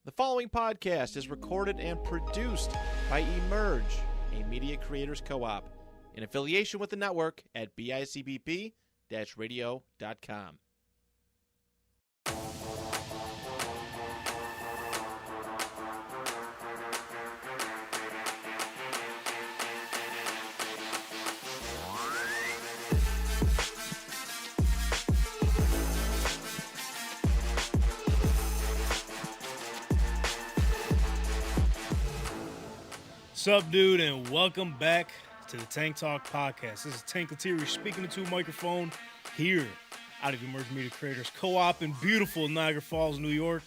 The following podcast is recorded and produced by Emerge, a media creators co-op, in affiliation with the network at bicbp-radio.com. What's up, dude, and welcome back to the Tank Talk Podcast. This is Tank Lettieri speaking into a microphone here out of Emerge Media Creators Co-op in beautiful Niagara Falls, New York.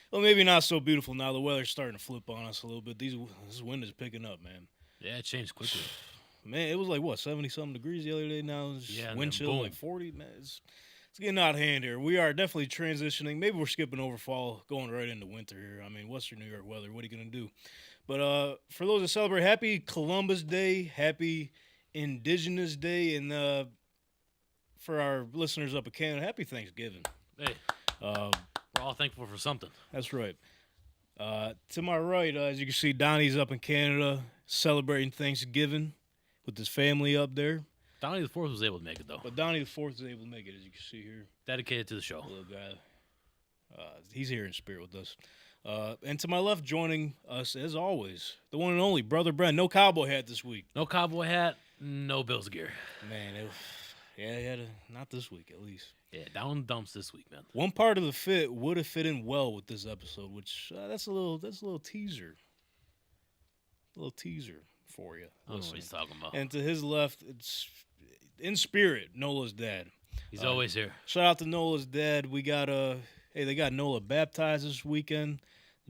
Well, maybe not so beautiful now. The weather's starting to flip on us a little bit. This wind is picking up, man. Yeah, it changed quickly. Man, it was like, what, 70-something degrees the other day now? Yeah, wind chill, boom. like 40. Man, it's getting out of hand here. We are definitely transitioning. Maybe we're skipping over fall, going right into winter here. I mean, Western New York weather, what are you going to do? But for those that celebrate, happy Columbus Day, happy Indigenous Day, and for our listeners up in Canada, happy Thanksgiving. Hey, we're all thankful for something. That's right. To my right, as you can see, Donnie's up in Canada celebrating Thanksgiving with his family up there. Donnie the Fourth was able to make it, though. But Donnie the Fourth was able to make it, as you can see here. Dedicated to the show. Little guy. He's here in spirit with us. And to my left, joining us, as always, the one and only Brother Brent. No cowboy hat this week. No cowboy hat, no Bills gear. Man, he had not this week, at least. Yeah, down in the dumps this week, man. One part of the fit would have fit in well with this episode, which that's a little teaser. A little teaser for you. I don't know what he's talking about. And to his left, it's in spirit, Nola's dad. He's always here. Shout out to Nola's dad. We got they got Nola baptized this weekend.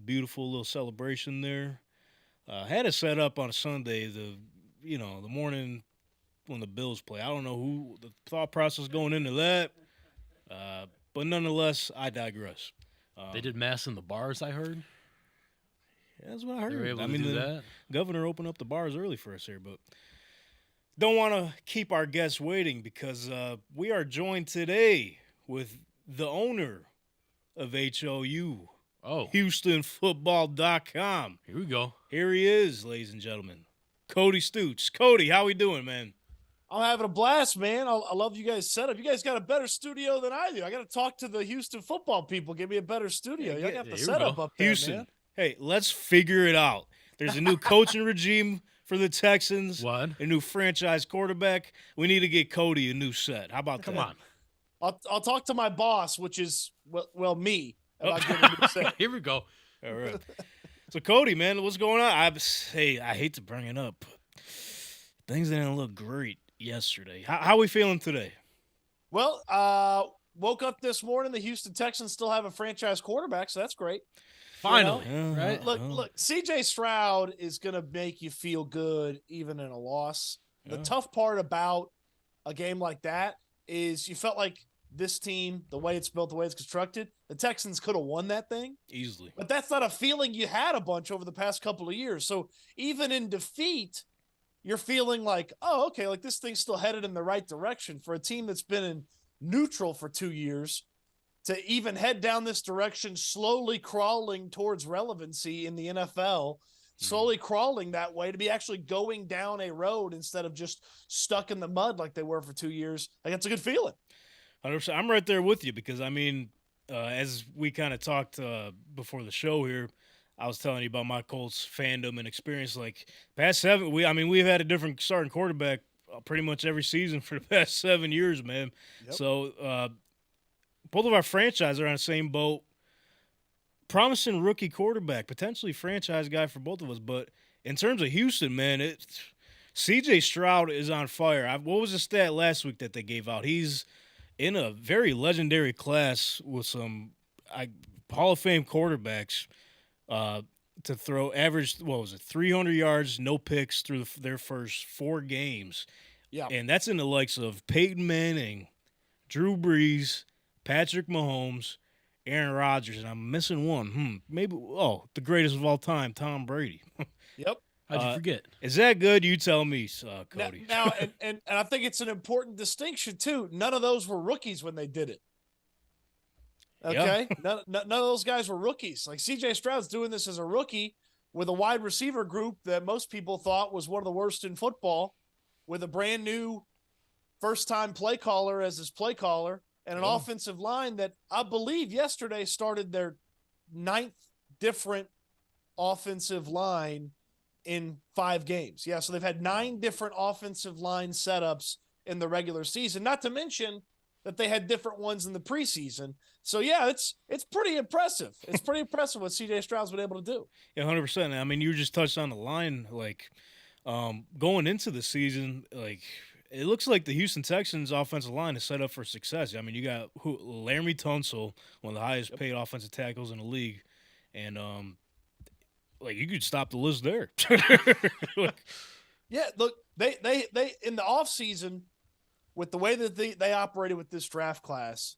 Beautiful little celebration there. Had it set up on a Sunday, the morning when the Bills play. I don't know who the thought process going into that, but nonetheless, I digress. They did mass in the bars, I heard. Yeah, that's what I heard. They were able to mean, do the that. Governor opened up the bars early for us here, but don't want to keep our guests waiting because we are joined today with the owner of HOU. HoustonFootball.com. Here we go. Here he is, ladies and gentlemen. Cody Stooges. Cody, how we doing, man? I'm having a blast, man. I love you guys' setup. You guys got a better studio than I do. I got to talk to the Houston football people. Give me a better studio. You got the setup up there, Houston. man. Hey, let's figure it out. There's a new coaching regime for the Texans. What? A new franchise quarterback. We need to get Cody a new set. How about Come that? on. I'll talk to my boss, which is me. About getting a new set. Here we go. All right. So, Cody, man, what's going on? I hate to bring it up, but things didn't look great yesterday. How we feeling today? Well, woke up this morning. The Houston Texans still have a franchise quarterback, so that's great. Finally, right? Look, C.J. Stroud is going to make you feel good even in a loss. Yeah. The tough part about a game like that is you felt like this team, the way it's built, the way it's constructed, the Texans could have won that thing Easily. But that's not a feeling you had a bunch over the past couple of years. So even in defeat, you're feeling like, oh, okay, like this thing's still headed in the right direction for a team that's been in neutral for 2 years to even head down this direction, slowly crawling towards relevancy in the NFL, slowly crawling that way to be actually going down a road instead of just stuck in the mud like they were for 2 years. Like, that's a good feeling. 100%. I'm right there with you because, I mean, as we kind of talked before the show here, I was telling you about my Colts fandom and experience. Like, past 7, we've had a different starting quarterback pretty much every season for the past 7 years, man. Yep. So, both of our franchises are on the same boat. Promising rookie quarterback, potentially franchise guy for both of us. But in terms of Houston, man, C.J. Stroud is on fire. What was the stat last week that they gave out? He's in a very legendary class with some Hall of Fame quarterbacks to throw average, 300 yards, no picks through their first 4 games. Yeah. And that's in the likes of Peyton Manning, Drew Brees, Patrick Mahomes, Aaron Rodgers, and I'm missing one. The greatest of all time, Tom Brady. Yep. How'd you forget? Is that good? You tell me, Cody. Now and I think it's an important distinction, too. None of those were rookies when they did it. Okay. None of those guys were rookies. Like CJ Stroud's doing this as a rookie with a wide receiver group that most people thought was one of the worst in football, with a brand new first time play caller as his play caller, and an offensive line that I believe yesterday started their 9th different offensive line in 5 games. Yeah. So they've had 9 different offensive line setups in the regular season, not to mention that they had different ones in the preseason. So yeah, it's pretty impressive. It's pretty impressive what CJ Stroud's been able to do. Yeah, 100%. I mean, you just touched on the line, like going into the season, like it looks like the Houston Texans offensive line is set up for success. I mean, you got Laramie Tunsil, one of the highest paid offensive tackles in the league, and like you could stop the list there. Yeah, look, they in the offseason, with the way that they operated with this draft class,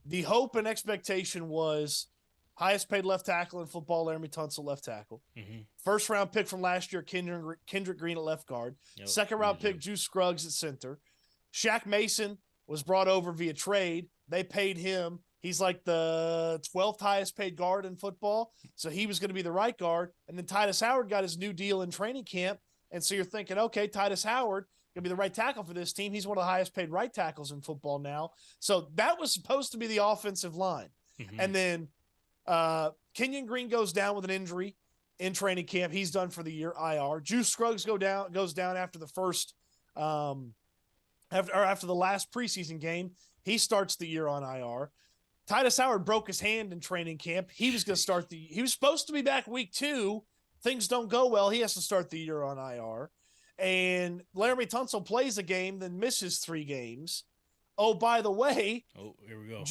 the hope and expectation was highest paid left tackle in football, Laramie Tunsil, left tackle. Mm-hmm. First round pick from last year, Kendrick Green at left guard. Yep. Second round pick, Juice Scruggs at center. Shaq Mason was brought over via trade. They paid him. He's like the 12th highest paid guard in football. So he was going to be the right guard. And then Titus Howard got his new deal in training camp. And so you're thinking, okay, Titus Howard going to be the right tackle for this team. He's one of the highest paid right tackles in football now. So that was supposed to be the offensive line. Mm-hmm. And then Kenyon Green goes down with an injury in training camp. He's done for the year, IR. Juice Scruggs goes down after the first after the last preseason game. He starts the year on IR. Titus Howard broke his hand in training camp. He was going to start he was supposed to be back week 2. Things don't go well. He has to start the year on IR. And Laramie Tunsil plays a game, then misses 3 games. Oh, by the way. Oh, here we go.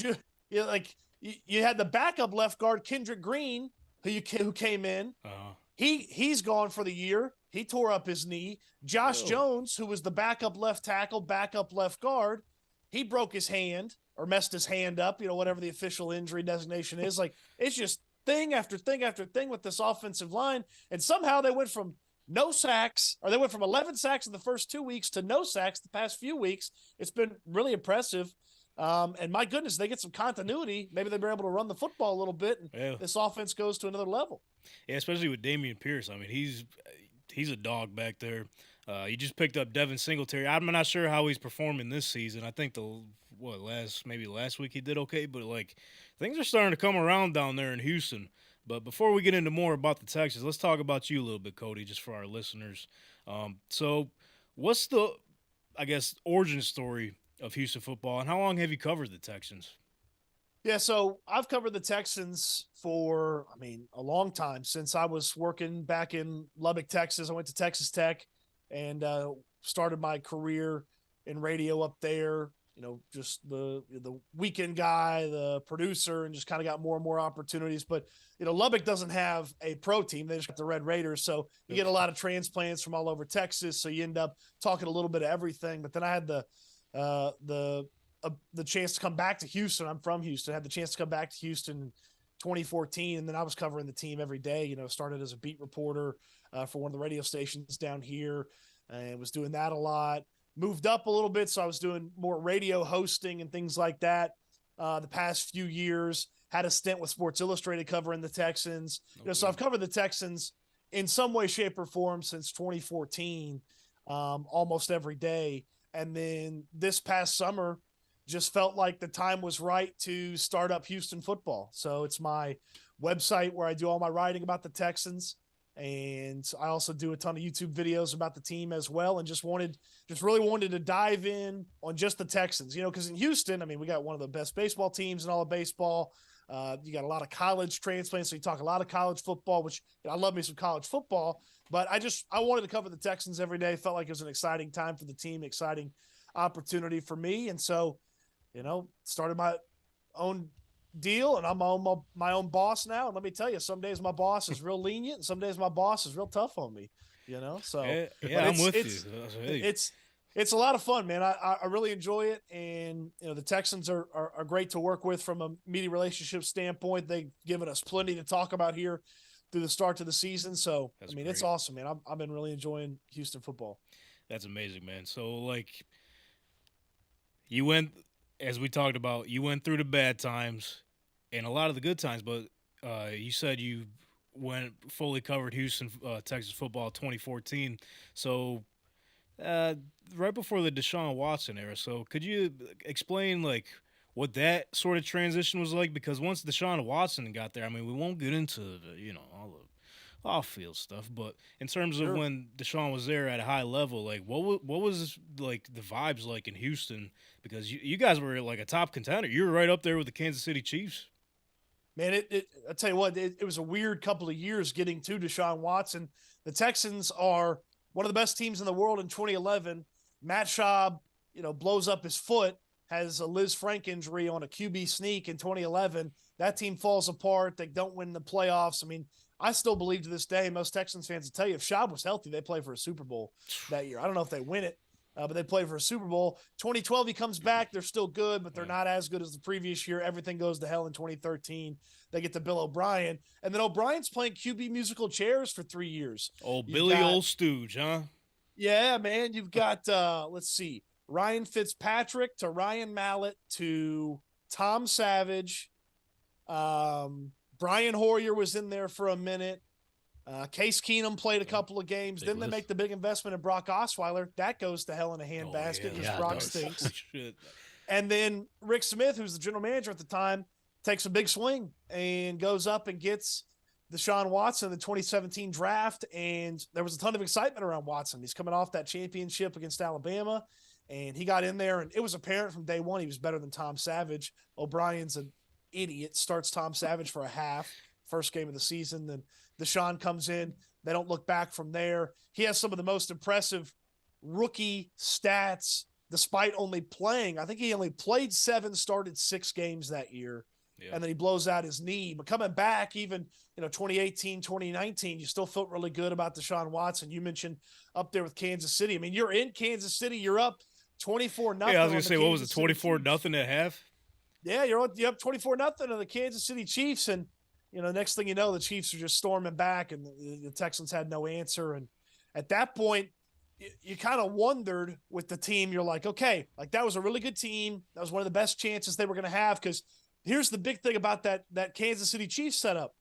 You had the backup left guard, Kendrick Green, who came in. Uh-huh. He's gone for the year. He tore up his knee. Josh Jones, who was the backup left tackle, backup left guard, he broke his hand or messed his hand up, whatever the official injury designation is. Like, it's just thing after thing after thing with this offensive line. And somehow they went from no sacks, or they went from 11 sacks in the first 2 weeks to no sacks the past few weeks. It's been really impressive. And my goodness, they get some continuity. Maybe they'll be able to run the football a little bit, and this offense goes to another level. Yeah, especially with Damian Pierce. I mean, he's a dog back there. You just picked up Devin Singletary. I'm not sure how he's performing this season. I think last week he did okay, but like things are starting to come around down there in Houston. But before we get into more about the Texans, let's talk about you a little bit, Cody, just for our listeners. So what's the, origin story of Houston football, and how long have you covered the Texans? Yeah, so I've covered the Texans for, a long time, since I was working back in Lubbock, Texas. I went to Texas Tech and started my career in radio up there. Just the weekend guy, the producer, and just kind of got more and more opportunities. But, Lubbock doesn't have a pro team. They just got the Red Raiders. So you get a lot of transplants from all over Texas. So you end up talking a little bit of everything. But then I had the chance to come back to Houston. I'm from Houston. I had the chance to come back to Houston in 2014. And then I was covering the team every day, started as a beat reporter for one of the radio stations down here, and was doing that a lot. Moved up a little bit, so I was doing more radio hosting and things like that the past few years. Had a stint with Sports Illustrated covering the Texans. Okay. So I've covered the Texans in some way, shape, or form since 2014, almost every day. And then this past summer, just felt like the time was right to start up Houston football. So it's my website where I do all my writing about the Texans. And I also do a ton of YouTube videos about the team as well. And just really wanted to dive in on just the Texans, because in Houston, we got one of the best baseball teams in all of baseball. You got a lot of college transplants. So you talk a lot of college football, which I love me some college football, but I wanted to cover the Texans every day. Felt like it was an exciting time for the team, exciting opportunity for me. And so, started my own deal, and I'm my own boss now. And let me tell you, some days my boss is real lenient, and some days my boss is real tough on me. So yeah, I'm with you. It's a lot of fun, man. I really enjoy it, and the Texans are great to work with from a media relationship standpoint. They've given us plenty to talk about here through the start to the season. So That's great. It's awesome, man. I've been really enjoying Houston football. That's amazing, man. So you went, as we talked about, you went through the bad times. and a lot of the good times. But you said you went fully covered Houston, Texas football 2014. So right before the Deshaun Watson era. So could you explain like what that sort of transition was like? Because once Deshaun Watson got there, I mean, we won't get into the all the off field stuff, but in terms of Sure. when Deshaun was there at a high level, like what was like the vibes like in Houston? Because you guys were like a top contender. You were right up there with the Kansas City Chiefs. Man, I tell you what, it was a weird couple of years getting to Deshaun Watson. The Texans are one of the best teams in the world in 2011. Matt Schaub, blows up his foot, has a Liz Frank injury on a QB sneak in 2011. That team falls apart. They don't win the playoffs. I mean, I still believe to this day, most Texans fans will tell you, if Schaub was healthy, they play for a Super Bowl that year. I don't know if they win it, but they play for a Super Bowl. 2012, he comes back. They're still good, but they're not as good as the previous year. Everything goes to hell in 2013. They get to Bill O'Brien. And then O'Brien's playing QB musical chairs for 3 years. Billy Old Stooge, huh? Yeah, man. You've got, let's see, Ryan Fitzpatrick to Ryan Mallett to Tom Savage. Brian Hoyer was in there for a minute. Case Keenum played a couple of games. Then they make the big investment in Brock Osweiler. That goes to hell in a handbasket because Brock stinks. Shit. And then Rick Smith, who's the general manager at the time, takes a big swing and goes up and gets Deshaun Watson in the 2017 draft. And there was a ton of excitement around Watson. He's coming off that championship against Alabama, and he got in there, and it was apparent from day one he was better than Tom Savage. O'Brien's an idiot, starts Tom Savage for a half, first game of the season. Then Deshaun comes in. They don't look back from there. He has some of the most impressive rookie stats despite only playing. I think he only played 7, started 6 games that year. Yeah. And then he blows out his knee. But coming back, even 2018, 2019, you still felt really good about Deshaun Watson. You mentioned up there with Kansas City. I mean, you're in Kansas City. You're up 24-0. Yeah, I was going to say, what was it, 24-0 at half? Yeah, you're up 24-0 on the Kansas City Chiefs. And, next thing you know, the Chiefs are just storming back, and the Texans had no answer. And at that point, you kind of wondered with the team. You're like, okay, like that was a really good team. That was one of the best chances they were going to have, because here's the big thing about that Kansas City Chiefs setup.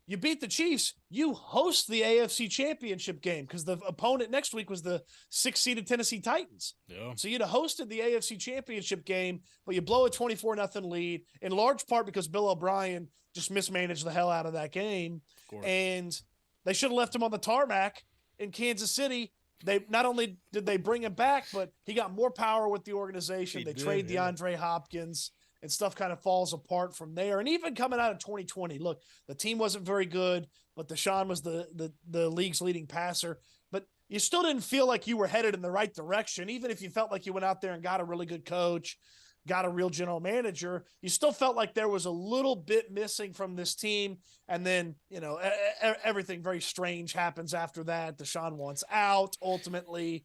You beat the Chiefs, you host the AFC Championship game, because the opponent next week was the 6-seeded Tennessee Titans. Yeah. So you'd have hosted the AFC Championship game, but you blow a 24-0 lead, in large part because Bill O'Brien just mismanaged the hell out of that game. And they should have left him on the tarmac in Kansas City. They not only did they bring him back, but he got more power with the organization. They trade DeAndre Hopkins, and stuff kind of falls apart from there. And even coming out of 2020, look, the team wasn't very good, but Deshaun was the league's leading passer. But you still didn't feel like you were headed in the right direction. Even if you felt like you went out there and got a really good coach, got a real general manager, you still felt like there was a little bit missing from this team. And then, everything very strange happens after that. Deshaun wants out ultimately.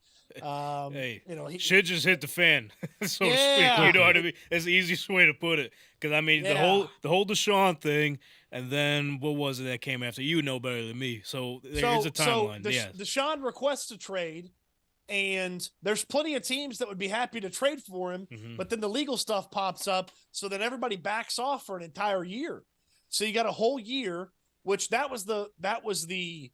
Shit just hit the fan, so to speak. You know what I mean? That's the easiest way to put it. Because I mean, the whole Deshaun thing, and then what was it that came after? You know better than me. So there's a timeline. Deshaun requests a trade, and there's plenty of teams that would be happy to trade for him. Mm-hmm. But then the legal stuff pops up, so then everybody backs off for an entire year. So you got a whole year, which that was the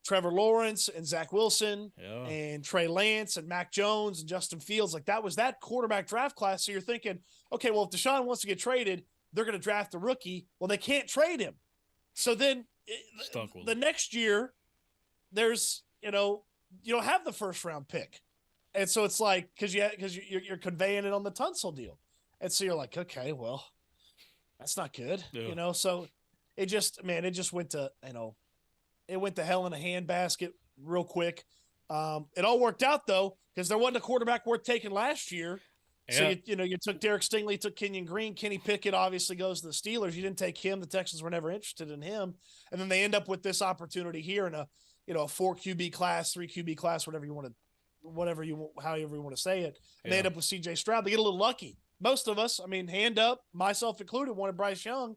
Trevor Lawrence and Zach Wilson and Trey Lance and Mac Jones and Justin Fields. Like that was that quarterback draft class. So you're thinking, okay, well, if Deshaun wants to get traded, they're going to draft a rookie. Well, they can't trade him. So then the next year there's, you don't have the first round pick. And so it's like, cause you're conveying it on the Tunsil deal. And so you're like, okay, well, that's not good. Yeah. So it just went to, it went to hell in a handbasket real quick. It all worked out though, because there wasn't a quarterback worth taking last year. Yeah. So you took Derek Stingley, took Kenyon Green, Kenny Pickett obviously goes to the Steelers. You didn't take him. The Texans were never interested in him. And then they end up with this opportunity here in a 4 QB class, 3 QB class, however you want to say it. And they end up with CJ Stroud. They get a little lucky. Most of us, hand up, myself included, wanted Bryce Young.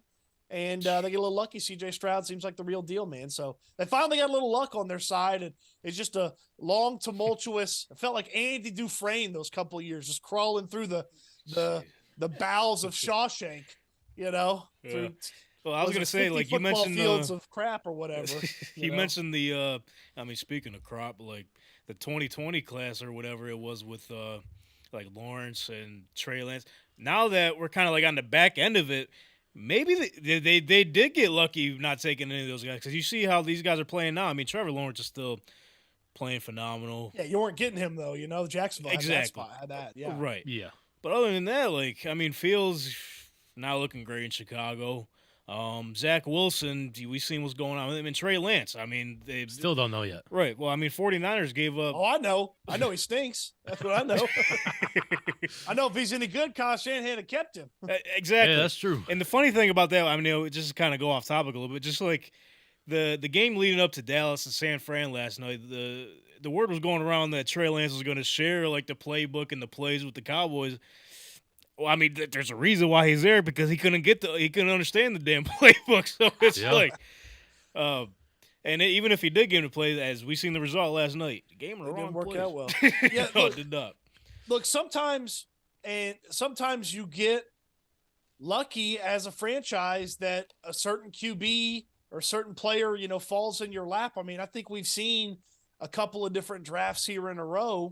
And they get a little lucky. CJ Stroud seems like the real deal, man. So they finally got a little luck on their side. And it's just a long, tumultuous. It felt like Andy Dufresne those couple of years, just crawling through the bowels of Shawshank. you know, Yeah. through Well, I was gonna say, 50 like you football mentioned fields of crap or whatever. you know? mentioned the I mean, speaking of crop, like the 2020 class or whatever it was with like Lawrence and Trey Lance. Now that we're kind of like on the back end of it, maybe they did get lucky not taking any of those guys, because you see how these guys are playing now. I mean, Trevor Lawrence is still playing phenomenal. Yeah, you weren't getting him though. You know, Jacksonville had that Exactly. spot, had that. Yeah, Right. Yeah. But other than that, like, I mean, Fields not looking great in Chicago. Zach Wilson, we seen what's going on with him. And Trey Lance, I mean, they Still don't know yet. right. Well, I mean, 49ers gave up. Oh, I know he stinks. That's what I know. I know if he's any good, Kyle Shanahan had kept him. Exactly. Yeah, that's true. And the funny thing about that, I mean, just kind of go off topic a little bit, just like the game leading up to Dallas and San Fran last night, the word was going around that Trey Lance was going to share like the playbook and the plays with the Cowboys. Well, I mean, there's a reason why he's there, because he couldn't understand the damn playbook. So it's like, even if he did get him to play, as we seen the result last night, the game It didn't work plays. out well. Yeah, no, it did not. Look, sometimes you get lucky as a franchise that a certain QB or a certain player, you know, falls in your lap. I mean, I think we've seen a couple of different drafts here in a row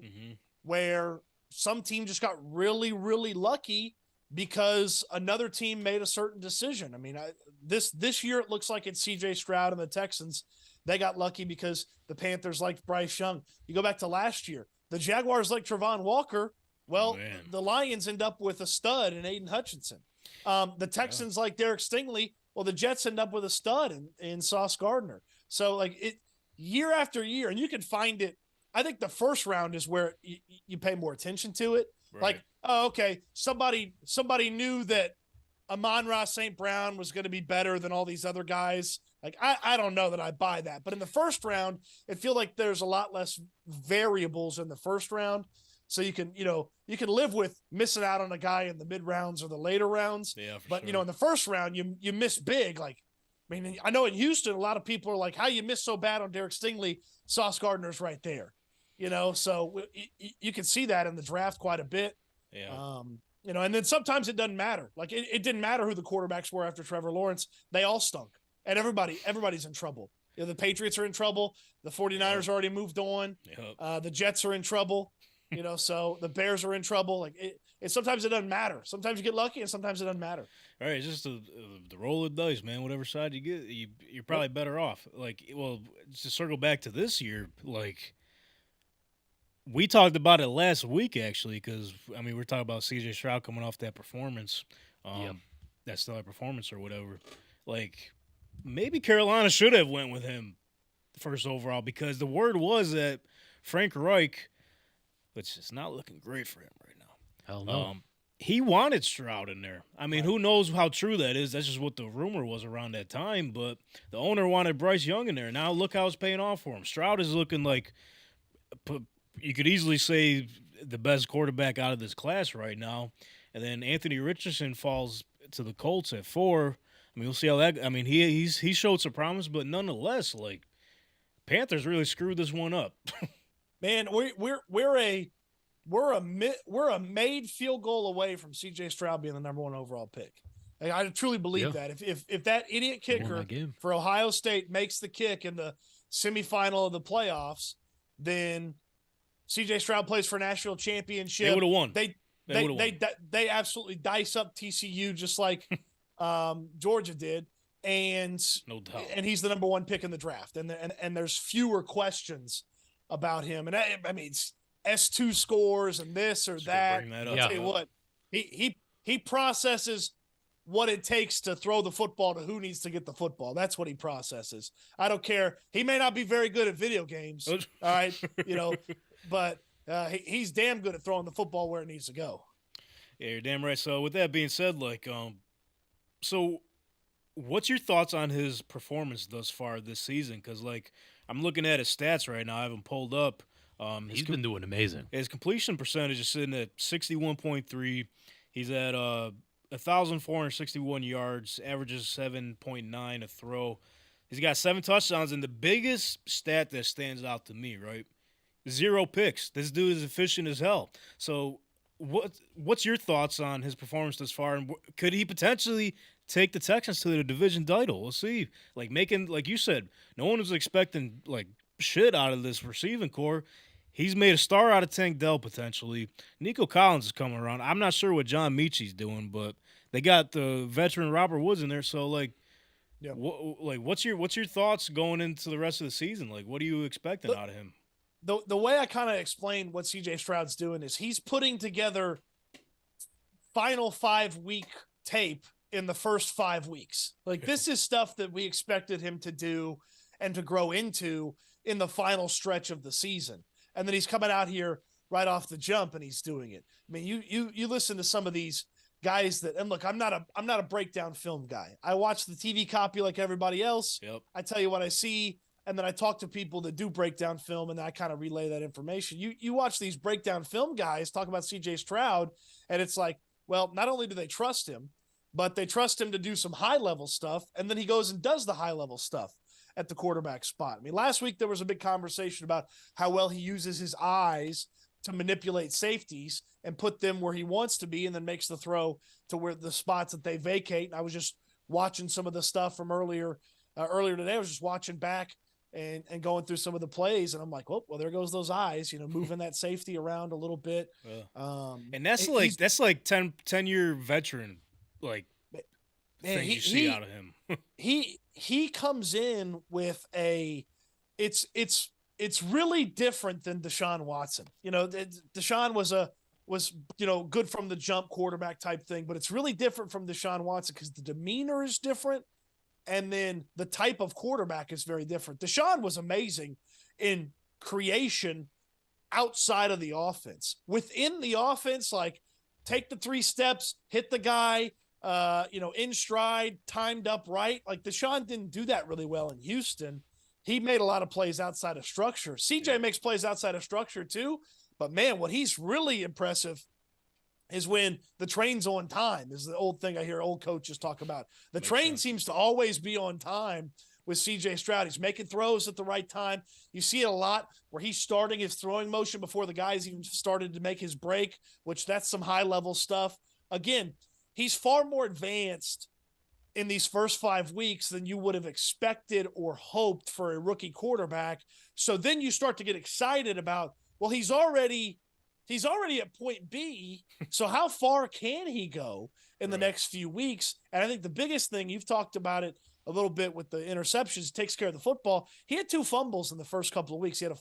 where some team just got really, really lucky because another team made a certain decision. I mean, this year it looks like it's C.J. Stroud and the Texans. They got lucky because the Panthers liked Bryce Young. You go back to last year, the Jaguars liked Travon Walker. Well, the Lions end up with a stud in Aiden Hutchinson. The Texans like Derek Stingley. Well, the Jets end up with a stud in Sauce Gardner. So, like, it year after year, and you can find it. I think the first round is where you pay more attention to it. Right. Like, oh, okay, somebody knew that Amon-Ra St. Brown was going to be better than all these other guys. Like, I don't know that I buy that. But in the first round, it feels like there's a lot less variables in the first round. So you can live with missing out on a guy in the mid rounds or the later rounds. Yeah, but in the first round, you miss big. Like, I mean, I know in Houston, a lot of people are like, how you miss so bad on Derek Stingley? Sauce Gardner's right there. So you can see that in the draft quite a bit. Yeah. And then sometimes it doesn't matter. Like it didn't matter who the quarterbacks were after Trevor Lawrence. They all stunk. And everybody's in trouble. The Patriots are in trouble. The 49ers already moved on. Yep. The Jets are in trouble. So the Bears are in trouble. Like it sometimes it doesn't matter. Sometimes you get lucky and sometimes it doesn't matter. All right, it's just the roll of the dice, man. Whatever side you get, you're probably better off. Like, well, to circle back to this year, like, we talked about it last week, actually, because, I mean, we're talking about C.J. Stroud coming off that performance, that stellar performance or whatever. Like, maybe Carolina should have went with him first overall, because the word was that Frank Reich, which is not looking great for him right now. Hell no. He wanted Stroud in there. I mean, who knows how true that is? That's just what the rumor was around that time. But the owner wanted Bryce Young in there. Now look how it's paying off for him. Stroud is looking like, you could easily say, the best quarterback out of this class right now. And then Anthony Richardson falls to the Colts at 4. I mean, we'll see how that. I mean, he showed some promise, but nonetheless, like, Panthers really screwed this one up. Man, we're a made field goal away from C.J. Stroud being the number 1 overall pick. Like, I truly believe that if that idiot kicker for Ohio State makes the kick in the semifinal of the playoffs, then C.J. Stroud plays for a national championship. They would have won. They absolutely dice up TCU just like Georgia did, and no doubt. And he's the number 1 pick in the draft, and there's fewer questions about him. And I mean, it's S2 scores and this or that. I'll tell you what, he processes what it takes to throw the football to who needs to get the football. That's what he processes. I don't care. He may not be very good at video games, all right, but he's damn good at throwing the football where it needs to go. Yeah, you're damn right. So with that being said, like, so what's your thoughts on his performance thus far this season? Because, like, I'm looking at his stats right now. I have him pulled up. He's been doing amazing. His completion percentage is sitting at 61.3. He's at 1,461 yards, averages 7.9 a throw. He's got 7 touchdowns, and the biggest stat that stands out to me, right, 0 picks. This dude is efficient as hell. So what's your thoughts on his performance thus far, and could he potentially take the Texans to the division title? We'll see. Like you said, no one was expecting like shit out of this receiving core. He's made a star out of Tank Dell potentially. Nico Collins is coming around. I'm not sure what John Michie's doing, but they got the veteran Robert Woods in there. So like, Yeah. what's your thoughts going into the rest of the season? Like, what are you expecting out of him? The way I kind of explain what CJ Stroud's doing is he's putting together final 5-week tape in the first 5 weeks. Like this is stuff that we expected him to do and to grow into in the final stretch of the season. And then he's coming out here right off the jump and he's doing it. I mean, you listen to some of these guys that, and look, I'm not a breakdown film guy. I watch the TV copy like everybody else. Yep. I tell you what I see, and then I talk to people that do breakdown film, and I kind of relay that information. You watch these breakdown film guys talk about CJ Stroud, and it's like, well, not only do they trust him, but they trust him to do some high-level stuff, and then he goes and does the high-level stuff at the quarterback spot. I mean, last week there was a big conversation about how well he uses his eyes to manipulate safeties and put them where he wants to be and then makes the throw to where the spots that they vacate. And I was just watching some of the stuff from earlier today. I was just watching back and going through some of the plays, and I'm like, well, there goes those eyes, moving that safety around a little bit. And that's like 10-year veteran, like, thing you see out of him. he comes in with it's really different than Deshaun Watson. Deshaun was good from the jump quarterback type thing, but it's really different from Deshaun Watson because the demeanor is different. And then the type of quarterback is very different. Deshaun was amazing in creation outside of the offense. Within the offense, like take the 3 steps, hit the guy, in stride, timed up right. Like Deshaun didn't do that really well in Houston. He made a lot of plays outside of structure. CJ makes plays outside of structure too. But man, what he's really impressive is when the train's on time, is the old thing I hear old coaches talk about. The train seems to always be on time with CJ Stroud. He's making throws at the right time. You see it a lot where he's starting his throwing motion before the guys even started to make his break, which that's some high level stuff. Again, he's far more advanced in these first 5 weeks than you would have expected or hoped for a rookie quarterback. So then you start to get excited about, well, he's already at point B. So how far can he go in the next few weeks? And I think the biggest thing, you've talked about it a little bit with the interceptions, takes care of the football. He had 2 fumbles in the first couple of weeks. He had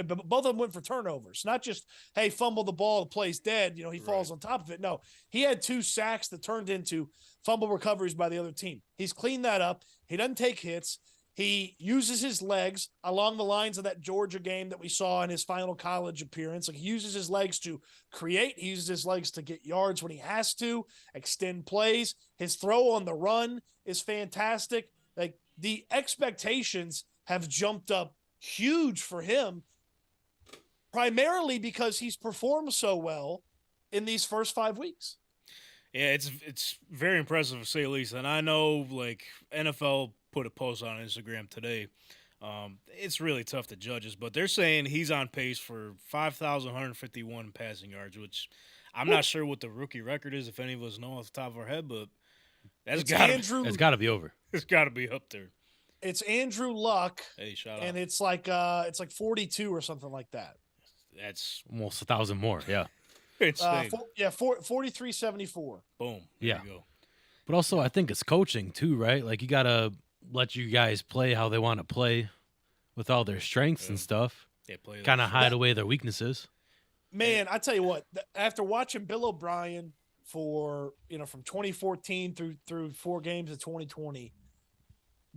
both of them went for turnovers, not just, hey, fumble the ball, the play's dead. He falls on top of it. No, he had 2 sacks that turned into fumble recoveries by the other team. He's cleaned that up. He doesn't take hits. He uses his legs along the lines of that Georgia game that we saw in his final college appearance. Like he uses his legs to create. He uses his legs to get yards when he has to, extend plays. His throw on the run is fantastic. Like the expectations have jumped up huge for him, primarily because he's performed so well in these first 5 weeks. Yeah, it's very impressive to say the least. And I know like NFL put a post on Instagram today. It's really tough to judge us, but they're saying he's on pace for 5,151 passing yards, which I'm not sure what the rookie record is, if any of us know off the top of our head, but it's got to be over. It's got to be up there. It's Andrew Luck. Hey, shout and out. it's like 42 or something like that. That's almost 1,000 more. Yeah. insane. 4374. Boom. Yeah. There you go. But also, I think it's coaching too, right? Like you gotta let you guys play how they want to play, with all their strengths and stuff. Yeah, play kind of hide away their weaknesses. Man, I tell you what, after watching Bill O'Brien for, from 2014 through 4 games of 2020,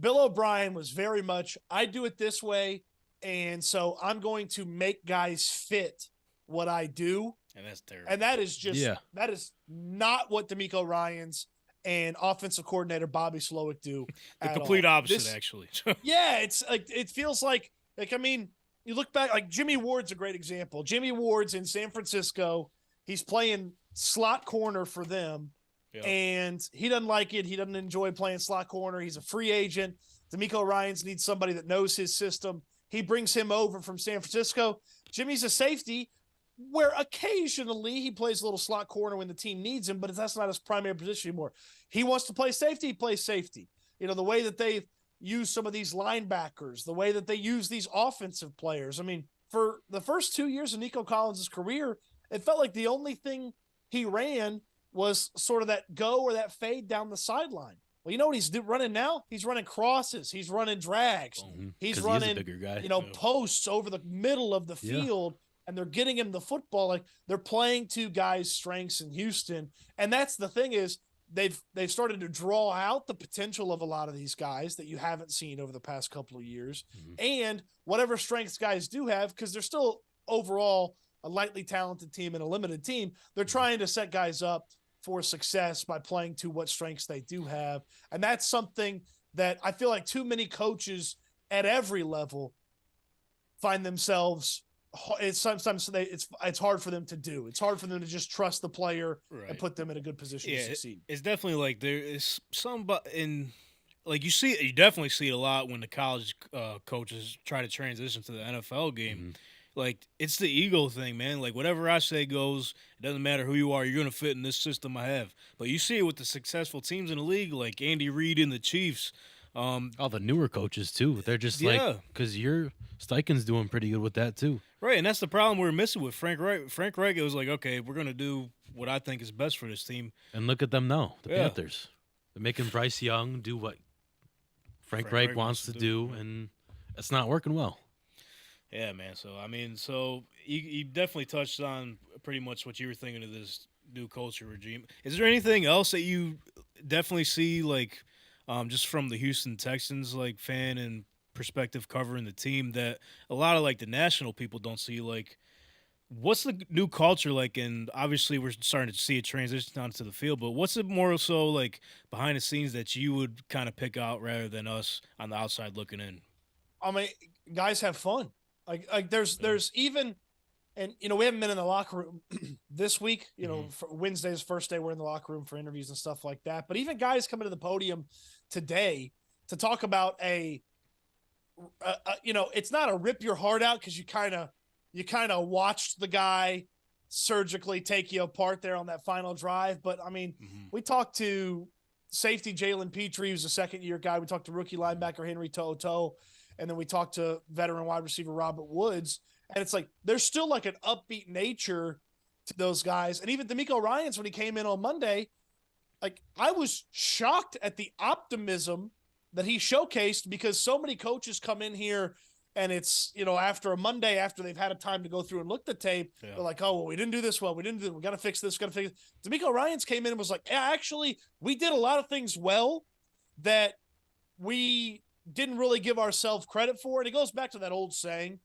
Bill O'Brien was very much, I do it this way, and so I'm going to make guys fit what I do. And that's terrible. And that is just that is not what DeMeco Ryans and offensive coordinator Bobby Slowick do. The complete opposite, actually. Yeah, it's like it feels like I mean, you look back, like Jimmy Ward's a great example. Jimmy Ward's in San Francisco. He's playing slot corner for them, and he doesn't like it. He doesn't enjoy playing slot corner. He's a free agent. DeMeco Ryans needs somebody that knows his system. He brings him over from San Francisco. Jimmy's a safety, where occasionally he plays a little slot corner when the team needs him, but that's not his primary position anymore. He wants to play safety, he plays safety. You know, the way that they've used some of these linebackers, the way that they use these offensive players. I mean, for the first 2 years of Nico Collins' career, it felt like the only thing he ran was sort of that go or that fade down the sideline. Well, you know what he's running now? He's running crosses. He's running drags. He's running, bigger guy. posts over the middle of the field, and they're getting him the football. Like, they're playing to guys' strengths in Houston. And that's the thing is they've started to draw out the potential of a lot of these guys that you haven't seen over the past couple of years. And whatever strengths guys do have, because they're still overall a lightly talented team and a limited team, they're trying to set guys up for success by playing to what strengths they do have. And that's something that I feel like too many coaches at every level find themselves. It's hard for them to do. It's hard for them to just trust the player and put them in a good position to succeed. It's definitely like there is some in like you definitely see it a lot when the college coaches try to transition to the NFL game. Like, it's the ego thing, man. Like, whatever I say goes. It doesn't matter who you are. You're going to fit in this system I have. But you see it with the successful teams in the league, like Andy Reid and the Chiefs. All the newer coaches, too. They're just like, because Steichen's doing pretty good with that, too. Right, and that's the problem we're missing with Frank Reich. Frank Reich, it was like, okay, we're going to do what I think is best for this team. And look at them now, the Panthers. They're making Bryce Young do what Frank Reich wants to do, and it's not working well. Yeah, man. So, I mean, you definitely touched on pretty much what you were thinking of this new culture regime. Is there anything else that you definitely see, like, just from the Houston Texans, like, fan and perspective covering the team that a lot of, like, the national people don't see? Like, what's the new culture like? And obviously we're starting to see it transition onto the field, but what's it more so, like, behind the scenes that you would kind of pick out rather than us on the outside looking in? I mean, guys have fun. Like there's even, and we haven't been in the locker room this week. For Wednesday's first day we're in the locker room for interviews and stuff like that. But even guys coming to the podium today to talk about it's not a rip your heart out because you kind of watched the guy surgically take you apart there on that final drive. But I mean, we talked to safety Jalen Petrie, who's a second-year guy. We talked to rookie linebacker Henry To'oTo'o. And then we talked to veteran wide receiver Robert Woods. And it's like there's still like an upbeat nature to those guys. And even D'Amico Ryans, when he came in on Monday, like I was shocked at the optimism that he showcased because so many coaches come in here and it's, after a Monday, after they've had a time to go through and look at the tape, they're like, oh, well, we didn't do this well. We got to fix this, D'Amico Ryans came in and was like, yeah, actually, we did a lot of things well that we didn't really give ourselves credit for. And it goes back to that old saying,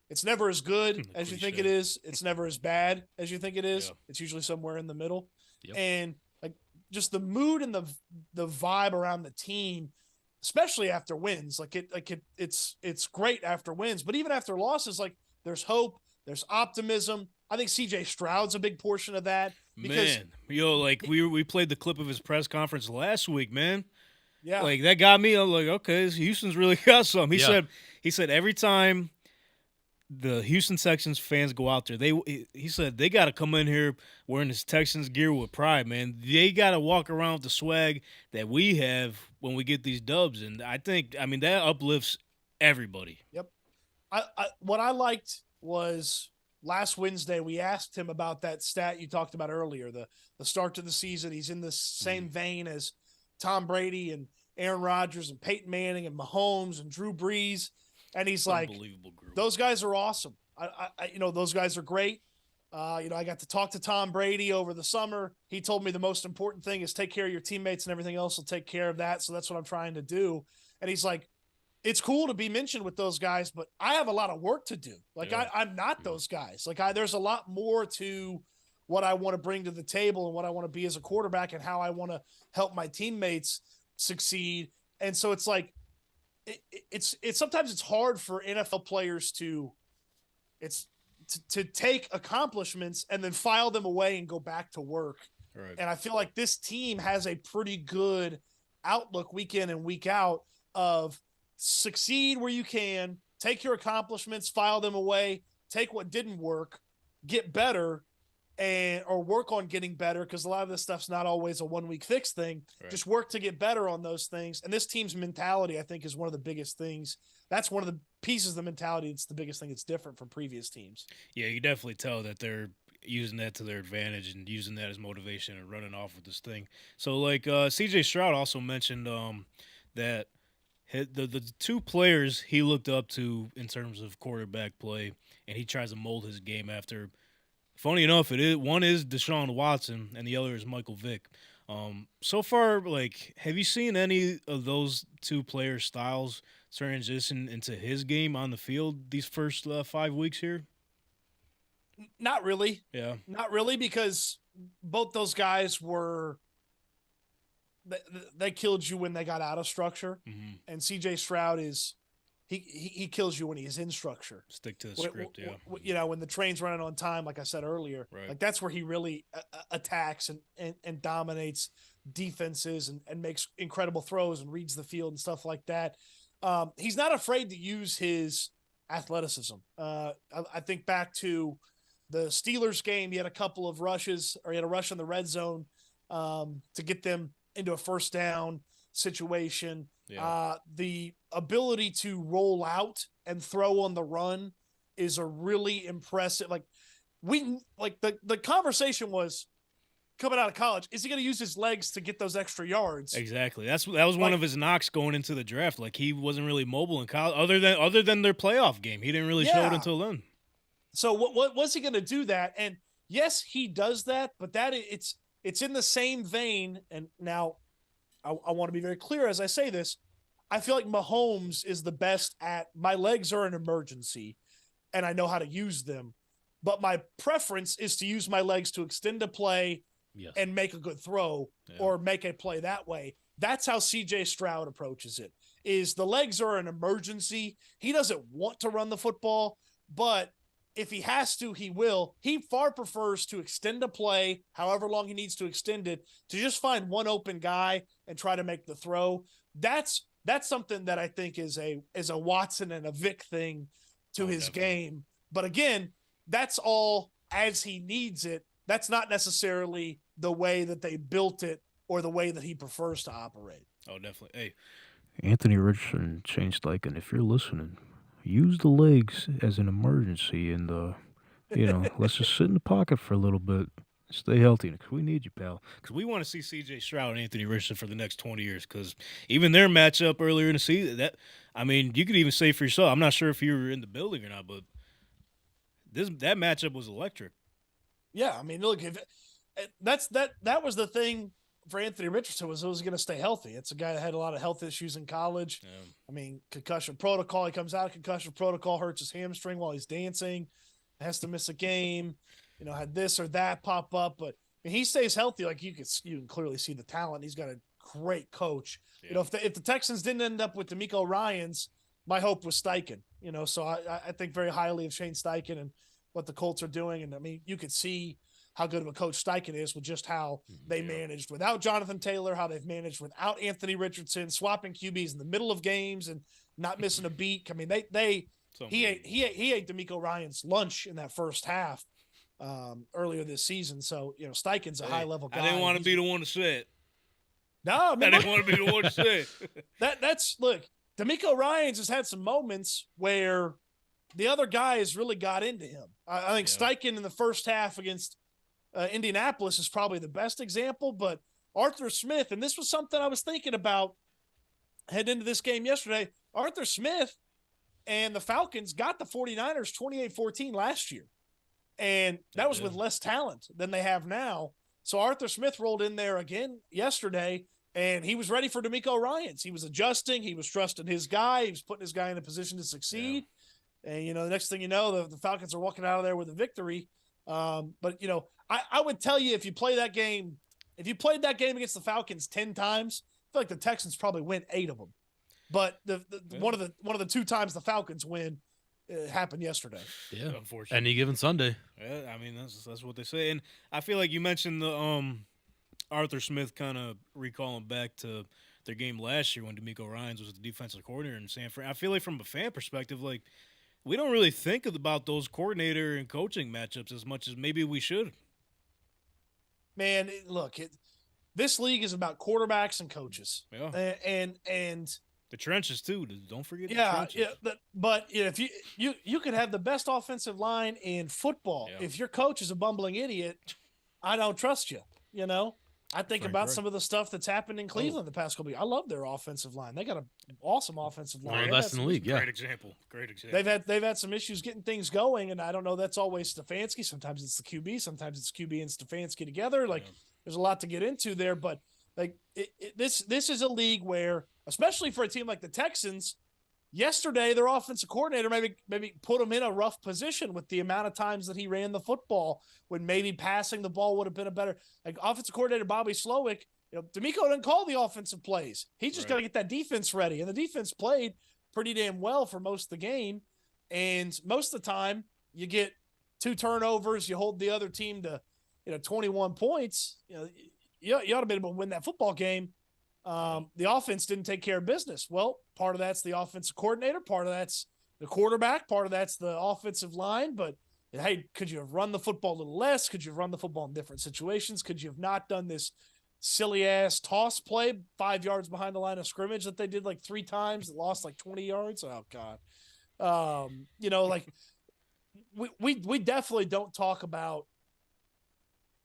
it's never as good as you think it is. It's never as bad as you think it is. It's usually somewhere in the middle. And like just the mood and the vibe around the team, especially after wins, it's great after wins, but even after losses, like there's hope, there's optimism. I think CJ Stroud's a big portion of that. Because, we played the clip of his press conference last week, man. Yeah, like that got me. I'm like, okay, Houston's really got something. He said every time the Houston Texans fans go out there, he said they got to come in here wearing this Texans gear with pride, man. They got to walk around with the swag that we have when we get these dubs, and I mean that uplifts everybody. Yep. What I liked was last Wednesday we asked him about that stat you talked about earlier, the start to the season. He's in the same vein as Tom Brady and Aaron Rodgers and Peyton Manning and Mahomes and Drew Brees. And he's like, those guys are awesome. Those guys are great. I got to talk to Tom Brady over the summer. He told me the most important thing is take care of your teammates and everything else will take care of that. So that's what I'm trying to do. And he's like, it's cool to be mentioned with those guys, but I have a lot of work to do. Like I'm not those guys. Like there's a lot more to what I want to bring to the table and what I want to be as a quarterback and how I want to help my teammates succeed. And so it's like, it's sometimes it's hard for NFL players to take accomplishments and then file them away and go back to work. Right. And I feel like this team has a pretty good outlook week in and week out of succeed where you can, take your accomplishments, file them away, take what didn't work, get better or work on getting better, because a lot of this stuff's not always a 1 week fix thing. Right. Just work to get better on those things. And this team's mentality, I think, is one of the biggest things. That's one of the pieces of the mentality. It's the biggest thing that's different from previous teams. Yeah, you definitely tell that they're using that to their advantage and using that as motivation and running off with this thing. So, like, CJ Stroud also mentioned that the two players he looked up to in terms of quarterback play, and he tries to mold his game after. Funny enough, one is Deshaun Watson and the other is Michael Vick. So far, like, have you seen any of those two player styles transition into his game on the field these first 5 weeks here? Not really. Yeah. Not really, because both those guys they killed you when they got out of structure. Mm-hmm. And CJ Stroud he kills you when he's in structure. Stick to the script, yeah. You know, when the train's running on time, like I said earlier, right. Like that's where he really attacks and dominates defenses and makes incredible throws and reads the field and stuff like that. He's not afraid to use his athleticism. I think back to the Steelers game, he had a couple of rushes, or he had a rush in the red zone to get them into a first down situation. Yeah. The ability to roll out and throw on the run is a really impressive. Like the conversation was coming out of college, is he going to use his legs to get those extra yards? Exactly. That was one of his knocks going into the draft. Like, he wasn't really mobile in college, other than their playoff game. He didn't really show it until then. So what was he going to do that? And yes, he does that, but it's in the same vein. And now I want to be very clear as I say this. I feel like Mahomes is the best at, my legs are an emergency and I know how to use them, but my preference is to use my legs to extend a play and make a good throw or make a play that way. That's how CJ Stroud approaches it. Is the legs are an emergency. He doesn't want to run the football, but if he has to, he will. He far prefers to extend a play, however long he needs to extend it, to just find one open guy and try to make the throw. That's something that I think is a Watson and a Vic thing to his game. But again, that's all as he needs it. That's not necessarily the way that they built it or the way that he prefers to operate. Oh, definitely. Hey, Anthony Richardson, Shane Steichen, if you're listening, use the legs as an emergency, and let's just sit in the pocket for a little bit. Stay healthy, because we need you, pal. Because we want to see C.J. Stroud and Anthony Richardson for the next 20 years. Because even their matchup earlier in the season, you could even say for yourself, I'm not sure if you were in the building or not, but that matchup was electric. Yeah, I mean, look, that was the thing for Anthony Richardson, was going to stay healthy. It's a guy that had a lot of health issues in college. Yeah. I mean, concussion protocol. He comes out of concussion protocol, hurts his hamstring while he's dancing, has to miss a game. Had this or that pop up, but he stays healthy. Like, you can clearly see the talent. He's got a great coach. Yeah. If the Texans didn't end up with DeMeco Ryans, my hope was Steichen. So I think very highly of Shane Steichen and what the Colts are doing. And I mean, you could see how good of a coach Steichen is with just how they managed without Jonathan Taylor, how they've managed without Anthony Richardson, swapping QBs in the middle of games and not missing a beat. I mean, he ate DeMeco Ryans lunch in that first half earlier this season. So, Steichen's a high level guy. I didn't want to be the one to say it. No, I didn't want to be the one to say it. Look, DeMeco Ryans has had some moments where the other guys really got into him. I think Steichen in the first half against Indianapolis is probably the best example, but Arthur Smith, and this was something I was thinking about heading into this game yesterday, Arthur Smith and the Falcons got the 49ers 28-14 last year. And that was with less talent than they have now. So Arthur Smith rolled in there again yesterday, and he was ready for DeMeco Ryans. He was adjusting. He was trusting his guy. He was putting his guy in a position to succeed. Yeah. And, the next thing you know, the Falcons are walking out of there with a victory. But, I would tell you, if you played that game against the Falcons 10 times, I feel like the Texans probably win 8 of them. But one of the 2 times the Falcons win, it happened yesterday. Yeah, unfortunately. Any given Sunday. Yeah, I mean, that's what they say. And I feel like you mentioned the Arthur Smith kind of recalling back to their game last year when DeMeco Ryans was the defensive coordinator in San Fran. I feel like from a fan perspective, like, we don't really think about those coordinator and coaching matchups as much as maybe we should. Man, look, this league is about quarterbacks and coaches. Yeah. And the trenches too. Don't forget the trenches. But if you could have the best offensive line in football. Yeah. If your coach is a bumbling idiot, I don't trust you. You know, I think about some of the stuff that's happened in Cleveland the past couple of years. I love their offensive line. They got an awesome offensive line. One of the best in the league. Yeah. Great example. They've had some issues getting things going, and I don't know. That's always Stefanski. Sometimes it's the QB. Sometimes it's QB and Stefanski together. There's a lot to get into there, but this is a league where, especially for a team like the Texans, yesterday their offensive coordinator maybe put them in a rough position with the amount of times that he ran the football, when maybe passing the ball would have been a better, offensive coordinator Bobby Slowick. D'Amico didn't call the offensive plays. He just got to get that defense ready, and the defense played pretty damn well for most of the game. And most of the time, you get 2 turnovers, you hold the other team to 21 points. You ought to be able to win that football game. The offense didn't take care of business. Well, part of that's the offensive coordinator, part of that's the quarterback, part of that's the offensive line. But hey, could you have run the football a little less? Could you have run the football in different situations? Could you have not done this silly ass toss play 5 yards behind the line of scrimmage that they did 3 times that lost 20 yards? Oh God. We definitely don't talk about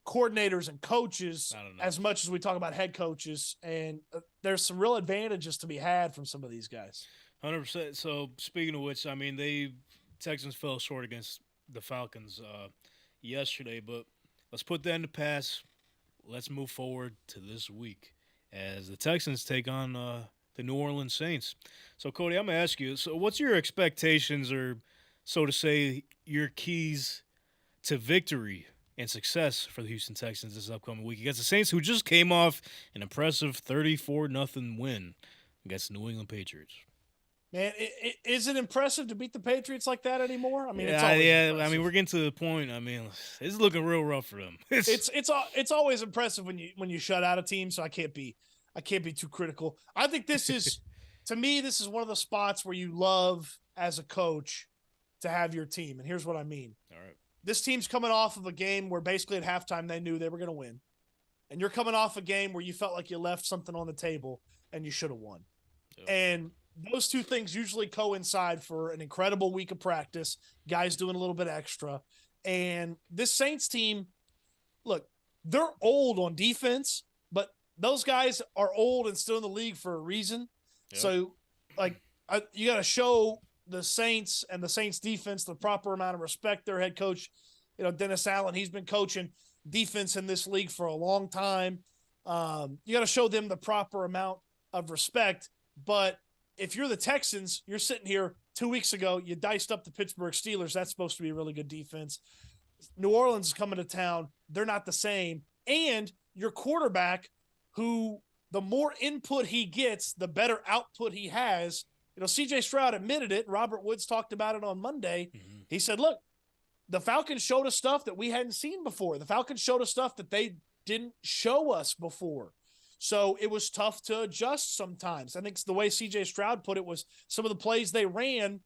coordinators and coaches as much as we talk about head coaches, and there's some real advantages to be had from some of these guys. 100%. So speaking of which, I mean, Texans fell short against the Falcons yesterday, but let's put that in the past. Let's move forward to this week as the Texans take on the New Orleans Saints. So Cody, I'm gonna ask you, so what's your expectations, or so to say, your keys to victory and success for the Houston Texans this upcoming week against the Saints, who just came off an impressive 34-0 win against the New England Patriots? Man, is it impressive to beat the Patriots like that anymore? I mean, it's always impressive. I mean, we're getting to the point. I mean, it's looking real rough for them. It's always impressive when you shut out a team. So I can't be too critical. I think this is, to me, this is one of the spots where you love as a coach to have your team. And here's what I mean. All right. This team's coming off of a game where basically at halftime they knew they were going to win. And you're coming off a game where you felt like you left something on the table and you should have won. Yep. And those two things usually coincide for an incredible week of practice, guys doing a little bit extra. And this Saints team, look, they're old on defense, but those guys are old and still in the league for a reason. Yep. So, you got to show the Saints and the Saints defense the proper amount of respect. Their head coach, Dennis Allen, he's been coaching defense in this league for a long time. You got to show them the proper amount of respect. But if you're the Texans, you're sitting here 2 weeks ago, you diced up the Pittsburgh Steelers. That's supposed to be a really good defense. New Orleans is coming to town. They're not the same. And your quarterback, who the more input he gets, the better output he has. C.J. Stroud admitted it. Robert Woods talked about it on Monday. Mm-hmm. He said, look, the Falcons showed us stuff that we hadn't seen before. The Falcons showed us stuff that they didn't show us before. So it was tough to adjust sometimes. I think the way C.J. Stroud put it was some of the plays they ran,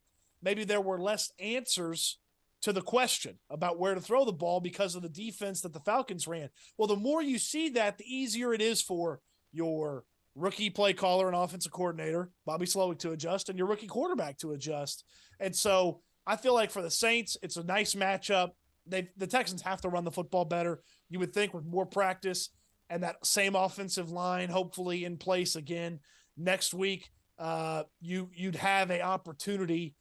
maybe there were less answers to the question about where to throw the ball because of the defense that the Falcons ran. Well, the more you see that, the easier it is for your rookie play caller and offensive coordinator, Bobby Slowick, to adjust, and your rookie quarterback to adjust. And so I feel like for the Saints, it's a nice matchup. The Texans have to run the football better. You would think with more practice and that same offensive line hopefully in place again next week, you'd have an opportunity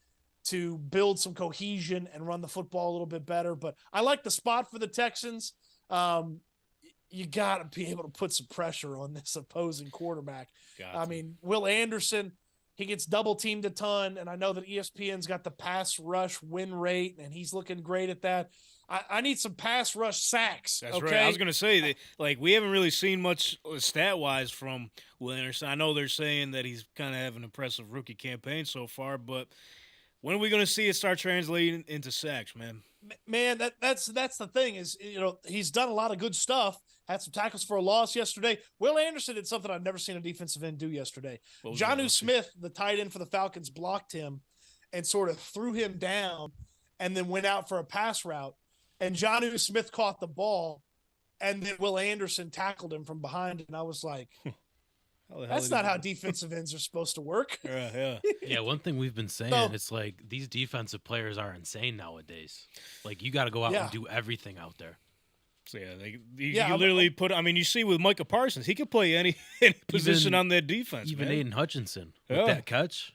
to build some cohesion and run the football a little bit better. But I like the spot for the Texans. You got to be able to put some pressure on this opposing quarterback. I mean, Will Anderson, he gets double teamed a ton, and I know that ESPN's got the pass rush win rate, and he's looking great at that. I need some pass rush sacks. That's right. I was going to say that, we haven't really seen much stat-wise from Will Anderson. I know they're saying that he's kind of having an impressive rookie campaign so far, but when are we going to see it start translating into sacks, man? Man, that's the thing is, he's done a lot of good stuff. Had some tackles for a loss yesterday. Will Anderson did something I've never seen a defensive end do yesterday. Jonnu Smith, the tight end for the Falcons, blocked him, and sort of threw him down and then went out for a pass route. And Jonnu Smith caught the ball, and then Will Anderson tackled him from behind. And I was like, that's not how defensive ends are supposed to work. Yeah. Yeah, one thing we've been saying, it's like these defensive players are insane nowadays. Like, you got to go out and do everything out there. So, you literally put – I mean, you see with Micah Parsons, he could play any position on that defense, even man. Aiden Hutchinson with that catch.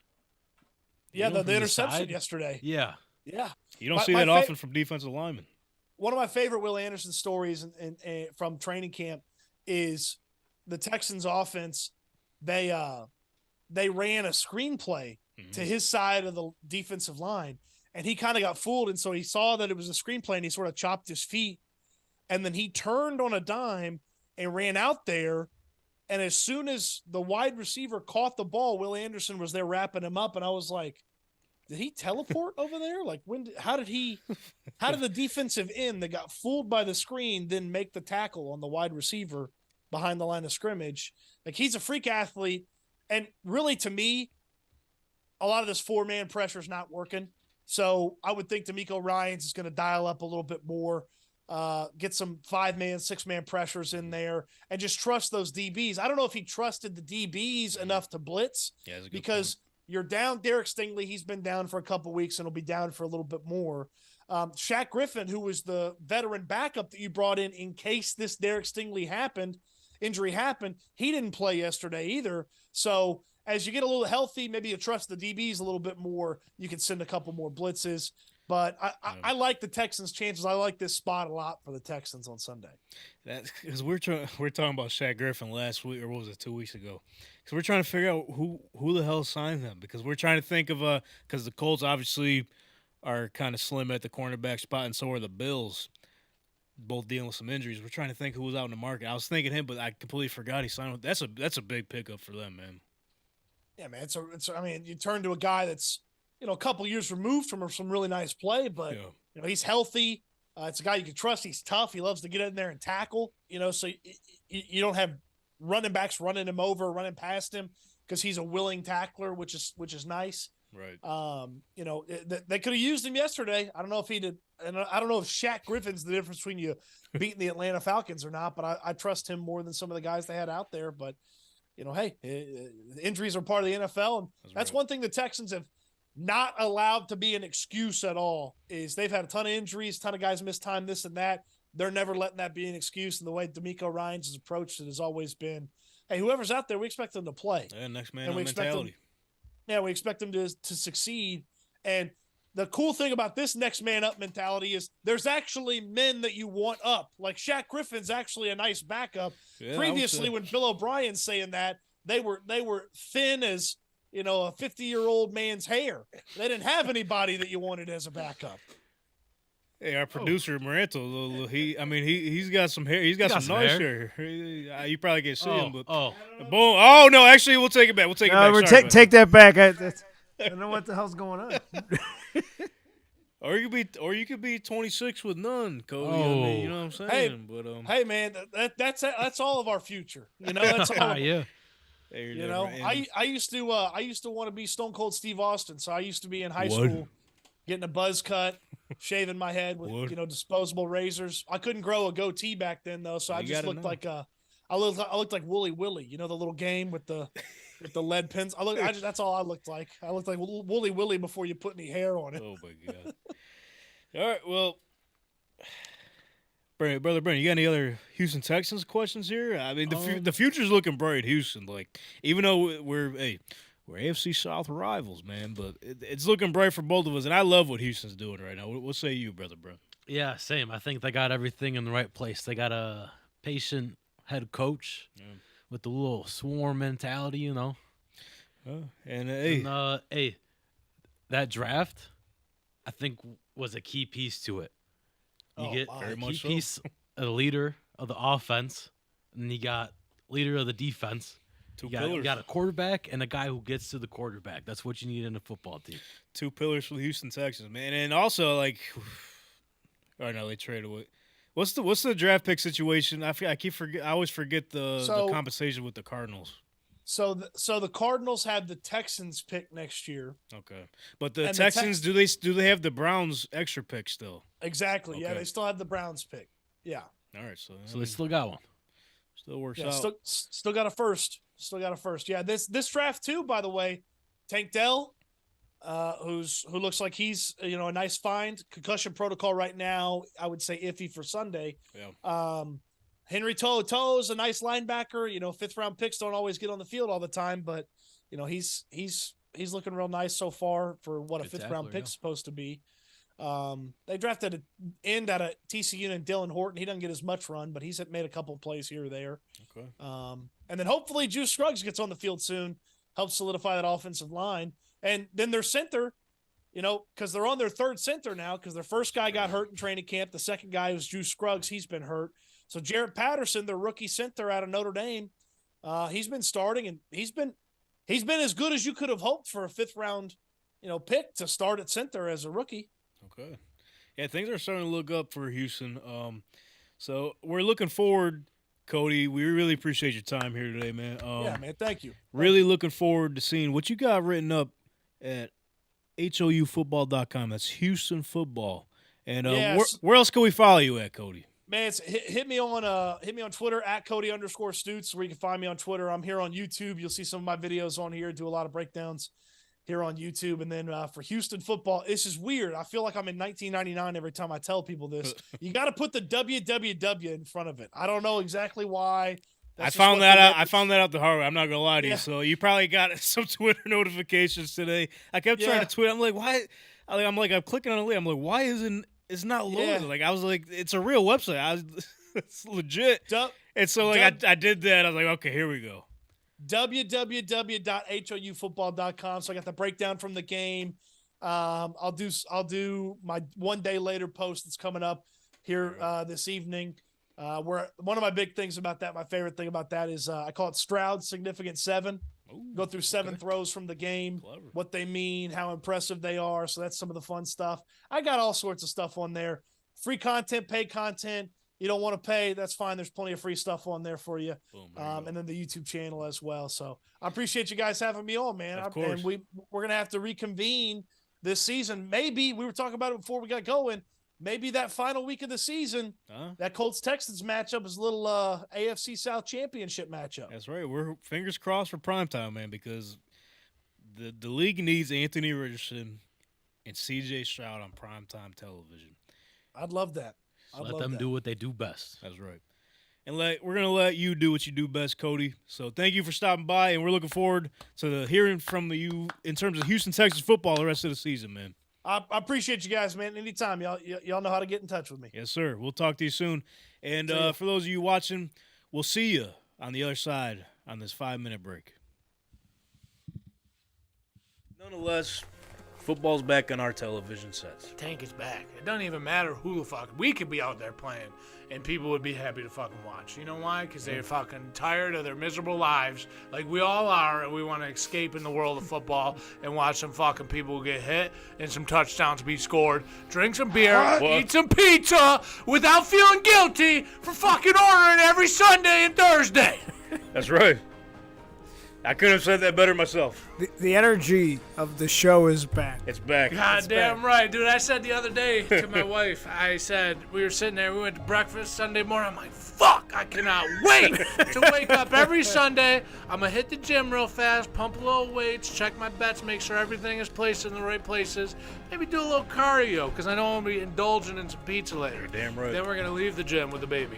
Yeah, the interception yesterday. Yeah. Yeah. You don't see that often from defensive linemen. One of my favorite Will Anderson stories from training camp is the Texans offense. They ran a screenplay to his side of the defensive line, and he kind of got fooled. And so he saw that it was a screenplay, and he sort of chopped his feet. And then he turned on a dime and ran out there. And as soon as the wide receiver caught the ball, Will Anderson was there wrapping him up. And I was like, did he teleport over there? Like, how did the defensive end that got fooled by the screen then make the tackle on the wide receiver behind the line of scrimmage? Like, he's a freak athlete. And really, to me, a lot of this 4-man pressure is not working. So I would think D'Amico Ryans is going to dial up a little bit more, get some 5-man, 6-man pressures in there, and just trust those DBs. I don't know if he trusted the DBs enough to blitz because you're down Derek Stingley. He's been down for a couple weeks and will be down for a little bit more. Shaq Griffin, who was the veteran backup that you brought in case this Derek Stingley injury happened, he didn't play yesterday either. So as you get a little healthy, maybe you trust the DBs a little bit more. You can send a couple more blitzes. But I like the Texans' chances. I like this spot a lot for the Texans on Sunday. That's because we're talking about Shaq Griffin last week, or what was it, 2 weeks ago? Because we're trying to figure out who the hell signed him. Because we're trying to think of because the Colts obviously are kind of slim at the cornerback spot, and so are the Bills, both dealing with some injuries. We're trying to think who was out in the market. I was thinking him, but I completely forgot he signed. That's a big pickup for them, man. Yeah, man. I mean, you turn to a guy that's a couple years removed from some really nice play, but he's healthy. It's a guy you can trust. He's tough. He loves to get in there and tackle. So you don't have running backs running him over, running past him because he's a willing tackler, which is nice. Right. They could have used him yesterday. I don't know if he did, and I don't know if Shaq Griffin's the difference between you beating the Atlanta Falcons or not. But I trust him more than some of the guys they had out there. But hey, injuries are part of the NFL, and that's one thing the Texans have not allowed to be an excuse at all. Is they've had a ton of injuries, a ton of guys missed time, this and that. They're never letting that be an excuse. And the way D'Amico Ryans has approached it has always been, hey, whoever's out there, we expect them to play. Yeah, next man up mentality. We expect them to succeed. And the cool thing about this next man up mentality is there's actually men that you want up. Like Shaq Griffin's actually a nice backup. Yeah, previously, when Bill O'Brien's saying that, they were thin as a 50-year-old man's hair. They didn't have anybody that you wanted as a backup. Hey, our producer Maranto, he's got some hair. He's got some nice hair. You probably can't see him, but boom. Oh no, actually, we'll take it back. We'll take it back. Take that back. I don't know what the hell's going on. Or you could be 26 with none, Cody. You know what I'm saying? Hey man, that's all of our future. That's all. Yeah. I used to want to be Stone Cold Steve Austin. So I used to be in high school, getting a buzz cut, shaving my head with disposable razors. I couldn't grow a goatee back then though, so I just looked like I looked like Wooly Willy. The little game with the lead pins. That's all I looked like. I looked like Wooly Willy before you put any hair on it. Oh my god! All right, well, Brother Brandon, you got any other Houston Texans questions here? I mean, the future's looking bright, Houston. Like, even though we're AFC South rivals, man, but it's looking bright for both of us. And I love what Houston's doing right now. What say you, Brother Brandon? Yeah, same. I think they got everything in the right place. They got a patient head coach with the little swarm mentality, that draft, I think, was a key piece to it. You get a key piece, a leader of the offense, and you got leader of the defense. You got a quarterback and a guy who gets to the quarterback. That's what you need in a football team. 2 pillars for the Houston Texans, man. And also, they traded away. What's the draft pick situation? I always forget the compensation with the Cardinals. So the Cardinals have the Texans pick next year. Okay, but the And Texans do they have the Browns extra pick still? Exactly. Yeah, Okay. they still have the Browns pick. Yeah. All right, so So they still got one. still works Yeah, out. still got a first. Still got a first. Yeah, this draft too, by the way, Tank Dell, who looks like he's a nice find. Concussion protocol right now, I would say iffy for Sunday. Yeah. Henry To's a nice linebacker. Fifth round picks don't always get on the field all the time, but he's looking real nice so far for what a Good fifth tackler, round pick's yeah. supposed to be. They drafted an end out of TCU and Dylan Horton. He doesn't get as much run, but he's made a couple of plays here or there. Okay. And then hopefully Juice Scruggs gets on the field soon, helps solidify that offensive line. And then their center, because they're on their third center now, because their first guy got hurt in training camp. The second guy was Juice Scruggs. He's been hurt. So Jarrett Patterson, their rookie center out of Notre Dame, he's been starting, and he's been as good as you could have hoped for a fifth round, pick to start at center as a rookie. Okay. Yeah, things are starting to look up for Houston. So we're looking forward, Cody. We really appreciate your time here today, man. Yeah, man. Thank you. Really looking forward to seeing what you got written up at HOUfootball.com. That's Houston Football. And Yes. where else can we follow you at, Cody? Man, hit me on Twitter at Cody_Stoots, where you can find me on Twitter. I'm here on YouTube. You'll see some of my videos on here. Do a lot of breakdowns here on YouTube. And then for Houston Football, this is weird. I feel like I'm in 1999 every time I tell people this. You got to put the www in front of it. I don't know exactly why. I found that out the hard way. I'm not gonna lie to you. So you probably got some Twitter notifications today. I kept trying to tweet. I'm like, why? I'm clicking on a link. I'm like, why isn't it's not loaded? Yeah. Like I was like, it's a real website. It's legit. And so I did that. I was like, okay, here we go. www.houfootball.com. So I got the breakdown from the game. I'll do my 1 day later post that's coming up here this evening. Where one of my big things about that, my favorite thing about that is I call it Stroud's Significant 7. Go through 7 throws from the game, Clever. what they mean, how impressive they are. So that's some of the fun stuff. I got all sorts of stuff on there. Free content, paid content. You don't want to pay, that's fine. There's plenty of free stuff on there for you. Boom, And then the YouTube channel as well. So I appreciate you guys having me on, man. Of course. And we're going to have to reconvene this season. Maybe we were talking about it before we got going. Maybe that final week of the season, that Colts-Texans matchup is a little AFC South Championship matchup. That's right. We're fingers crossed for primetime, man, because the league needs Anthony Richardson and C.J. Stroud on primetime television. I'd love that. Let them do what they do best. That's right. And we're going to let you do what you do best, Cody. So thank you for stopping by, and we're looking forward to hearing from you in terms of Houston, Texas football the rest of the season, man. I appreciate you guys, man. Anytime. Y'all know how to get in touch with me. Yes, sir. We'll talk to you soon. And for those of you watching, we'll see you on the other side on this 5-minute break. Nonetheless, football's back on our television sets. Tank is back. It doesn't even matter who the fuck. We could be out there playing, and people would be happy to fucking watch. You know why? Because they're fucking tired of their miserable lives, like we all are, and we want to escape in the world of football and watch some fucking people get hit and some touchdowns be scored, drink some beer, eat some pizza without feeling guilty for fucking ordering every Sunday and Thursday. That's right. I couldn't have said that better myself. The energy of the show is back. It's back. God damn right, dude. I said the other day to my wife, I said, we were sitting there, we went to breakfast Sunday morning. I'm like, fuck, I cannot wait to wake up every Sunday. I'm going to hit the gym real fast, pump a little weights, check my bets, make sure everything is placed in the right places. Maybe do a little cardio, because I know I'm going to be indulging in some pizza later. You're damn right. Then we're going to leave the gym with the baby.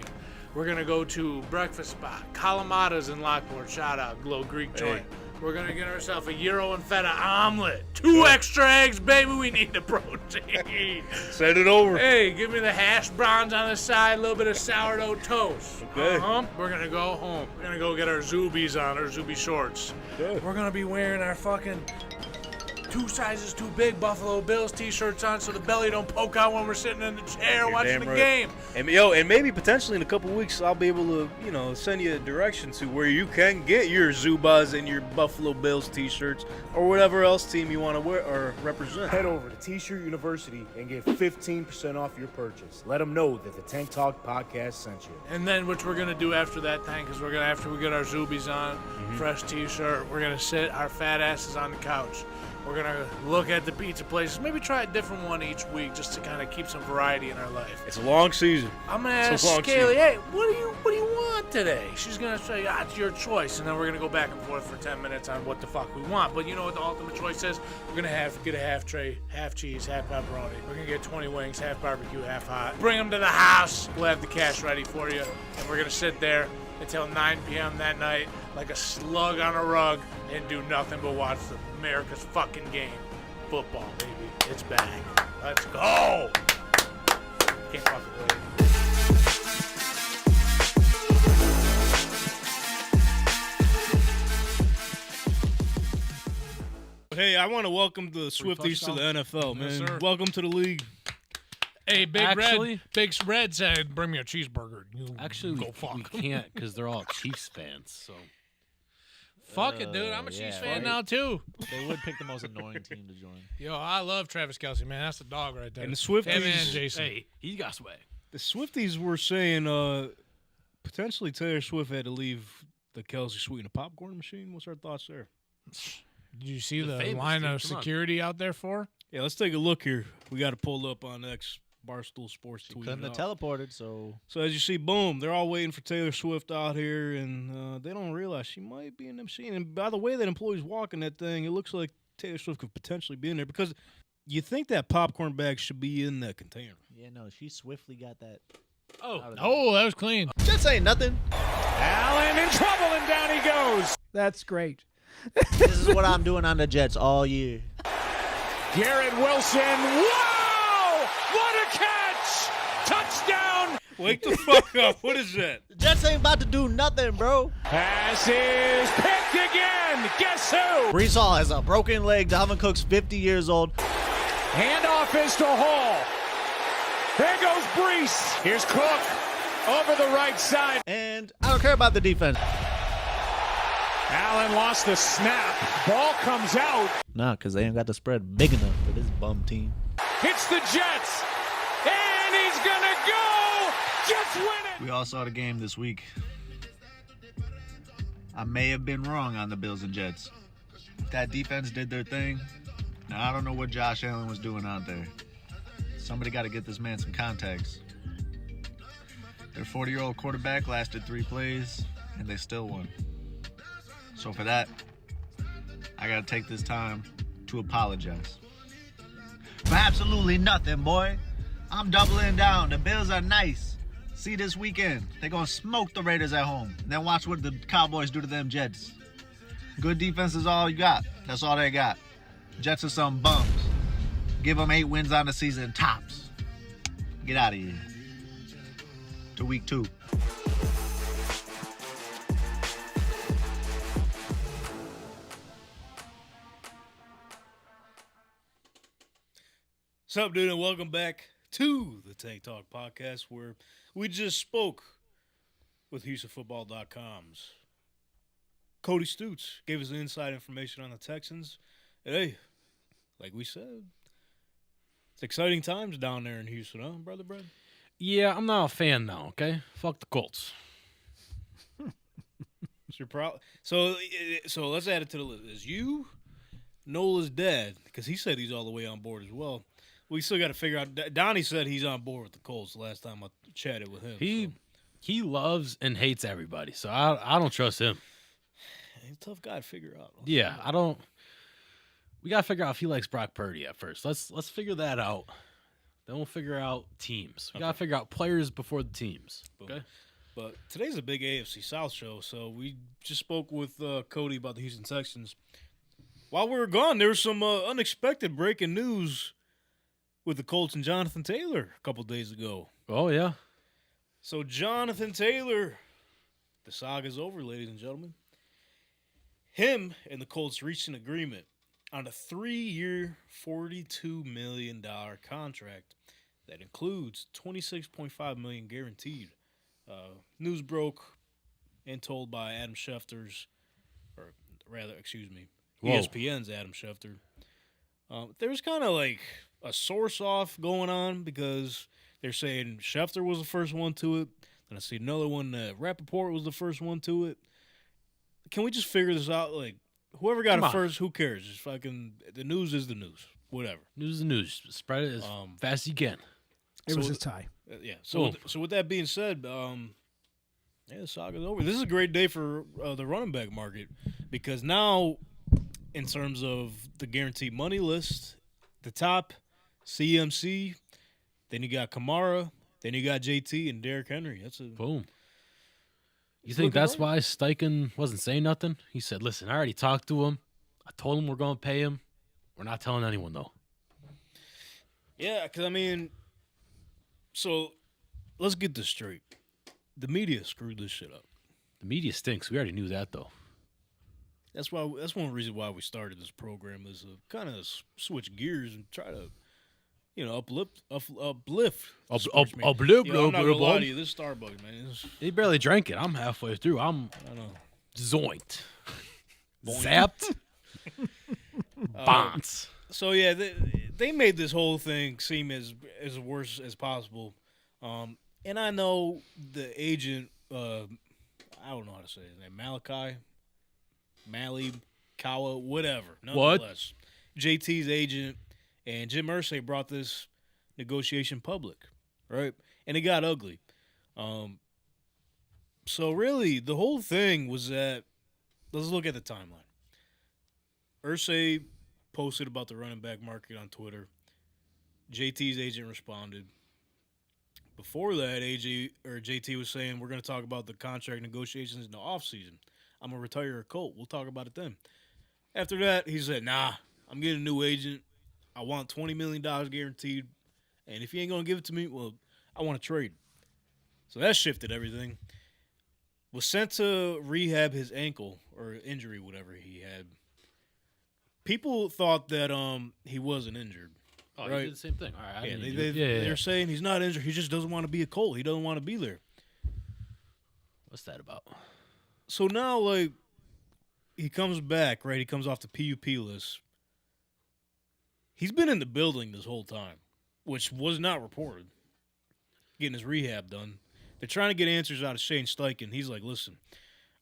We're going to go to breakfast spot. Kalamata's in Lockport. Shout out, little Greek joint. We're going to get ourselves a gyro and feta omelet. 2 extra eggs, baby. We need the protein. Send it over. Hey, give me the hash browns on the side, a little bit of sourdough toast. Okay. We're going to go home. We're going to go get our Zoobies on, our Zuby shorts. Good. We're going to be wearing our fucking 2 sizes too big Buffalo Bills t-shirts on so the belly don't poke out when we're sitting in the chair watching the game. And maybe potentially in a couple weeks I'll be able to, send you a direction to where you can get your Zubas and your Buffalo Bills t-shirts or whatever else team you want to wear or represent. Head over to T-Shirt University and get 15% off your purchase. Let them know that the Tank Talk podcast sent you. And then what we're gonna do after that, Tank, is after we get our Zubies on, fresh t-shirt, we're gonna sit our fat asses on the couch. We're going to look at the pizza places, maybe try a different one each week just to kind of keep some variety in our life. It's a long season. I'm going to ask Scaly, hey, what do you want today? She's going to say, it's your choice. And then we're going to go back and forth for 10 minutes on what the fuck we want. But you know what the ultimate choice is? We're going to get a half tray, half cheese, half pepperoni. We're going to get 20 wings, half barbecue, half hot. Bring them to the house. We'll have the cash ready for you. And we're going to sit there until 9 p.m. that night like a slug on a rug and do nothing but watch America's fucking game. Football, baby. It's back. Let's go! Can't fucking wait. Hey, I want to welcome the Swifties to the NFL, man. Yes, sir. Welcome to the league. Hey, Big Red said, bring me a cheeseburger. We can't because they're all Chiefs fans. So fuck it, dude. I'm a Chiefs fan now, too. They would pick the most annoying team to join. Yo, I love Travis Kelce, man. That's the dog right there. And the Swifties. Him and Jason. hey, he got swag. The Swifties were saying potentially Taylor Swift had to leave the Kelce suite in a popcorn machine. What's our thoughts there? Did you see The the famous line team, of come on. security out there for? Yeah, let's take a look here. We got to pull up on X Barstool Sports tweet. Couldn't have teleported, so So as you see, boom, they're all waiting for Taylor Swift out here, and they don't realize she might be in the machine. And by the way that employee's walking that thing, it looks like Taylor Swift could potentially be in there because you think that popcorn bag should be in that container. yeah, no, she swiftly got that. Oh, That was clean. Just ain't nothing. Allen in trouble, and down he goes. That's great. This is what I'm doing on the Jets all year. Garrett Wilson. Wow! What a catch! Touchdown! Wake the fuck up. What is that? The Jets ain't about to do nothing, bro. Pass is picked again. Guess who? Brees Hall has a broken leg. Dalvin Cook's 50 years old. Handoff is to Hall. There goes Brees. Here's Cook over the right side. And I don't care about the defense. Allen lost the snap. Ball comes out. Nah, because they ain't got the spread big enough for this bum team. Hits the Jets. And he's going to go. Jets win it. We all saw the game this week. I may have been wrong on the Bills and Jets. That defense did their thing. Now, I don't know what Josh Allen was doing out there. Somebody got to get this man some context. Their 40-year-old quarterback lasted 3 plays, and they still won. So for that, I got to take this time to apologize. For absolutely nothing, boy. I'm doubling down. The Bills are nice. See this weekend, they're going to smoke the Raiders at home. Then watch what the Cowboys do to them Jets. Good defense is all you got. That's all they got. Jets are some bums. Give them 8 wins on the season, tops. Get out of here. To week 2. What's up, dude, and welcome back to the Tank Talk podcast, where we just spoke with HoustonFootball.com's Cody Stoots. Gave us the inside information on the Texans. And hey, like we said, it's exciting times down there in Houston, huh, Brother Brad? Yeah, I'm not a fan now, okay? Fuck the Colts. So let's add it to the list. Is you Nola's dad? Because he said he's all the way on board as well. We still got to figure out. Donnie said he's on board with the Colts the last time I chatted with him. He loves and hates everybody, so I don't trust him. He's a tough guy to figure out. Yeah, I don't. We gotta figure out if he likes Brock Purdy at first. Let's figure that out. Then we'll figure out teams. We gotta figure out players before the teams. Okay. But today's a big AFC South show, so we just spoke with Cody about the Houston Texans. While we were gone, there was some unexpected breaking news with the Colts and Jonathan Taylor a couple days ago. Oh, yeah. So Jonathan Taylor, the saga's over, ladies and gentlemen. Him and the Colts reached an agreement on a 3-year, $42 million contract that includes $26.5 million guaranteed. News broke and told by Adam Schefter's, or rather, excuse me, ESPN's Adam Schefter. There's kind of like a source off going on because they're saying Schefter was the first one to it. And I see another one that Rappaport was the first one to it. Can we just figure this out? Like, whoever got it first, who cares? Just fucking, the news is the news. Whatever. News is the news. Spread it as fast as you can. It was a tie. Yeah. So with that being said, the saga's over. This is a great day for the running back market because now, in terms of the guaranteed money list, the top, CMC, then you got Kamara, then you got JT and Derrick Henry. That's a boom. You think that's why Steichen wasn't saying nothing? He said, listen, I already talked to him. I told him we're going to pay him. We're not telling anyone, though. Yeah, because, I mean, so let's get this straight. The media screwed this shit up. The media stinks. We already knew that, though. That's one reason why we started this program is to kind of switch gears and try to, uplift. Uplift. I'm not gonna lie to you, this Starbucks, man. He barely drank it. I'm halfway through. I know. Zoinked. Zapped. Bonds. So, yeah, they made this whole thing seem as worse as possible. And I know the agent, I don't know how to say his name, Mali, Kawa, whatever. Nonetheless, JT's agent and Jim Irsay brought this negotiation public, right? And it got ugly. So really, the whole thing was that, let's look at the timeline. Irsay posted about the running back market on Twitter. JT's agent responded. Before that, JT was saying, we're going to talk about the contract negotiations in the offseason. I'm going to retire a Colt. We'll talk about it then. After that, he said, nah, I'm getting a new agent. I want $20 million guaranteed. And if you ain't going to give it to me, well, I want to trade. So that shifted everything. Was sent to rehab his ankle or injury, whatever he had. People thought that he wasn't injured. Oh, right? He did the same thing. All right. They're saying he's not injured. He just doesn't want to be a Colt. He doesn't want to be there. What's that about? So now, like, he comes back, right? He comes off the PUP list. He's been in the building this whole time, which was not reported. Getting his rehab done. They're trying to get answers out of Shane Steichen. He's like, listen,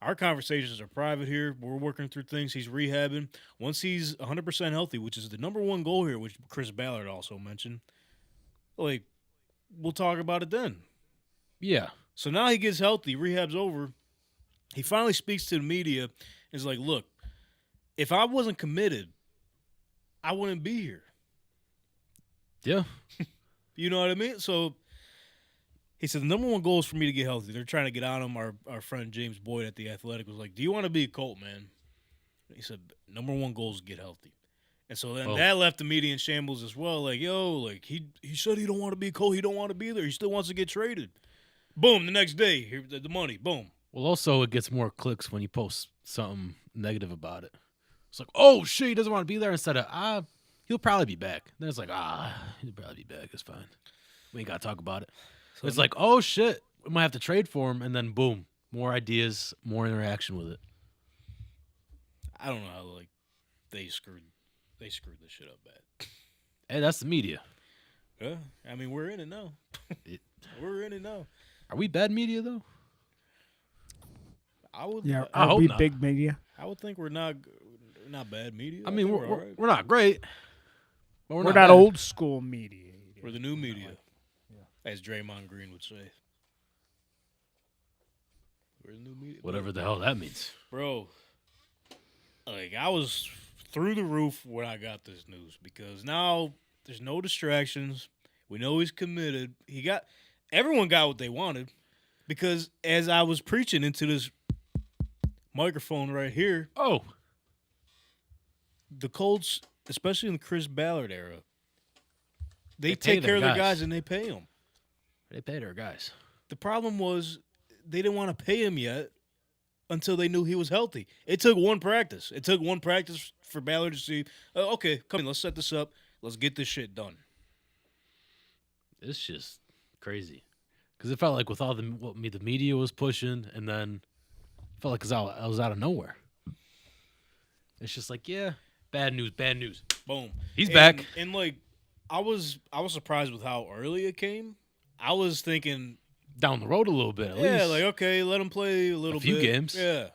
our conversations are private here. We're working through things. He's rehabbing. Once he's 100% healthy, which is the number one goal here, which Chris Ballard also mentioned, like, we'll talk about it then. Yeah. So now he gets healthy. Rehab's over. He finally speaks to the media and is like, look, if I wasn't committed, I wouldn't be here. Yeah. You know what I mean? So he said the number one goal is for me to get healthy. They're trying to get on him. Our friend James Boyd at The Athletic was like, do you want to be a Colt, man? He said, number one goal is to get healthy. And so then that left the media in shambles as well. Like, like he said he don't want to be a Colt. He don't want to be there. He still wants to get traded. Boom, the next day, here the money, boom. Well, also, it gets more clicks when you post something negative about it. It's like, oh, shit, he doesn't want to be there, instead of, he'll probably be back. Then it's like, he'll probably be back. It's fine. We ain't got to talk about it. So it's like, oh, shit, we might have to trade for him, and then, boom, more ideas, more interaction with it. I don't know how, like, they screwed this shit up bad. Hey, that's the media. Yeah, I mean, we're in it now. We're in it now. Are we bad media, though? I would. Yeah, I hope we not. big media. I would think we're not bad media. I mean, think we're, all right. we're not great, but We're not not bad. old school media. We're the new media, as Draymond Green would say. We're the new media. Whatever the hell that means. Bro, like, I was through the roof when I got this news because now there's no distractions. We know he's committed. Everyone got what they wanted because as I was preaching into this microphone right here, the Colts, especially in the Chris Ballard era, they take care of their guys and they pay them. They pay their guys. The problem was they didn't want to pay him yet until they knew he was healthy. It took one practice. It took one practice for Ballard to see, okay, come in, let's set this up. Let's get this shit done. It's just crazy. Because it felt like with all the media was pushing, and then it felt like I was out of nowhere. It's just like, yeah, bad news. Boom. He's back. And like, I was surprised with how early it came. I was thinking down the road a little bit, at least. Yeah, like, okay, let him play a little bit. A few games. Yeah.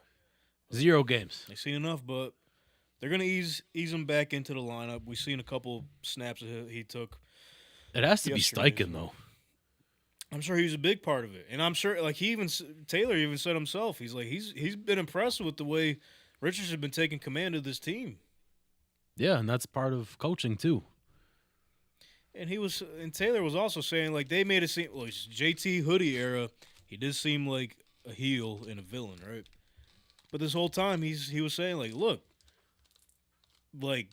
0 games. They've seen enough, but they're going to ease him back into the lineup. We've seen a couple snaps that he took. It has to be Steichen, though. I'm sure he was a big part of it. And I'm sure, like, Taylor even said himself, he's like, he's been impressed with the way Richards has been taking command of this team. Yeah, and that's part of coaching, too. And Taylor was also saying, like, they made it seem, well, it's JT Hoodie era, he did seem like a heel and a villain, right? But this whole time, he was saying, like, look, like,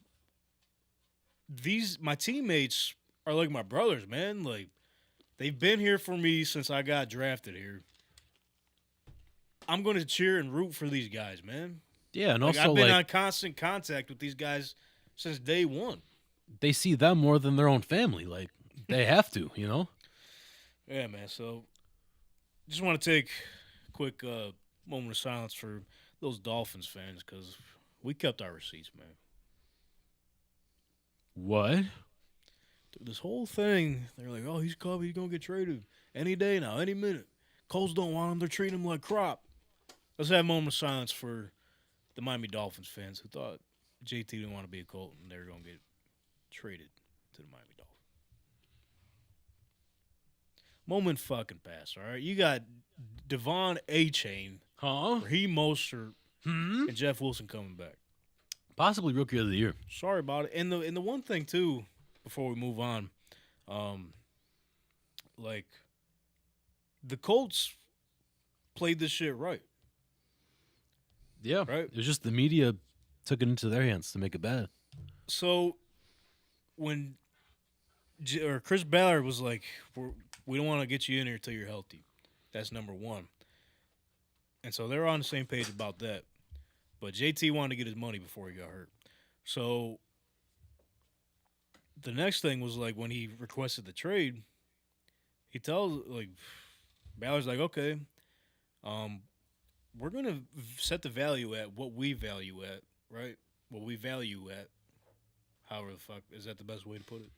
my teammates are like my brothers, man. Like, they've been here for me since I got drafted here. I'm going to cheer and root for these guys, man. Yeah, and like, also, I've been on constant contact with these guys since day one. They see them more than their own family. Like, they have to, you know? Yeah, man. So, just want to take a quick moment of silence for those Dolphins fans because we kept our receipts, man. What? Dude, this whole thing, they're like, oh, he's coming. He's going to get traded any day now, any minute. Colts don't want him. They're treating him like crap. Let's have a moment of silence for the Miami Dolphins fans who thought JT didn't want to be a Colt and they were going to get traded to the Miami Dolphins. Moment fucking pass, all right? You got Devon A-Chain, Raheem Mostert, and Jeff Wilson coming back. Possibly Rookie of the Year. Sorry about it. And the one thing, too, before we move on, like, the Colts played this shit right. Yeah. Right? It was just the media took it into their hands to make it bad. So, when Chris Ballard was like, we don't want to get you in here until you're healthy. That's number one. And so they're on the same page about that. But JT wanted to get his money before he got hurt. So the next thing was like when he requested the trade, he tells like Ballard's like, okay, we're gonna set the value at what we value at, right? What we value at. However the fuck is that the best way to put it?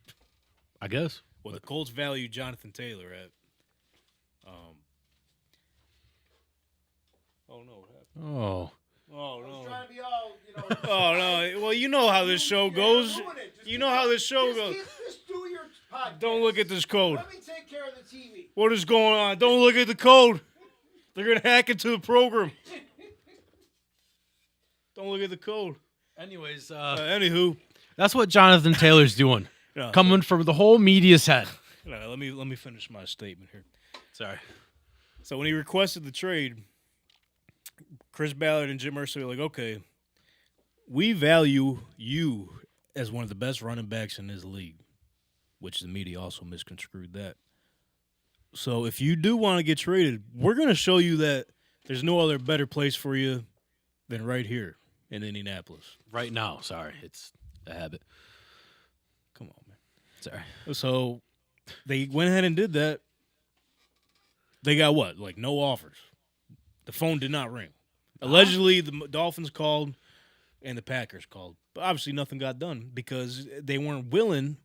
I guess. Well, the Colts value Jonathan Taylor at. Oh no! What happened? Oh. Oh no! Trying to be all, Oh no! Well, you know how this show goes. You know how this show goes. Just do your podcast. Don't look at this code. Let me take care of the TV. What is going on? Don't look at the code. They're gonna hack into the program. Don't look at the code. Anyways, anywho, that's what Jonathan Taylor's doing. No, coming from the whole media's head. No, let me finish my statement here. Sorry. So when he requested the trade, Chris Ballard and Jim Irsay were like, okay, we value you as one of the best running backs in this league, which the media also misconstrued that. So if you do want to get traded, we're going to show you that there's no other better place for you than right here in Indianapolis. Right now, sorry. It's a habit. Come on, man. Sorry. So they went ahead and did that. They got what? Like no offers. The phone did not ring. Allegedly, the Dolphins called and the Packers called. But obviously nothing got done because they weren't willing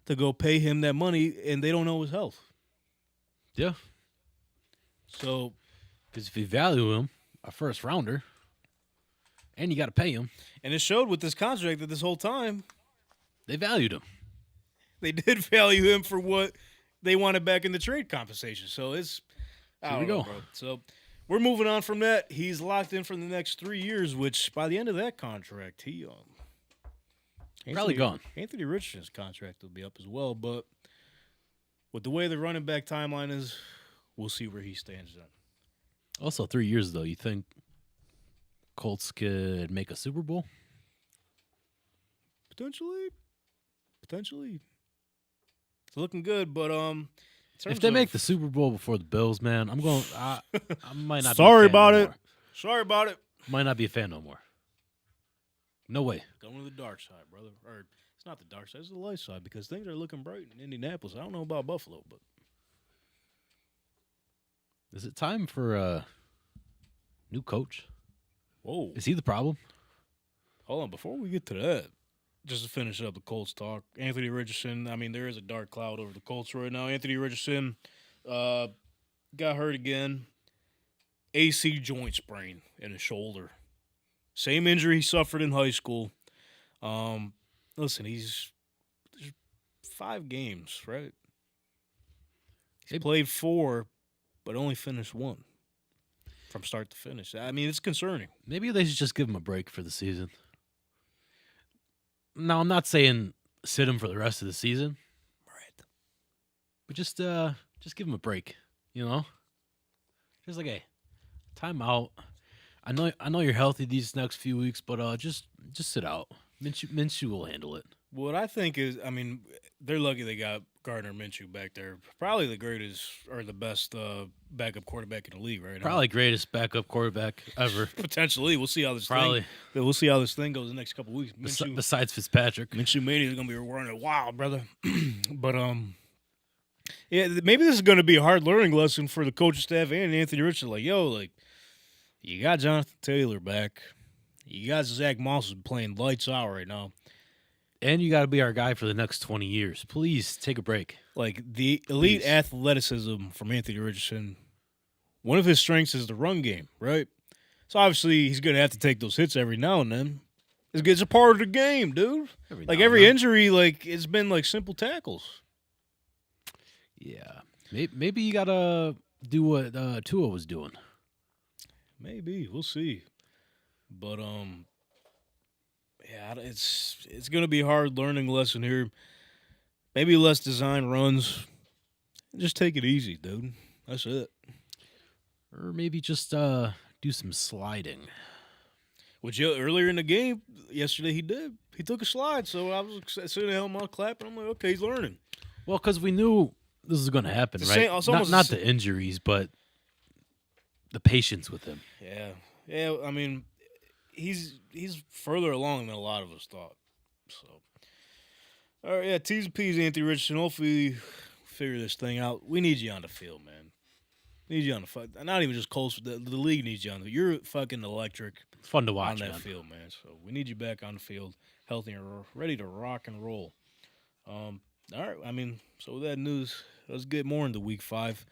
to go pay him that money, and they don't know his health. Yeah. So, because if you value him, a first rounder, and you got to pay him. And it showed with this contract that this whole time, they valued him. They did value him for what they wanted back in the trade compensation. So it's, Here we go. Bro. So we're moving on from that. He's locked in for the next 3 years, which by the end of that contract, he probably gone. Anthony Richardson's contract will be up as well, but with the way the running back timeline is, we'll see where he stands then. Also, 3 years though, you think Colts could make a Super Bowl? Potentially. It's looking good, but if they make the Super Bowl before the Bills, man, I'm going. I might not. Sorry be a fan about no it. more. Sorry about it. Might not be a fan no more. No way. Going to the dark side, brother. Or it's not the dark side, it's the light side because things are looking bright in Indianapolis. I don't know about Buffalo, but Is it time for a new coach? whoa. Is he the problem? Hold on, before we get to that, just to finish up the Colts talk, Anthony Richardson, I mean, there is a dark cloud over the Colts right now. Anthony Richardson got hurt again. AC joint sprain in his shoulder. Same injury he suffered in high school. Listen, there's 5 games, right? He played 4, but only finished 1 from start to finish. I mean, it's concerning. Maybe they should just give him a break for the season. Now, I'm not saying sit him for the rest of the season. Right. But just give him a break, you know? Just like, hey, time out. I know you're healthy these next few weeks, but just sit out. Minshew will handle it. What I think is, I mean, they're lucky they got Gardner Minshew back there. Probably the greatest or the best backup quarterback in the league right now. Probably greatest backup quarterback ever. Potentially, we'll see how this Probably. We'll see how this thing goes the next couple weeks. Besides Fitzpatrick, Minshew Mania is gonna be running wild, brother. But yeah, maybe this is gonna be a hard learning lesson for the coaching staff and Anthony Richardson. Like, you got Jonathan Taylor back. You got Zach Moss is playing lights out right now. And you got to be our guy for the next 20 years. Please take a break. Like, the elite athleticism from Anthony Richardson, one of his strengths is the run game, right? So, obviously, he's going to have to take those hits every now and then. It's a part of the game, dude. Every injury, it's been, simple tackles. Yeah. Maybe you got to do what Tua was doing. Maybe. We'll see. But, yeah, it's going to be a hard learning lesson here. Maybe less design runs. Just take it easy, dude. That's it. Or maybe just do some sliding. Which earlier in the game, yesterday he did. He took a slide, so I was sitting there, I'm clapping. I'm like, okay, he's learning. Well, because we knew this was going to happen, right? Not the injuries, but the patience with him. Yeah. I mean, he's further along than a lot of us thought. So, all right, yeah, T's and P's, Anthony Richardson. Hopefully, figure this thing out. We need you on the field, man. We need you on the field. Not even just close. The league needs you on the field. You're fucking electric. It's fun to watch on that field, man. So we need you back on the field, healthy and ready to rock and roll. All right. I mean, so with that news, let's get more into Week 5.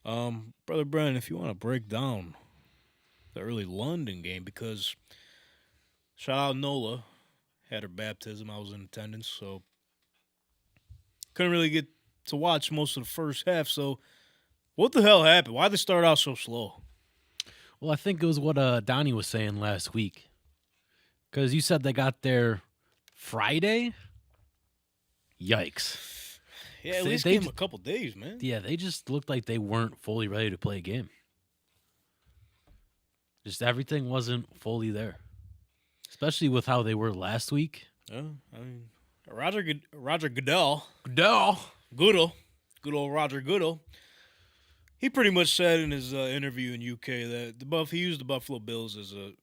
Brother Brennan, if you want to break down the early London game, because shout out Nola, had her baptism. I was in attendance, so couldn't really get to watch most of the first half. So what the hell happened? Why'd they start out so slow? Well, I think it was what Donnie was saying last week. Because you said they got there Friday? Yikes. Yeah, at least gave them a couple days, man. Yeah, they just looked like they weren't fully ready to play a game. Just everything wasn't fully there. Especially with how they were last week. I mean, Roger Goodell. Good old Roger Goodell. He pretty much said in his interview in UK that he used the Buffalo Bills as a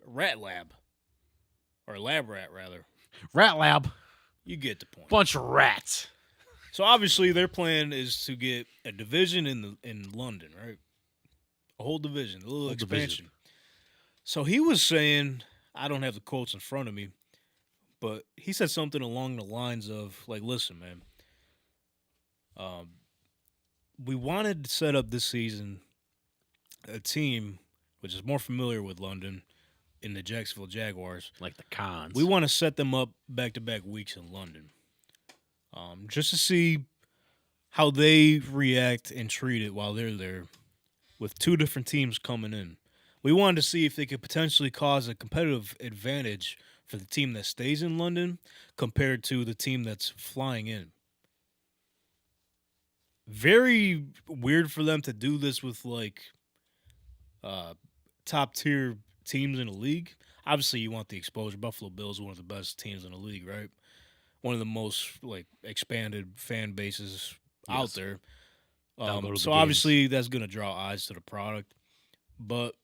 rat lab, or a lab rat rather. Rat lab. You get the point. Bunch of rats. So obviously their plan is to get a division in London, right? A whole division, a little expansion. Division. So he was saying, I don't have the quotes in front of me, but he said something along the lines of, listen, man, we wanted to set up this season a team which is more familiar with London in the Jacksonville Jaguars. Like the Cons. We want to set them up back-to-back weeks in London just to see how they react and treat it while they're there with 2 different teams coming in. We wanted to see if they could potentially cause a competitive advantage for the team that stays in London compared to the team that's flying in. Very weird for them to do this with top tier teams in the league. Obviously, you want the exposure. Buffalo Bills are one of the best teams in the league, right? One of the most expanded fan bases out there. So obviously, that's going to draw eyes to the product. But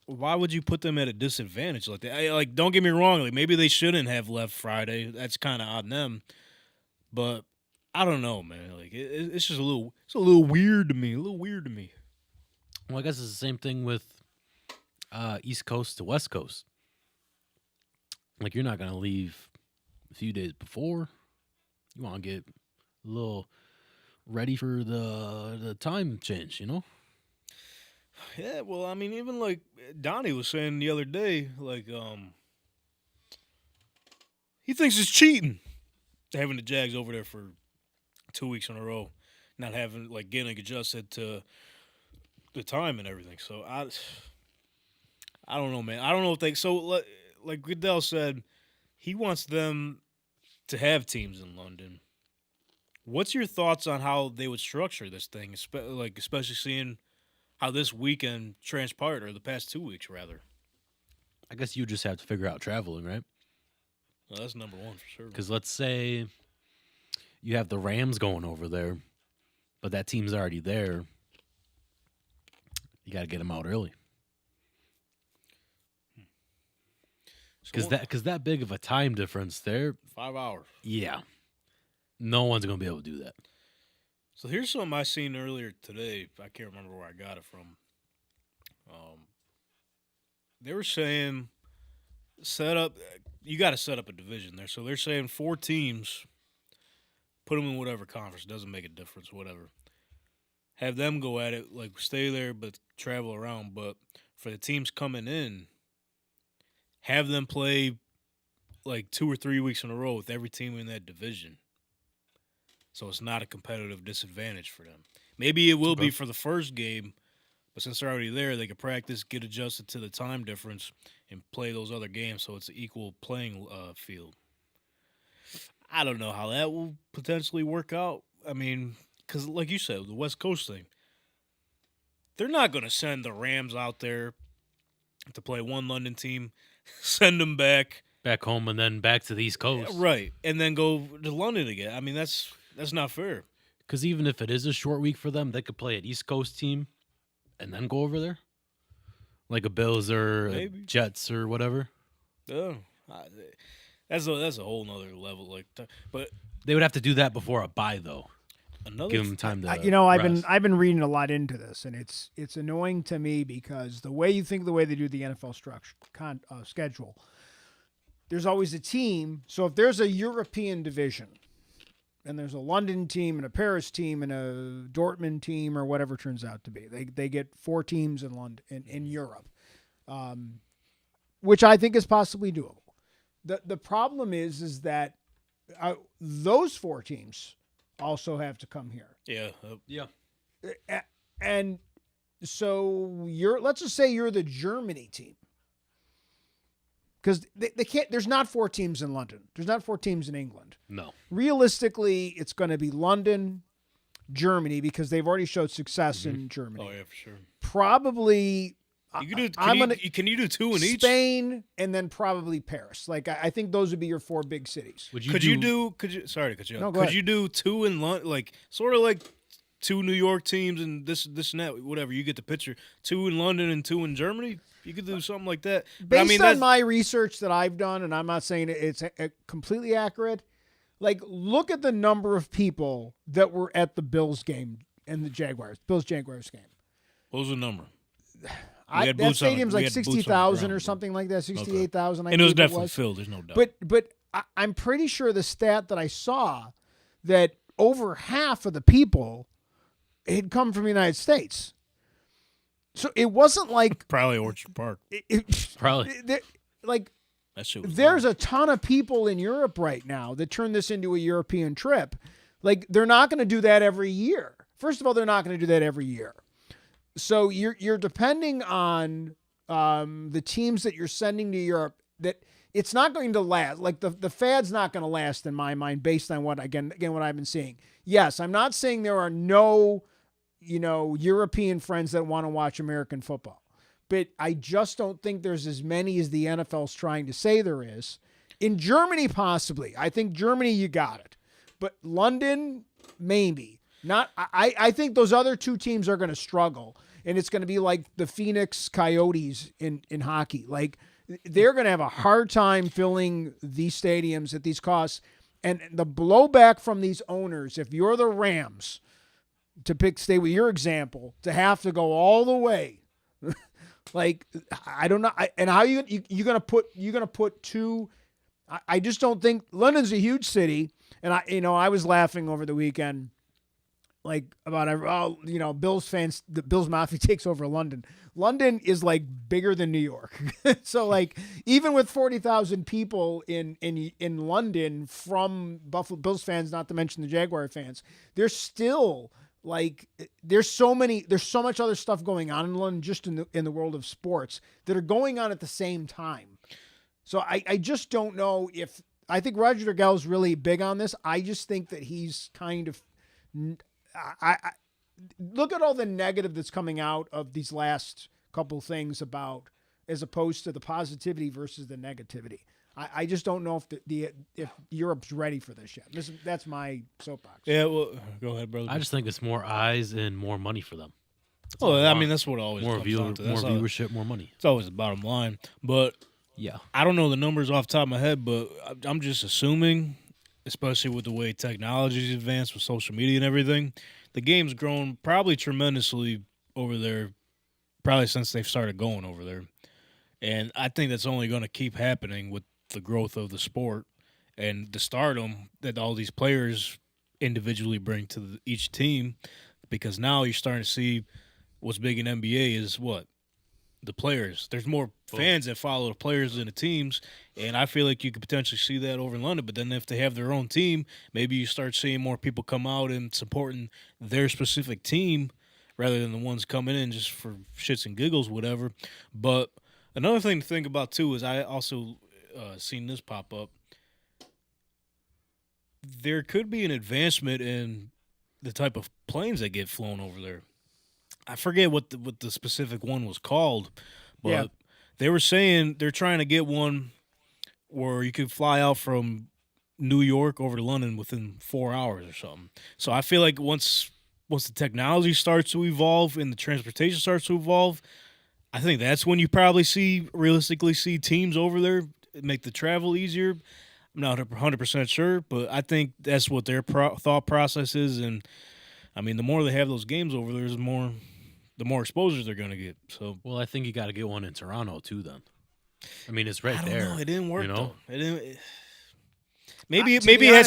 why would you put them at a disadvantage like that? Like, don't get me wrong. Like, maybe they shouldn't have left Friday. That's kind of on them. But I don't know, man. Like, it's just a little weird to me. Well, I guess it's the same thing with East Coast to West Coast. Like, you're not going to leave a few days before. You want to get a little ready for the time change, you know? Yeah, well, I mean, even like Donnie was saying the other day, like, he thinks it's cheating having the Jags over there for 2 weeks in a row, not having, like, getting adjusted to the time and everything. So I don't know, man. I don't know if they. So like Goodell said, he wants them to have teams in London. What's your thoughts on how they would structure this thing, especially seeing how this weekend transpired, or the past 2 weeks, rather? I guess you just have to figure out traveling, right? Well, that's number one for sure. Because let's say you have the Rams going over there, but that team's already there. You got to get them out early. Because that big of a time difference there. 5 hours. Yeah. No one's going to be able to do that. So here's something I seen earlier today. I can't remember where I got it from. They were saying you got to set up a division there. So they're saying 4 teams, put them in whatever conference. Doesn't make a difference, whatever. Have them go at it, like stay there but travel around. But for the teams coming in, have them play like 2 or 3 weeks in a row with every team in that division. So it's not a competitive disadvantage for them. Maybe it will be for the first game, but since they're already there, they can practice, get adjusted to the time difference, and play those other games so it's an equal playing field. I don't know how that will potentially work out. I mean, because like you said, the West Coast thing, they're not going to send the Rams out there to play one London team, send them back home, and then back to the East Coast. Right, and then go to London again. I mean, that's not fair. Because even if it is a short week for them, they could play an East Coast team and then go over there, like a Bills or a Jets or whatever. Oh, that's a whole nother level. Like, but they would have to do that before a bye, though. Give them time to. I've been reading a lot into this, and it's annoying to me because the way they do the NFL structure schedule, there's always a team. So if there's a European division, and there's a London team and a Paris team and a Dortmund team or whatever it turns out to be, they get 4 teams in London in Europe, which I think is possibly doable. The problem is that those 4 teams also have to come here. Yeah. And so let's just say you're the Germany team. Because they can't. There's not 4 teams in London. There's not 4 teams in England. No. Realistically, it's going to be London, Germany, because they've already showed success in Germany. Oh yeah, for sure. Probably. Can you do 2 in each? Spain and then probably Paris. Like I think those would be your 4 big cities. Sorry to cut you off. No, go could ahead. you do 2 in London, like sort of like 2 New York teams and this and that, whatever? You get the picture. 2 in London and 2 in Germany. You could do something like that. Based on my research that I've done, and I'm not saying it's completely accurate, like look at the number of people that were at the Bills game and the Bills-Jaguars game. What was the number? That stadium's like 60,000 or something like that, 68,000. And it was definitely filled, there's no doubt. But I'm pretty sure the stat that I saw that over half of the people had come from the United States. So it wasn't like probably Orchard Park. Probably like that shit was there's a ton of people in Europe right now that turn this into a European trip. Like they're not going to do that every year. First of all, they're not going to do that every year. So you're depending on the teams that you're sending to Europe. That it's not going to last. Like the fad's not going to last in my mind, based on what again what I've been seeing. Yes, I'm not saying there are no European friends that want to watch American football. But I just don't think there's as many as the NFL's trying to say there is. In Germany, possibly. I think Germany, you got it. But London, maybe. Not. I think those other 2 teams are going to struggle. and it's going to be like the Phoenix Coyotes in hockey. Like, they're going to have a hard time filling these stadiums at these costs. And the blowback from these owners, if you're the Rams, stay with your example, to have to go all the way, like, I don't know, and how you're gonna put two. I just don't think London's a huge city, and I was laughing over the weekend, like, about Bills fans, the Bills Mafia takes over London. London is like bigger than New York. So like, even with 40,000 people in London from Buffalo Bills fans, not to mention the Jaguar fans, there's still like, there's so much other stuff going on in London, just in the world of sports, that are going on at the same time. So I just don't know if, I think Roger Goodell's really big on this. I just think that he's kind of, I look at all the negative that's coming out of these last couple things about, as opposed to the positivity versus the negativity. I just don't know if Europe's ready for this yet. That's my soapbox. Yeah, well, go ahead, brother. I just think it's more eyes and more money for them. Well, I mean, that's what it always more comes down to. More viewership, more money. It's always the bottom line. But yeah, I don't know the numbers off the top of my head, but I'm just assuming, especially with the way technology's advanced with social media and everything, the game's grown probably tremendously over there, probably since they've started going over there. And I think that's only going to keep happening with the growth of the sport and the stardom that all these players individually bring to each team, because now you're starting to see what's big in NBA is what? The players. There's more fans that follow the players than the teams, and I feel like you could potentially see that over in London. But then if they have their own team, maybe you start seeing more people come out and supporting their specific team rather than the ones coming in just for shits and giggles, whatever. But another thing to think about, too, is I also seen this pop up. There could be an advancement in the type of planes that get flown over there. I forget what the specific one was called, but they were saying they're trying to get one where you could fly out from New York over to London within 4 hours or something. So I feel like once the technology starts to evolve and the transportation starts to evolve, I think that's when you probably realistically see teams over there, make the travel easier. I'm not 100% sure, but I think that's what their thought process is. And I mean, the more they have those games over there, the more exposures they're going to get. So, well, I think you got to get one in Toronto too. Then, I mean, it's right I don't there. know. It didn't work. You know? Though. It didn't. Maybe it had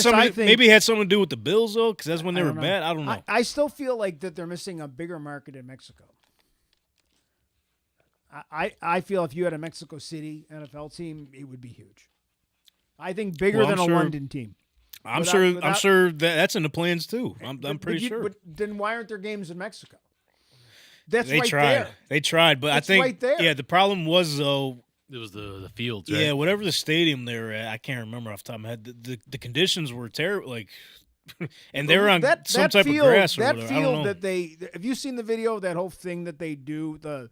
something to do with the Bills though, because that's when they were bad. I don't know. I still feel like that they're missing a bigger market in Mexico. I feel if you had a Mexico City NFL team, it would be huge. I think bigger than a London team. I'm sure that's in the plans too. I'm pretty sure. But then why aren't there games in Mexico? They tried. There. They tried, but I think right there. Yeah, the problem was though. It was the fields, right? Yeah, whatever the stadium they were at, I can't remember off the top of my head. The conditions were terrible, like, and they were on some type of grass or whatever. That I don't field know. that have you seen the video of that whole thing that they do? The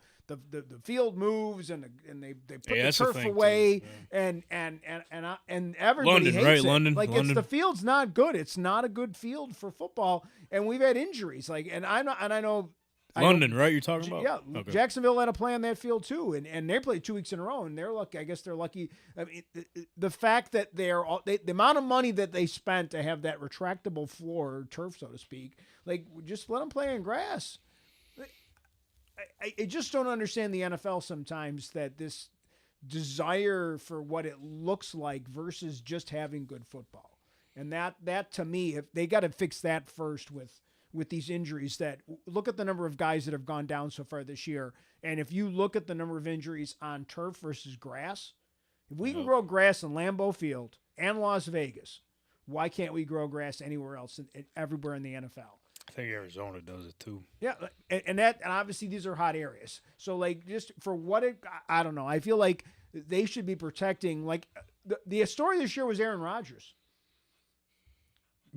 field moves and they put the turf away and everybody hates it. London. It's the field's not good. It's not a good field for football, and we've had injuries. I know. Right? You're talking about? Yeah, okay. Jacksonville had a play on that field too, and they played 2 weeks in a row, and they're lucky. I guess they're lucky. I mean, the fact that the amount of money that they spent to have that retractable floor or turf, so to speak, like, just let them play in grass. I just don't understand the NFL sometimes, that this desire for what it looks like versus just having good football, and that to me, if they got to fix that first with these injuries. That look at the number of guys that have gone down so far this year, and if you look at the number of injuries on turf versus grass, if we can grow grass in Lambeau Field and Las Vegas, why can't we grow grass anywhere else everywhere in the NFL? I think Arizona does it too. Yeah, and obviously these are hot areas. So like, just for I don't know. I feel like they should be protecting. Like the story this year was Aaron Rodgers.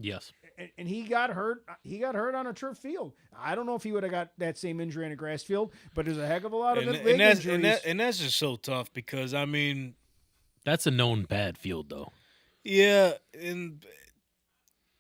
Yes. And he got hurt. He got hurt on a turf field. I don't know if he would have got that same injury on a grass field, but there's a heck of a lot of injuries. And that's just so tough because, I mean, that's a known bad field, though. Yeah, and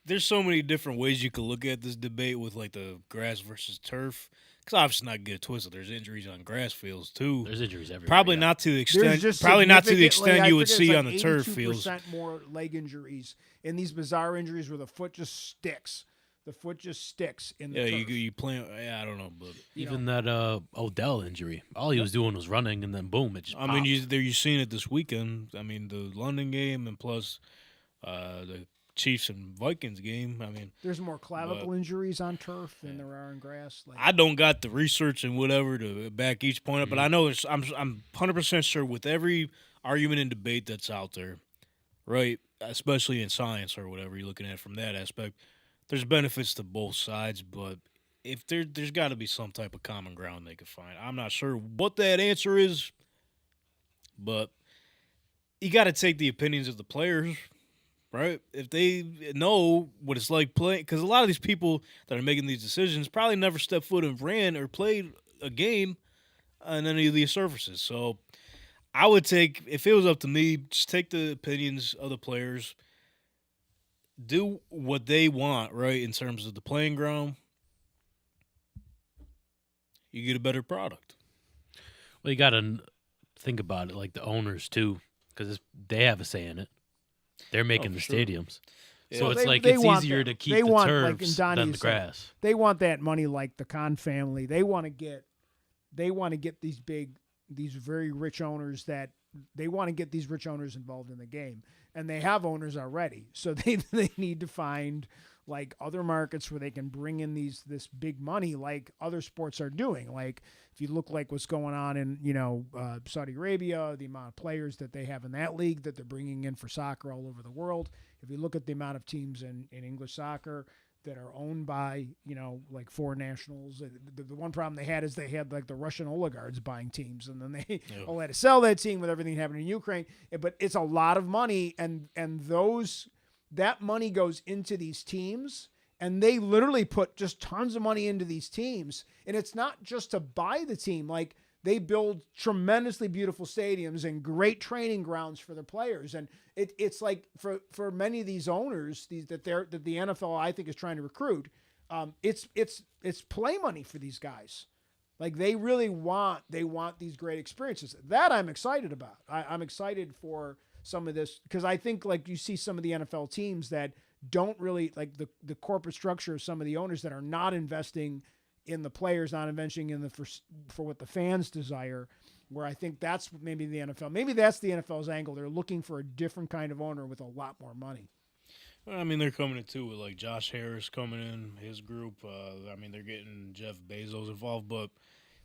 there's so many different ways you could look at this debate with, like, the grass versus turf. because obviously not get it twisted. There's injuries on grass fields too. There's injuries everywhere. Probably yeah. not to the There's extent. just Probably not to the significantly- extent I you would forget it's see like on the turf fields. 82% more leg injuries and these bizarre injuries where the foot just sticks. The foot just sticks in the Yeah, turf. you play. Yeah, I don't know, but Even that Odell injury, all he was doing was running, and then boom, it just. I mean, popped. you've seen it this weekend. I mean, the London game and plus the Chiefs and Vikings game. I mean, There's more clavicle injuries on turf than there are in grass. Like, I don't got the research and whatever to back each point up, but I know I'm 100% sure with every argument and debate that's out there, right? Especially in science or whatever you're looking at it from that aspect, there's benefits to both sides, but if there's got to be some type of common ground they could find. I'm not sure what that answer is, but you got to take the opinions of the players, right? If they know what it's like playing, because a lot of these people that are making these decisions probably never stepped foot and ran or played a game on any of these surfaces. So I would take, if it was up to me, just take the opinions of the players, do what they want, right, in terms of the playing ground. You get a better product. Well, you got to think about it like the owners too, because they have a say in it. They're making the sure. stadiums, Yeah. so Well, it's like they it's want easier that- to keep they the want, like in turfs Donnie than the said, grass. they want that money like the Khan family. They want to get these very rich owners that they want to get these rich owners involved in the game, and they have owners already. So they need to find like other markets where they can bring in this big money like other sports are doing. Like if you look like what's going on in Saudi Arabia, the amount of players that they have in that league that they're bringing in for soccer all over the world. If you look at the amount of teams in English soccer that are owned by, like foreign nationals. The one problem they had is they had like the Russian oligarchs buying teams, and then they all had to sell that team with everything happening in Ukraine. But it's a lot of money, and that money goes into these teams, and they literally put just tons of money into these teams. And it's not just to buy the team. Like they build tremendously beautiful stadiums and great training grounds for their players. And it's like for many of these owners, that the NFL I think is trying to recruit, it's play money for these guys. Like they really want these great experiences. That I'm excited about. I'm excited for some of this because I think like you see some of the NFL teams that don't really like the corporate structure of some of the owners that are not investing in the players, not investing in for what the fans desire. Where I think that's maybe the NFL. Maybe that's the NFL's angle. They're looking for a different kind of owner with a lot more money. Well, I mean, they're coming in too with like Josh Harris coming in, his group. I mean, they're getting Jeff Bezos involved, but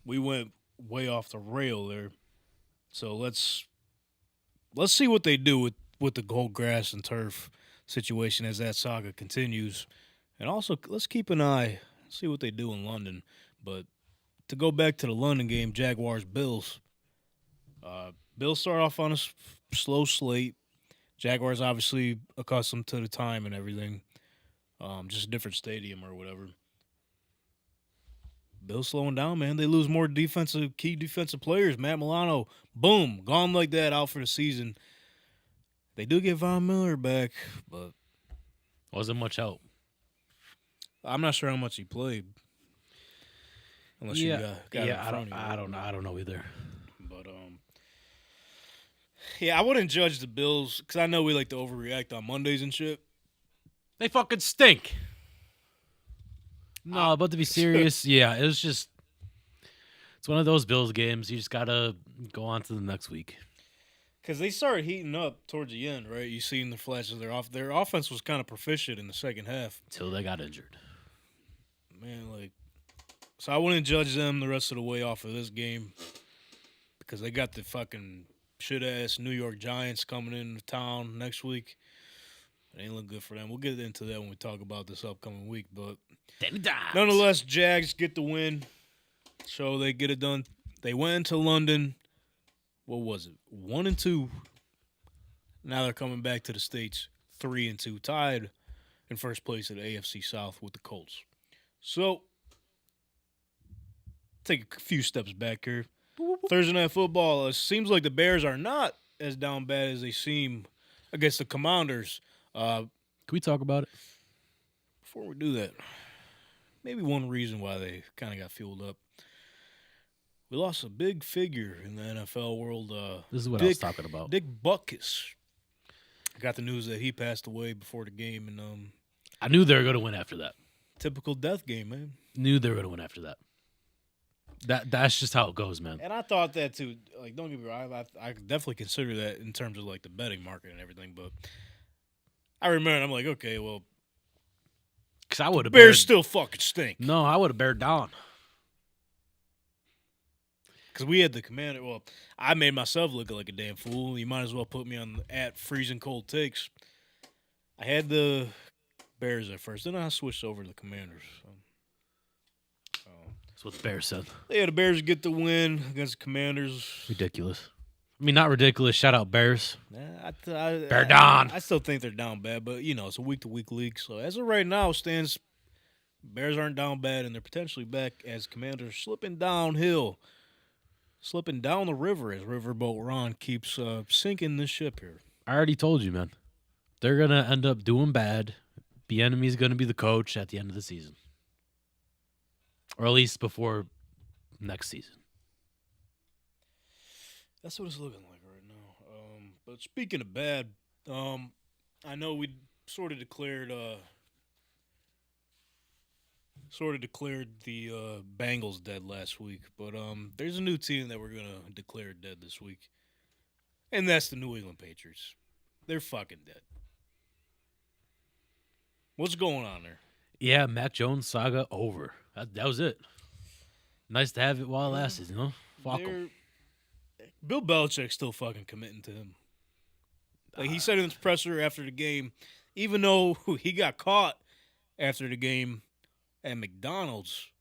we went way off the rail there. So let's see what they do with the whole grass and turf situation as that saga continues, and also let's keep an eye, see what they do in London. But to go back to the London game, Jaguars-Bills. Bills start off on a slow slate. Jaguars obviously accustomed to the time and everything. Just a different stadium or whatever. Bills slowing down, man. They lose more key defensive players. Matt Milano, boom, gone like that, out for the season. They do get Von Miller back, but Wasn't much help. I'm not sure how much he played. Unless you got it in front of you. I don't know either. But yeah, I wouldn't judge the Bills because I know we like to overreact on Mondays and shit. They fucking stink. No, but to be serious, yeah, it was just it's one of those Bills games. You just gotta go on to the next week. Because they started heating up towards the end, right? You seen the flashes. Their offense was kind of proficient in the second half. Till they got injured. Man, so I wouldn't judge them the rest of the way off of this game because they got the fucking shit-ass New York Giants coming into town next week. It ain't look good for them. We'll get into that when we talk about this upcoming week. But nonetheless, Jags get the win. So they get it done. They went into London. What was it? 1-2. Now they're coming back to the States. 3-2. Tied in first place at the AFC South with the Colts. So, take a few steps back here. Thursday Night Football. It seems like the Bears are not as down bad as they seem against the Commanders. Can we talk about it? Before we do that, maybe one reason why they kind of got fueled up. We lost a big figure in the NFL world. This is what I was talking about. Dick Butkus. I got the news that he passed away before the game, and I knew they were going to win after that. Typical death game, man. Knew they were going to win after that. That's just how it goes, man. And I thought that too. Like, don't get me wrong, I definitely consider that in terms of like the betting market and everything. But I remember, I'm like, okay, well, because I would have Bears still fucking stink. No, I would have bared down. Because we had the Commander. Well, I made myself look like a damn fool. You might as well put me on at freezing cold takes. I had the Bears at first, then I switched over to the Commanders. That's what the Bears said. Yeah, the Bears get the win against the Commanders. Ridiculous. I mean, not ridiculous. Shout out Bears. Bear down. I still think they're down bad, but, you know, it's a week-to-week league. So as of right now, stands Bears aren't down bad, and they're potentially back as Commanders slipping downhill. Slipping down the river as Riverboat Ron keeps sinking this ship here. I already told you, man. They're going to end up doing bad. Bieniemy's going to be the coach at the end of the season. Or at least before next season. That's what it's looking like right now. But speaking of bad, I know we sort of declared the Bengals dead last week, but there's a new team that we're gonna declare dead this week, and that's the New England Patriots. They're fucking dead. What's going on there? Yeah, Mac Jones saga over. That was it. Nice to have it while it lasted, you know? Fuck 'em. Bill Belichick's still fucking committing to him. Like he said in his presser after the game, even though he got caught after the game at McDonald's,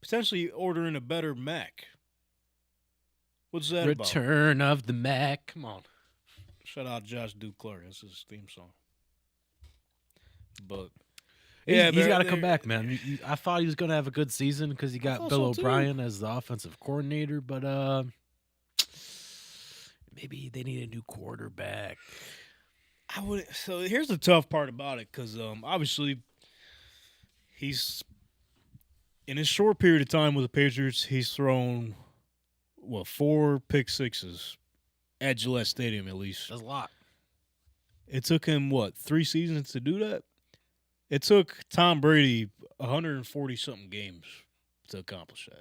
potentially ordering a better Mac. What's that about? Return of the Mac. Come on. Shout out Josh Duke Clark. That's his theme song. But he's got to come back, man. I thought he was going to have a good season because he got Bill O'Brien as the offensive coordinator, but maybe they need a new quarterback. So here's the tough part about it, because obviously he's in his short period of time with the Patriots, he's thrown 4 pick sixes at Gillette Stadium at least. That's a lot. It took him 3 seasons to do that? It took Tom Brady 140-something games to accomplish that.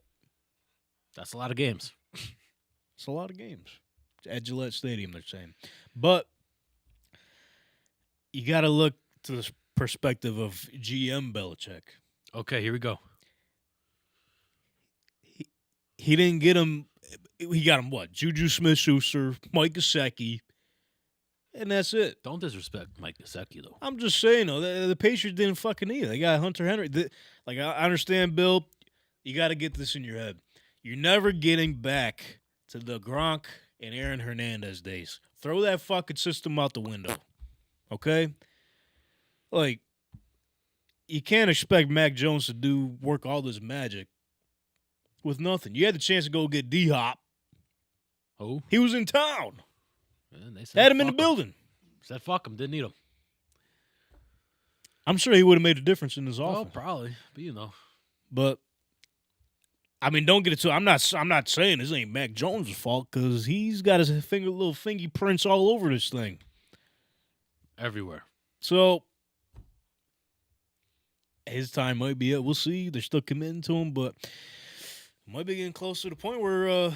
That's a lot of games. It's a lot of games. At Gillette Stadium, they're saying. But you got to look to the perspective of GM Belichick. Okay, here we go. He didn't get him. He got him what? Juju Smith-Schuster, Mike Gesicki, and that's it. Don't disrespect Mike Gesicki, though. I'm just saying, though, the Patriots didn't fucking either. They got Hunter Henry. I understand, Bill, you got to get this in your head. You're never getting back to the Gronk and Aaron Hernandez days. Throw that fucking system out the window, okay? Like, you can't expect Mac Jones to work all this magic with nothing. You had the chance to go get D-Hop. Who? He was in town. Man, they said had him in the building. Said fuck him. Didn't need him. I'm sure he would have made a difference in his offense. Oh, probably. But you know. But I mean, don't get it too. I'm not saying this ain't Mac Jones' fault, because he's got his little fingerprints all over this thing. Everywhere. So his time might be it. We'll see. They're still committing to him, but might be getting close to the point where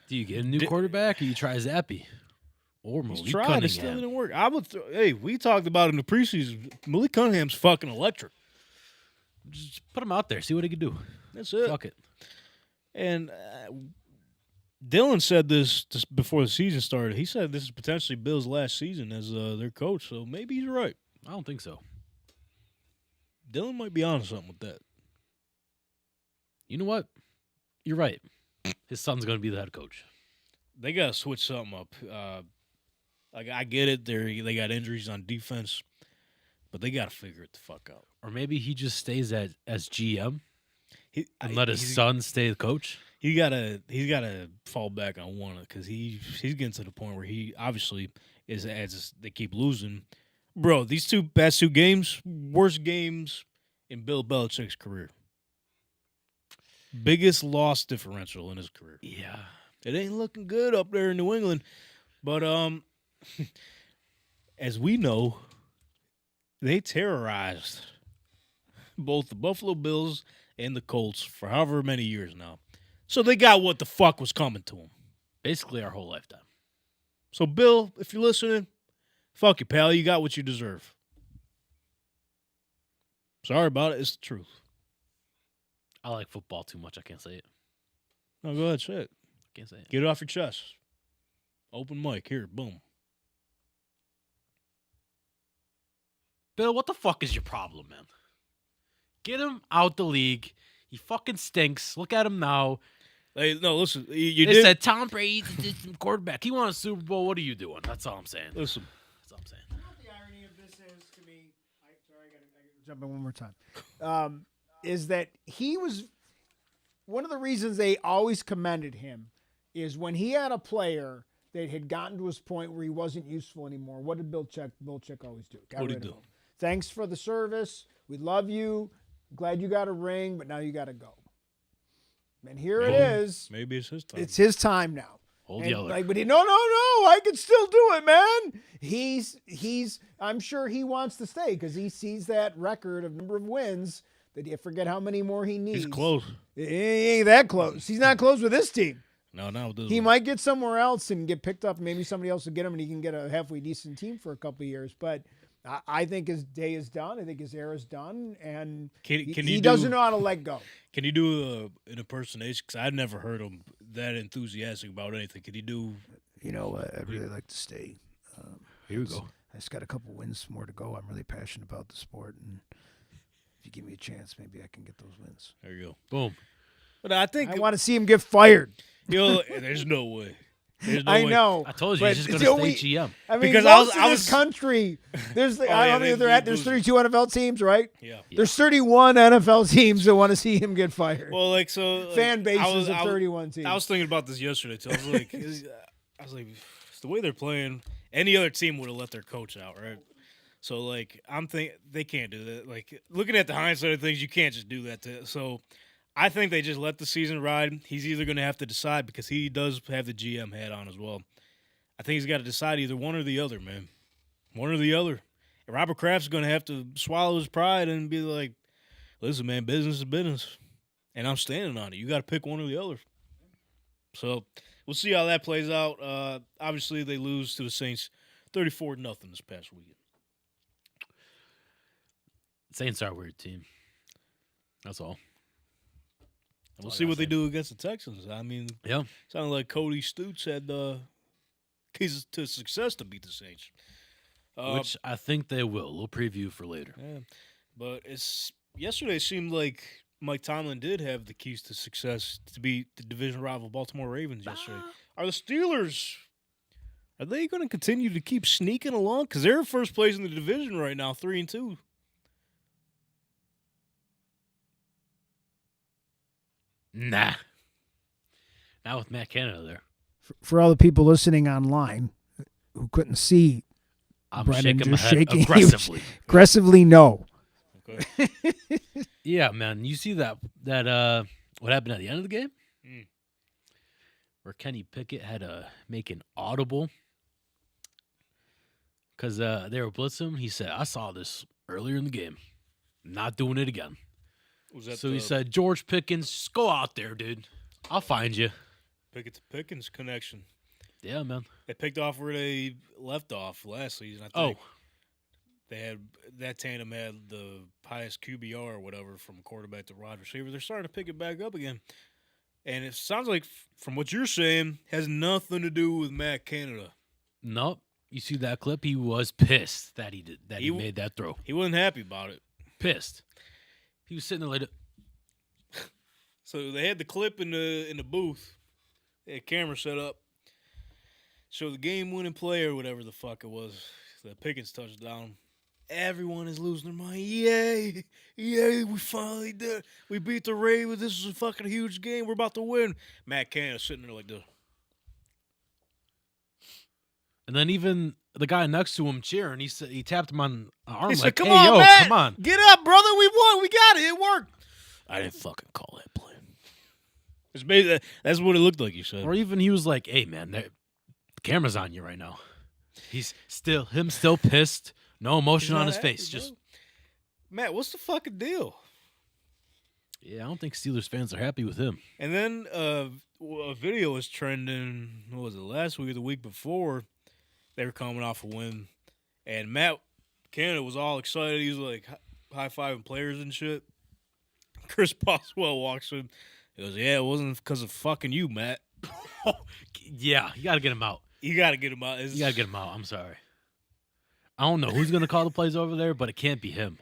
do you get a new quarterback or you try Zappy? Or Malik he's tried. Cunningham. It still didn't work. Hey, we talked about it in the preseason. Malik Cunningham's fucking electric. Just put him out there. See what he can do. That's it. Fuck it. And Dylan said this before the season started. He said this is potentially Bill's last season as their coach, so maybe he's right. I don't think so. Dylan might be onto something with that. You know what? You're right. His son's going to be the head coach. They got to switch something up. Like, I get it. They got injuries on defense, but they got to figure it the fuck out. Or maybe he just stays as GM and let his son stay the coach. He's got to fall back on one, because he's getting to the point where he obviously is, as they keep losing. Bro, these past two games, worst games in Bill Belichick's career. Biggest loss differential in his career. Yeah. It ain't looking good up there in New England. But as we know, they terrorized both the Buffalo Bills and the Colts for however many years now. So they got what the fuck was coming to them. Basically our whole lifetime. So, Bill, if you're listening, fuck you, pal. You got what you deserve. Sorry about it. It's the truth. I like football too much. I can't say it. No, go ahead, say it. Can't say it. Get it off your chest. Open mic. Here, boom. Bill, what the fuck is your problem, man? Get him out the league. He fucking stinks. Look at him now. Hey, no, listen. You They did. said Tom Brady's a quarterback. He won a Super Bowl. What are you doing? That's all I'm saying. Listen. That's all I'm saying. You know what the irony of this is to me? I gotta jump in one more time. Is that he was one of the reasons they always commended him is when he had a player that had gotten to his point where he wasn't useful anymore. What did Bill Chick always do? What'd he do? Thanks for the service. We love you. Glad you got a ring, but now you got to go. And here it is. Maybe it's his time. It's his time now. Hold the other. But no, I can still do it, man. He's. I'm sure he wants to stay because he sees that record of number of wins that you forget how many more he needs. He's close. He ain't that close. He's not close with this team. No, with this He one. might get somewhere else and get picked up. Maybe somebody else will get him, and he can get a halfway decent team for a couple of years. But I think his day is done. I think his era is done, and he doesn't know how to let go. Can you do an impersonation? Because I've never heard him that enthusiastic about anything. Can you do? I'd really like to stay. Here we go. I just got a couple wins more to go. I'm really passionate about the sport, and if you give me a chance, maybe I can get those wins. There you go. Boom. But I think I want to see him get fired. There's no way. There's no I way. know. I told you, but he's just going to stay GM. I mean, Because most I of was- this country, there's yeah, I don't know if they're at. There's 32 NFL teams, right? Yeah. There's 31 NFL teams that want to see him get fired. Well, so Fan bases of I was- 31 teams. I was thinking about this yesterday too. I was like, it's the way they're playing. Any other team would have let their coach out, right? So like, I'm thinking they can't do that. Like looking at the hindsight of things, you can't just do that. So I think they just let the season ride. He's either going to have to decide because he does have the GM hat on as well. I think he's got to decide either one or the other, man. One or the other. And Robert Kraft's going to have to swallow his pride and be like, listen, man, business is business. And I'm standing on it. You got to pick one or the other. So we'll see how that plays out. Obviously, they lose to the Saints 34-0 this past weekend. Saints are a weird team. That's all. We'll see what they do against the Texans. I mean, Yeah. sounded like Cody Stoots had keys to success to beat the Saints. Which I think they will. A little preview for later. Yeah. But yesterday seemed like Mike Tomlin did have the keys to success to beat the division rival Baltimore Ravens yesterday. Are the Steelers, are they going to continue to keep sneaking along? Because they're in first place in the division right now, 3-2. Nah. Not with Matt Canada there. For all the people listening online who couldn't see, I'm Brennan shaking my just head shaking aggressively. aggressively no. Okay. Yeah, man. You see that what happened at the end of the game? Where Kenny Pickett had to make an audible because they were blitzing him. He said, I saw this earlier in the game. Not doing it again. Was that So he said, George Pickens, just go out there, dude. I'll find you. Pickett to Pickens connection. Yeah, man. They picked off where they left off last season, I Oh, think. They had that tandem had the highest QBR or whatever from quarterback to wide receiver. They're starting to pick it back up again. And it sounds like, from what you're saying, has nothing to do with Matt Canada. nope. You see that clip? He was pissed that he made that throw. He wasn't happy about it. Pissed. He was sitting there like, So they had the clip in the booth. They had camera set up. So the game-winning play or whatever the fuck it was, the Pickens touchdown. Everyone is losing their mind. Yay! Yay! We finally did. We beat the Ravens. This is a fucking huge game. We're about to win. Matt Canada sitting there like this. and then even the guy next to him cheering, he said he tapped him on the arm He like, said, "Come hey, on, yo, Matt. come on. Get up, brother. We won. We got it. It worked." I didn't fucking call that play. That's what it looked like, you said. Or even he was like, hey, man, the camera's on you right now. He's still pissed. No emotion on his face. Just Matt, what's the fucking deal? Yeah, I don't think Steelers fans are happy with him. And then a video was trending, what was it, last week or the week before? They were coming off a win. And Matt Canada was all excited. He was like high-fiving players and shit. Chris Boswell walks in. He goes, yeah, it wasn't because of fucking you, Matt. Yeah, you got to get him out. You got to get him out. You got to get him out. I'm sorry. I don't know who's going to call the plays over there, but it can't be him.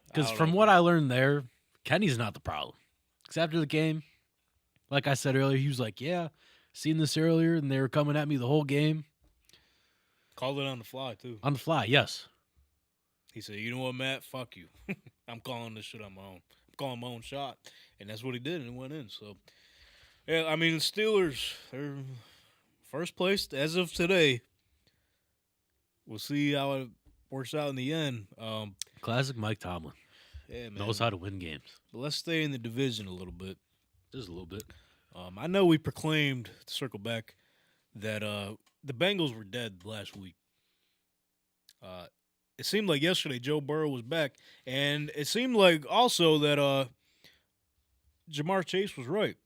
Because from what I learned there, Kenny's not the problem. Because after the game, like I said earlier, he was like, yeah, seen this earlier, and they were coming at me the whole game. Called it on the fly, too. On the fly, yes. He said, you know what, Matt? Fuck you. I'm calling this shit on my own. I'm calling my own shot. And that's what he did, and it went in. So, yeah, I mean, the Steelers, they're first place as of today. We'll see how it works out in the end. Classic Mike Tomlin. Yeah, man. Knows how to win games. But let's stay in the division a little bit. Just a little bit. I know we proclaimed, to circle back, that the Bengals were dead last week. It seemed like yesterday Joe Burrow was back, and it seemed like also that Jamar Chase was right.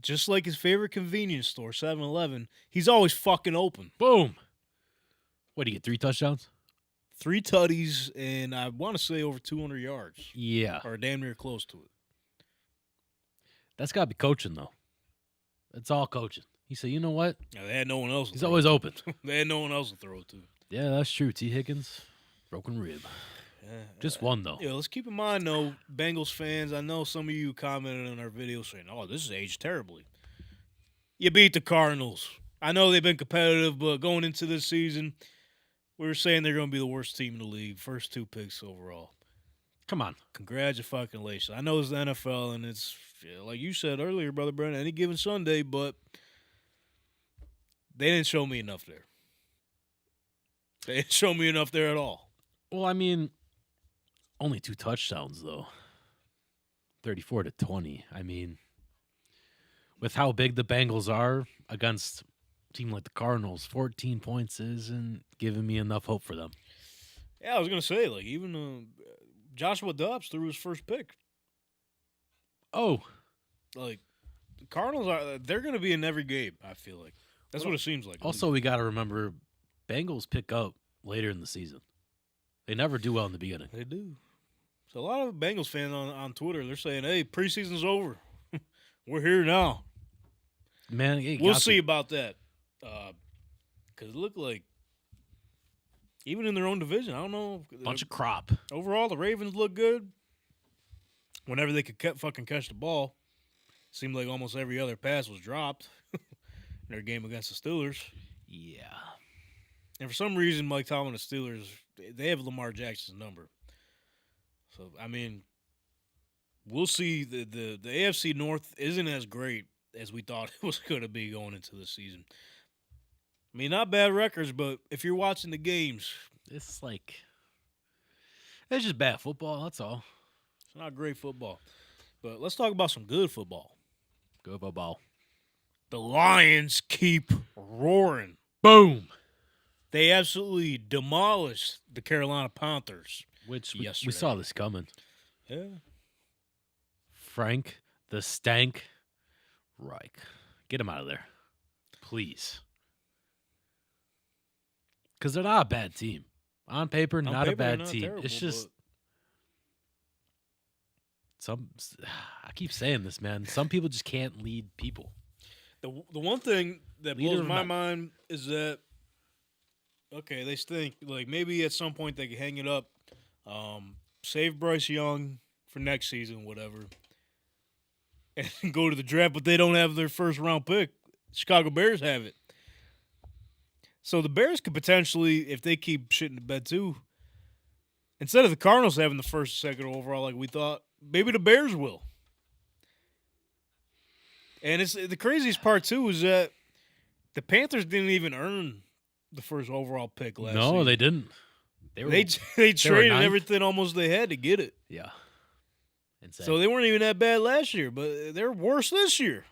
Just like his favorite convenience store, 7-Eleven, he's always fucking open. Boom. What, do you get 3 touchdowns? 3 tutties, and I want to say over 200 yards. Yeah. Or damn near close to it. That's got to be coaching, though. It's all coaching. He said, you know what? Yeah, they had no one else. He's always open. They had no one else to throw it to. Yeah, that's true. T. Higgins, broken rib. Just one, though. Yeah, let's keep in mind, though, Bengals fans, I know some of you commented on our video saying, oh, this is aged terribly. You beat the Cardinals. I know they've been competitive, but going into this season, we were saying they're going to be the worst team in the league. First 2 picks overall. Come on. Congratulations. I know it's the NFL, and it's, like you said earlier, Brother Brandon, any given Sunday, but they didn't show me enough there. They didn't show me enough there at all. Well, I mean, only 2 touchdowns, though. 34-20. I mean, with how big the Bengals are against a team like the Cardinals, 14 points isn't giving me enough hope for them. Yeah, I was going to say, like, even Joshua Dobbs threw his first pick. Oh. Like, the Cardinals, they're going to be in every game, I feel like. That's what it seems like. Also, we got to remember, Bengals pick up later in the season. They never do well in the beginning. They do. So a lot of Bengals fans on Twitter, they're saying, hey, preseason's over. We're here now. Man, we'll see about that. Because it looked like, even in their own division, I don't know. Bunch of crop. Overall, the Ravens look good. Whenever they could fucking catch the ball, seemed like almost every other pass was dropped in their game against the Steelers. Yeah. And for some reason, Mike Tomlin and the Steelers, they have Lamar Jackson's number. So, I mean, we'll see. The AFC North isn't as great as we thought it was going to be going into the season. I mean, not bad records, but if you're watching the games, it's just bad football, that's all. It's not great football. But let's talk about some good football. Good football. The Lions keep roaring. Boom. They absolutely demolished the Carolina Panthers. Which we saw this coming. Yeah. Frank the Stank Reich. Get him out of there. Please. Because they're not a bad team. On paper, not a bad team. Terrible, it's just I keep saying this, man. Some people just can't lead people. The one thing that blows my mind is that, okay, they stink. Like, maybe at some point they can hang it up, save Bryce Young for next season, whatever, and go to the draft, but they don't have their first-round pick. Chicago Bears have it. So the Bears could potentially, if they keep shitting the bed too, instead of the Cardinals having the first and second overall like we thought, maybe the Bears will. And it's the craziest part too is that the Panthers didn't even earn the first overall pick last season. No, they didn't. They traded everything almost they had to get it. Yeah. insane. So they weren't even that bad last year, but they're worse this year.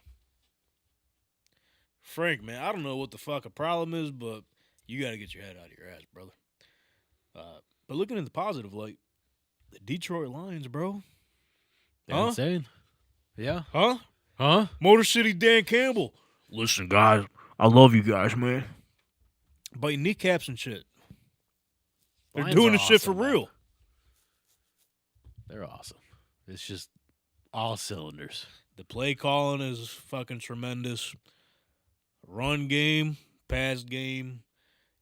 Frank, man, I don't know what the fuck a problem is, but you got to get your head out of your ass, brother. But looking at the positive light, the Detroit Lions, bro. They're insane. Yeah. Huh? Huh? Motor City Dan Campbell. Listen, guys, I love you guys, man. Biting kneecaps and shit. They're Lions doing are this shit for awesome, man. real. They're awesome. It's just all cylinders. The play calling is fucking tremendous. Run game, pass game.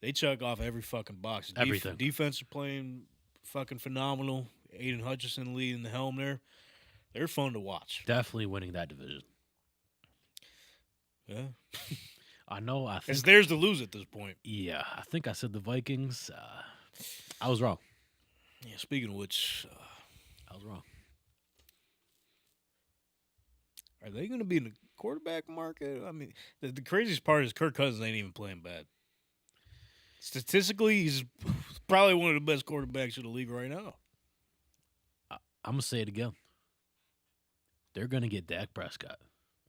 They check off every fucking box. Everything. Defense are playing fucking phenomenal. Aiden Hutchinson leading the helm there. They're fun to watch. Definitely winning that division. Yeah. I know. I think It's theirs to lose at this point. Yeah, I think I said the Vikings. I was wrong. Yeah. Speaking of which, I was wrong. are they going to be in the quarterback market? I mean, the craziest part is Kirk Cousins ain't even playing bad. Statistically, he's probably one of the best quarterbacks in the league right now. I'm gonna say it again. They're gonna get Dak Prescott.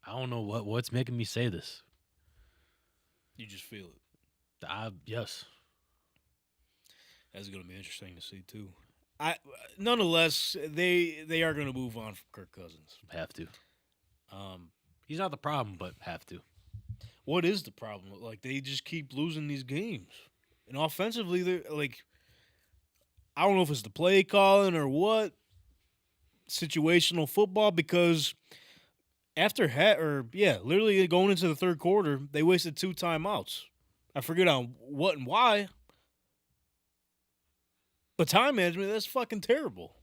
I don't know what's making me say this. You just feel it. Yes. That's going to be interesting to see too. Nonetheless, they are going to move on from Kirk Cousins. Have to. He's not the problem, but have to. What is the problem? Like, they just keep losing these games. And offensively, they're like, I don't know if it's the play calling or what, situational football, because after literally going into the third quarter, they wasted 2 timeouts. I forget on what and why. But time management, that's fucking terrible.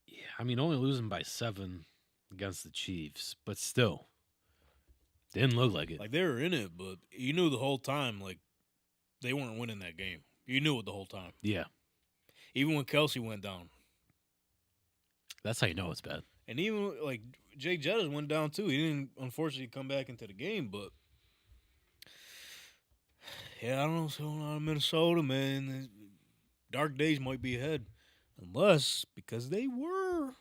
Yeah, I mean, only losing by 7 against the Chiefs, but still, didn't look like it. Like, they were in it, but you knew the whole time, like, they weren't winning that game. You knew it the whole time. Yeah. Even when Kelsey went down. That's how you know it's bad. And even, like, Jake Jettis went down, too. He didn't, unfortunately, come back into the game, but yeah, I don't know what's going on in Minnesota, man. Dark days might be ahead. Unless, because they were.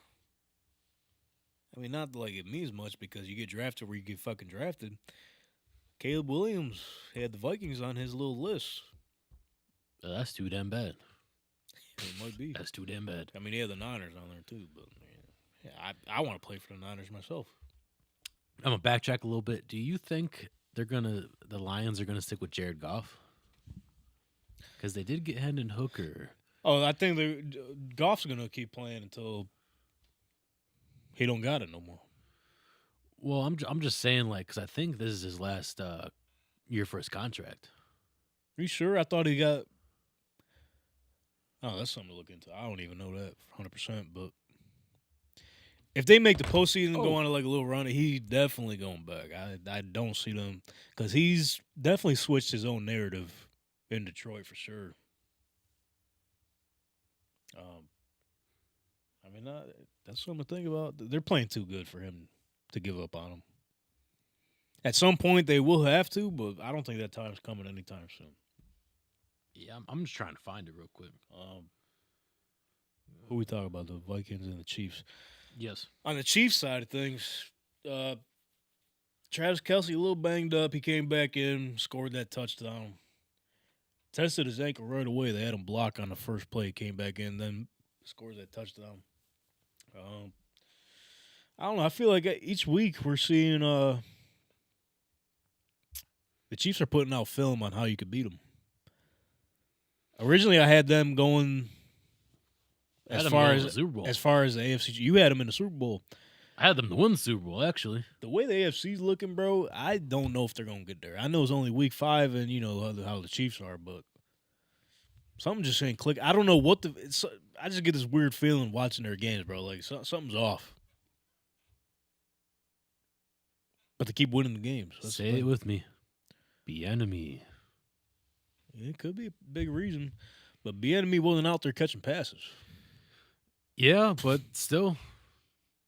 I mean, not like it means much because you get drafted where you get fucking drafted. Caleb Williams had the Vikings on his little list. That's too damn bad. It might be. That's too damn bad. I mean, he had the Niners on there, too. But yeah, I want to play for the Niners myself. I'm going to backtrack a little bit. Do you think the Lions are going to stick with Jared Goff? Because they did get Hendon Hooker. Oh, I think Goff's going to keep playing until he don't got it no more. Well, I'm just saying, like, because I think this is his last year for his contract. Are you sure? I thought he got. Oh, that's something to look into. I don't even know that 100%. But if they make the postseason and go on like a little run, he's definitely going back. I don't see them because he's definitely switched his own narrative in Detroit for sure. I mean, that's something to think about. They're playing too good for him to give up on them. At some point, they will have to, but I don't think that time's coming anytime soon. Yeah, I'm just trying to find it real quick. Who we talking about? The Vikings and the Chiefs. Yes. On the Chiefs side of things, Travis Kelce a little banged up. He came back in, scored that touchdown. Tested his ankle right away. They had him block on the first play. Came back in, then scores that touchdown. I don't know. I feel like each week we're seeing the Chiefs are putting out film on how you could beat them. Originally, I had them going as far as the AFC. You had them in the Super Bowl. I had them to win the Super Bowl, actually. The way the AFC's looking, bro, I don't know if they're going to get there. I know it's only week 5 and you know how the Chiefs are, but something just ain't click. I don't know what I just get this weird feeling watching their games, bro. Like something's off. But they keep winning the games. Say it with me. Bieniemy. It could be a big reason. But Bieniemy wasn't out there catching passes. Yeah, but still,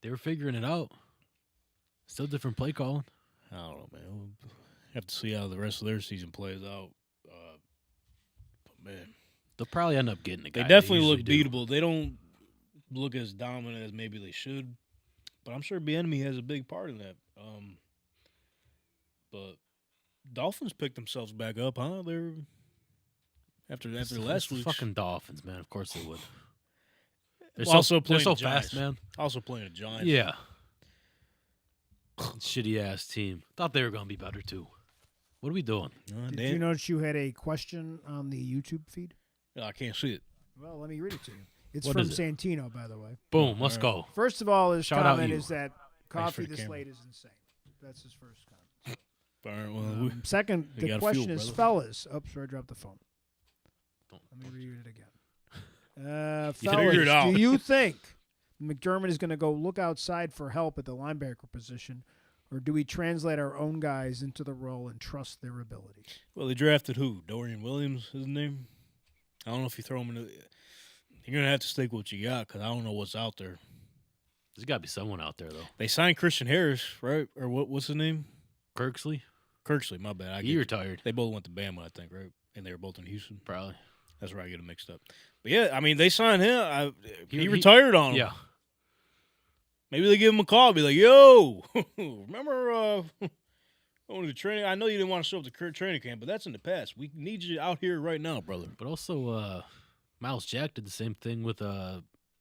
they were figuring it out. Still different play calling. I don't know, man. We'll have to see how the rest of their season plays out. But, man. They'll probably end up getting a guy. They definitely look beatable. They don't look as dominant as maybe they should. But I'm sure Bieniemy has a big part in that. But Dolphins picked themselves back up, huh? They're after last week. Fucking Dolphins, man. Of course they would. They're They're so fast, man. Also playing the Giants. Yeah. Shitty ass team. Thought they were gonna be better too. What are we doing? Did you notice you had a question on the YouTube feed? No, I can't see it. Well, let me read it to you. It's What from is it? Santino, by the way. Boom. Let's go. First of all, his Shout out comment you. is that Thanks for coffee the this camera. late is insane. That's his first comment. All right, well, Second, we the got question fuel, is, brother. fellas. Oops, sorry, I dropped the phone. Let me read it again. figure Fellas, it out. do you think McDermott is going to go look outside for help at the linebacker position, or do we translate our own guys into the role and trust their ability? well, they drafted who? Dorian Williams, his name. I don't know if you throw him in. You're gonna have to stick with what you got because I don't know what's out there. There's got to be someone out there though. They signed Christian Harris, right? Or what's his name? Kirksley. Kirksley. My bad. He retired. They both went to Bama, I think, right? And they were both in Houston. Probably. That's where I get them mixed up. But yeah, I mean, they signed him. He He- retired on him. Yeah. Maybe they give him a call, be like, "Yo, remember going to the training? I know you didn't want to show up to training camp, but that's in the past. We need you out here right now, brother." But also, Miles Jack did the same thing with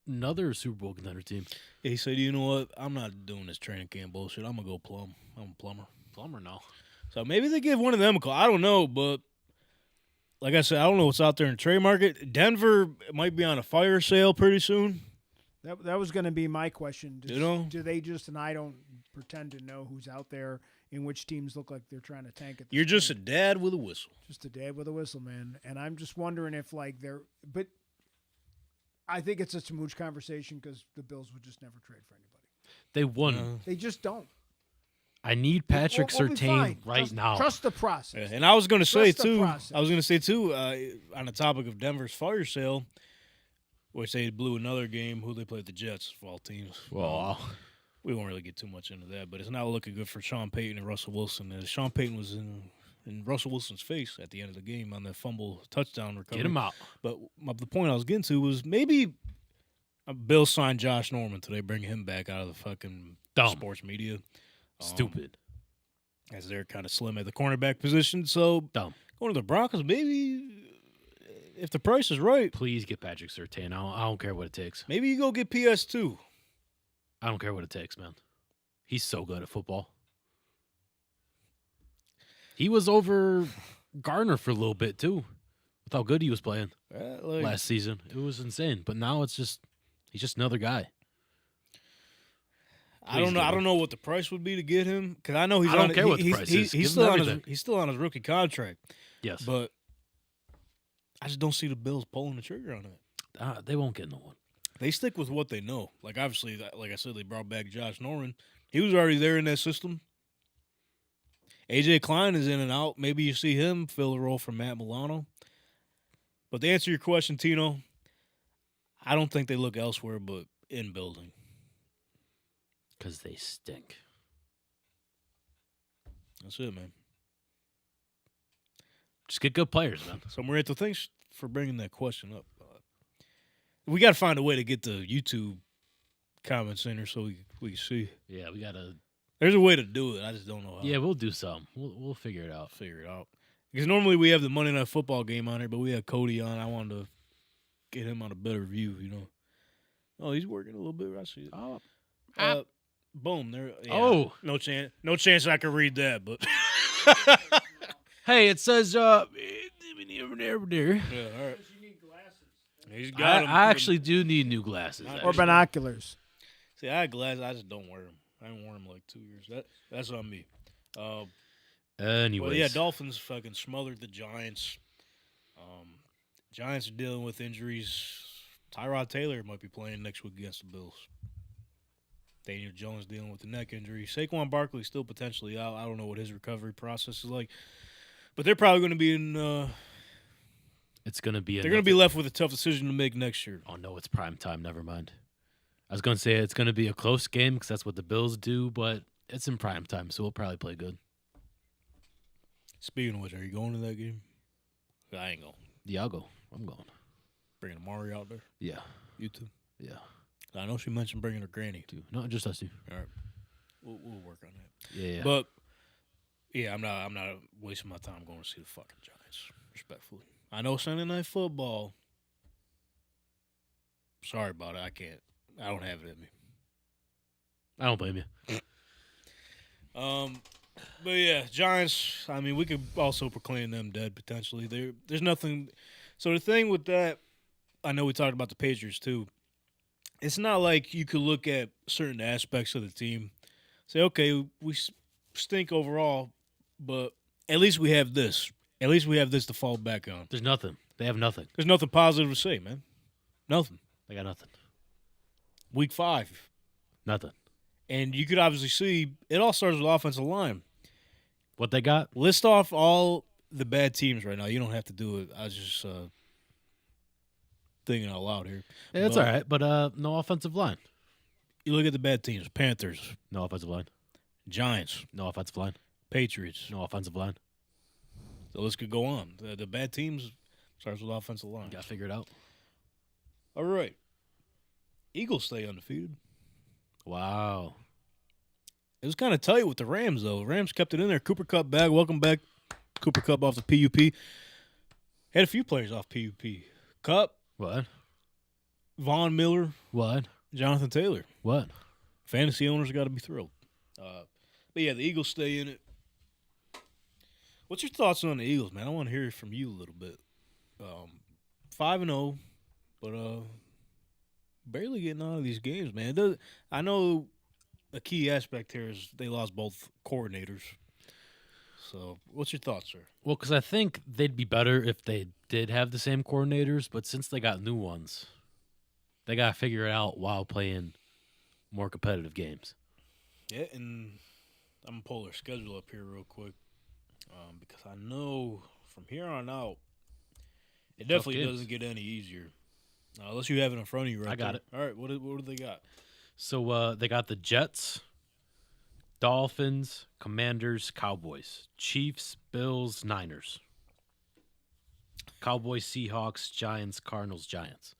another Super Bowl contender team. Yeah, he said, "You know what? I'm not doing this training camp bullshit. I'm gonna go plumb. I'm a plumber." Plumber now. So maybe they give one of them a call. I don't know, but like I said, I don't know what's out there in the trade market. Denver might be on a fire sale pretty soon. That was going to be my question. You know? Do they just, and I don't pretend to know who's out there and which teams look like they're trying to tank it. You're just a dad with a whistle. Just a dad with a whistle, man. And I'm just wondering if, like, but I think it's a smooch conversation because the Bills would just never trade for anybody. They won. They just don't. I need Patrick We'll be fine. Surtain right now. Trust the process. Yeah, and I was going to say Trust the too. process. I was going to say too. On the topic of Denver's fire sale, which they blew another game. Who they played the Jets of all teams. Well, we won't really get too much into that, but it's not looking good for Sean Payton and Russell Wilson. As Sean Payton was in Russell Wilson's face at the end of the game on that fumble touchdown recovery. get him out. But the point I was getting to was maybe Bill signed Josh Norman today, bring him back out of the fucking Dumb. sports media. Stupid. As they're kind of slim at the cornerback position. So Dumb. going to the Broncos, maybe if the price is right, Please get Patrick Surtain. I don't care what it takes. maybe you go get PS2. I don't care what it takes, man. He's so good at football. He was over Gardner for a little bit too, with how good he was playing last season. It was insane. But now it's just he's just another guy. I don't know. I don't know what the price would be to get him because I know he's. I don't on, care what the price is. Give He's him still on his. everything. He's still on his rookie contract. Yes, But I just don't see the Bills pulling the trigger on it. they won't get no one. They stick with what they know. Like obviously, like I said, they brought back Josh Norman. He was already there in that system. AJ Klein is in and out. Maybe you see him fill the role for Matt Milano. But to answer your question, Tino, I don't think they look elsewhere but in building. Because they stink. That's it, man. Just get good players, man. So, Marito, thanks for bringing that question up. We got to find a way to get the YouTube comments in here so we can see. Yeah, we gotta. There's a way to do it. I just don't know how. Yeah, we'll do some. We'll figure it out. Figure it out. Because normally we have the Monday Night Football game on here, but we had Cody on. I wanted to get him on a better view, you know. Oh, he's working a little bit. I see it. Oh, boom. There. Yeah, Oh. no chance. No chance I could read that, but. hey, it says. Yeah, Yeah, all right. He's got 'em. I actually do need new glasses. Or actually. binoculars. See, I had glasses. I just don't wear them. I haven't worn them in like 2 years. That's on me. Anyways, Well, yeah, Dolphins fucking smothered the Giants. Giants are dealing with injuries. Tyrod Taylor might be playing next week against the Bills. Daniel Jones dealing with the neck injury. Saquon Barkley still potentially out. I don't know what his recovery process is like. But they're probably going to be in it's gonna be. they're going to be left with a tough decision to make next year. Oh no, it's prime time. Never mind. I was gonna say it's gonna be a close game because that's what the Bills do, but it's in prime time, so we'll probably play good. Speaking of which, are you going to that game? I ain't going. Yeah, I'll go. I'm going. Bringing Amari out there. Yeah, You too. yeah. I know she mentioned bringing her granny. Too. No, just us two. All right. We'll work on that. Yeah. But, yeah, I'm not wasting my time going to see the fucking Giants, respectfully. I know Sunday Night Football. Sorry about it. I don't have it in me. I don't blame you. But yeah, Giants. I mean, we could also proclaim them dead potentially. There's nothing. So the thing with that, I know we talked about the Patriots too. It's not like you could look at certain aspects of the team, say, okay, we stink overall, but at least we have this. At least we have this to fall back on. There's nothing. They have nothing. There's nothing positive to say, man. Nothing. They got nothing. Week 5. Nothing. And you could obviously see it all starts with offensive line. What they got? List off all the bad teams right now. You don't have to do it. I was just thinking out loud here. Yeah, that's all right, but no offensive line. You look at the bad teams. Panthers. No offensive line. Giants. No offensive line. Patriots. No offensive line. The list could go on. The bad teams starts with offensive line. Got to figure it out. All right. Eagles stay undefeated. Wow. It was kind of tight with the Rams, though. Rams kept it in there. Cooper Kupp back. Welcome back. Cooper Kupp off the PUP. Had a few players off PUP. Kupp. What? Von Miller. What? Jonathan Taylor. What? Fantasy owners got to be thrilled. But, yeah, the Eagles stay in it. What's your thoughts on the Eagles, man? I want to hear from you a little bit. 5-0, but barely getting out of these games, man. I know a key aspect here is they lost both coordinators. So, what's your thoughts, sir? Well, because I think they'd be better if they did have the same coordinators, but since they got new ones, they got to figure it out while playing more competitive games. Yeah, and I'm going to pull their schedule up here real quick because I know from here on out, it definitely doesn't get any easier. Unless you have it in front of you right I got there. it. All right, what do they got? So they got the Jets, Dolphins, Commanders, Cowboys, Chiefs, Bills, Niners, Cowboys, Seahawks, Giants, Cardinals, Giants.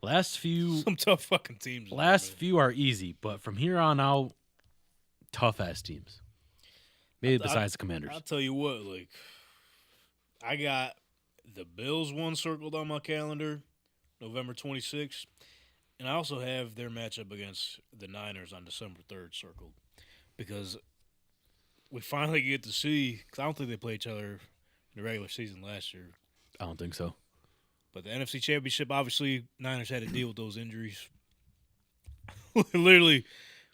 Last few Some tough fucking teams. Last few are easy, but from here on out, tough ass teams. Maybe besides the Commanders. I'll tell you what, like, I got the Bills one circled on my calendar, November 26th, and I also have their matchup against the Niners on December 3rd circled because we finally get to see, because I don't think they played each other in the regular season last year. I don't think so. But the NFC Championship, obviously, Niners had to deal with those injuries. Literally,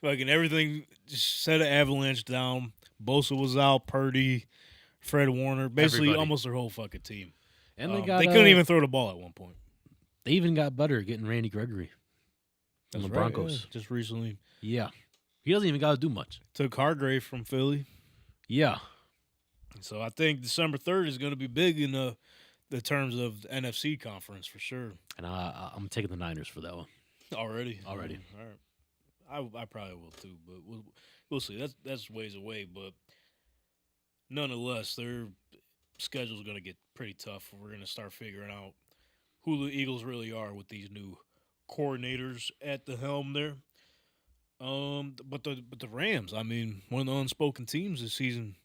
fucking everything just set an avalanche down. Bosa was out, Purdy, Fred Warner, basically Everybody. almost their whole fucking team. And they couldn't even throw the ball at one point. They even got better at getting Randy Gregory from the Broncos. Yeah, just recently. Yeah. He doesn't even got to do much. Took Hargrave from Philly. Yeah. So I think December 3rd is going to be big in the terms of the NFC conference for sure. And I'm taking the Niners for that one. Already. Already. All right. I probably will too, but we'll see. That's ways away, but nonetheless, their schedule is going to get pretty tough. We're going to start figuring out who the Eagles really are with these new coordinators at the helm there. But the Rams, I mean, one of the unspoken teams this season,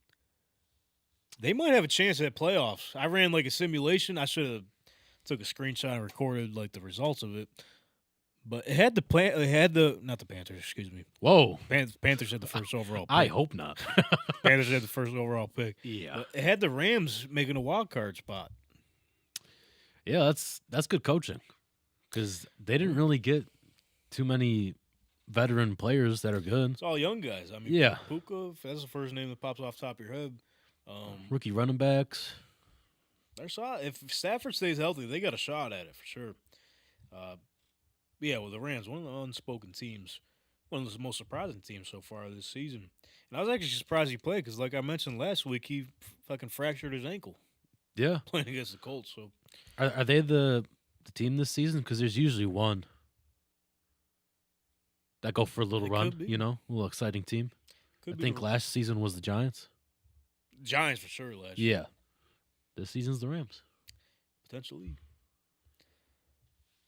they might have a chance at playoffs. I ran like a simulation. I should have took a screenshot and recorded like the results of it. But it had not the Panthers, excuse me. Whoa. Panthers had the first overall pick. I hope not. Panthers had the first overall pick. Yeah. But it had the Rams making a wild card spot. Yeah, that's good coaching because they didn't really get too many veteran players that are good. It's all young guys. I mean, yeah. Puka, if that's the first name that pops off the top of your head. Rookie running backs. They're solid. If Stafford stays healthy, they got a shot at it for sure. Yeah, well, the Rams, one of the unspoken teams, one of the most surprising teams so far this season. And I was actually surprised he played because, like I mentioned last week, he fucking fractured his ankle. Yeah. Playing against the Colts. So, are they the team this season? Because there's usually one that go for a little run, you know, a little exciting team. I think last season was the Giants. Giants for sure last year. Yeah. This season's the Rams. Potentially.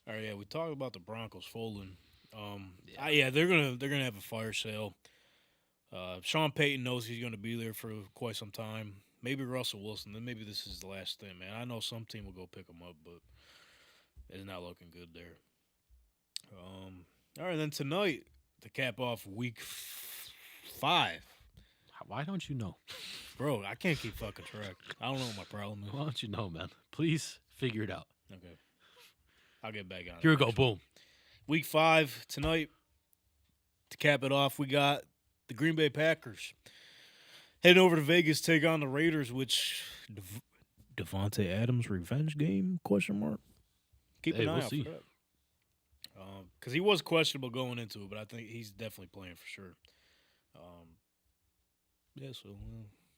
All right, yeah, we talked about the Broncos folding. They're gonna have a fire sale. Sean Payton knows he's gonna be there for quite some time. Maybe Russell Wilson. Then maybe this is the last thing, man. I know some team will go pick him up, but it's not looking good there. All right, then tonight to cap off week 5. Why don't you know? Bro, I can't keep fucking track. I don't know what my problem is. Why don't you know, man? Please figure it out. Okay. I'll get back on it. Here we go. Boom. Week 5 tonight. To cap it off, we got the Green Bay Packers heading over to Vegas, take on the Raiders, which Devontae Adams revenge game, question mark? Keep an eye out for that. Because he was questionable going into it, but I think he's definitely playing for sure.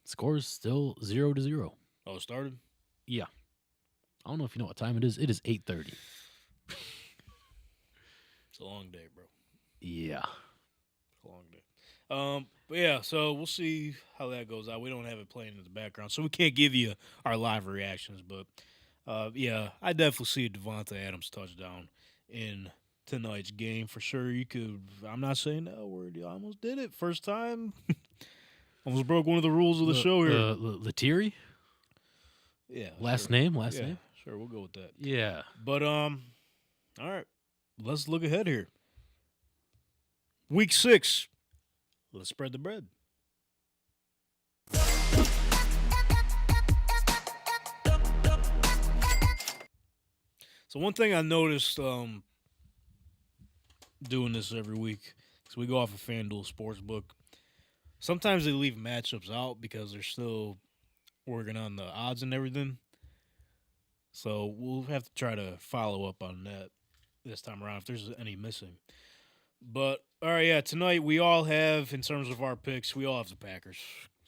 Score is still 0-0. Oh, it started? Yeah. I don't know if you know what time it is. It is 8:30. It's a long day, bro. Yeah. It's a long day. But yeah, so we'll see how that goes out. We don't have it playing in the background, so we can't give you our live reactions. But, yeah, I definitely see a Devontae Adams touchdown in tonight's game for sure. You could – I'm not saying that word. You almost did it. First time. Almost broke one of the rules of the show here. Lettieri? Yeah. Last sure. name? Sure, we'll go with that. Yeah. But, all right. Let's look ahead here. Week 6. Let's spread the bread. So one thing I noticed doing this every week is we go off of FanDuel Sportsbook. Sometimes they leave matchups out because they're still working on the odds and everything. So we'll have to try to follow up on that this time around if there's any missing. But, all right, yeah, tonight we all have, in terms of our picks, we all have the Packers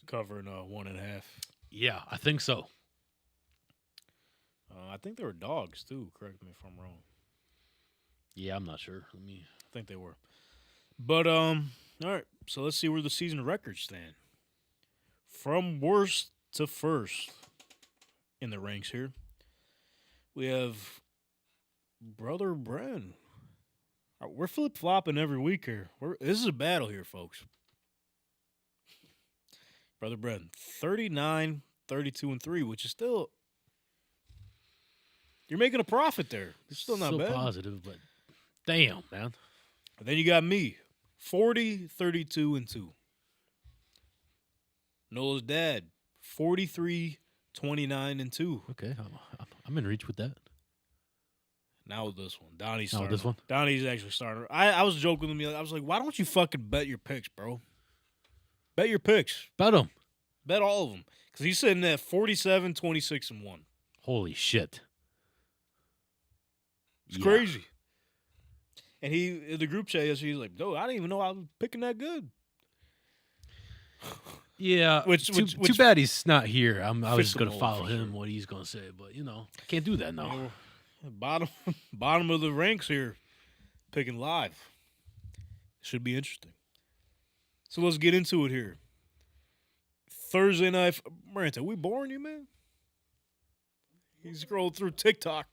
covering 1.5. Yeah, I think so. I think they were dogs, too. Correct me if I'm wrong. Yeah, I'm not sure. I think they were. But, all right, so let's see where the season records stand. From worst to first in the ranks here, we have Brother Bren. We're flip-flopping every week here. This is a battle here, folks. Brother Bren, 39, 32, and 3, which is still – you're making a profit there. It's still not bad. Positive, but damn, man. And then you got me, 40, 32, and 2. Noah's dad, 43, 29, and 2. Okay, I'm in reach with that. Now with this one. Donnie's starting. This one? Donnie's actually starting. I was joking with him. I was like, why don't you fucking bet your picks, bro? Bet your picks. Bet them. Bet all of them. Because he's sitting at 47, 26, and 1. Holy shit. It's crazy. And he, in the group chat, he's like, no, I didn't even know I was picking that good. Yeah, which too bad he's not here. I was just going to follow him, what he's going to say. But, I can't do that now. Bottom of the ranks here, picking live. Should be interesting. So let's get into it here. Thursday night. Maranta, we boring you, man? He's scrolling through TikTok.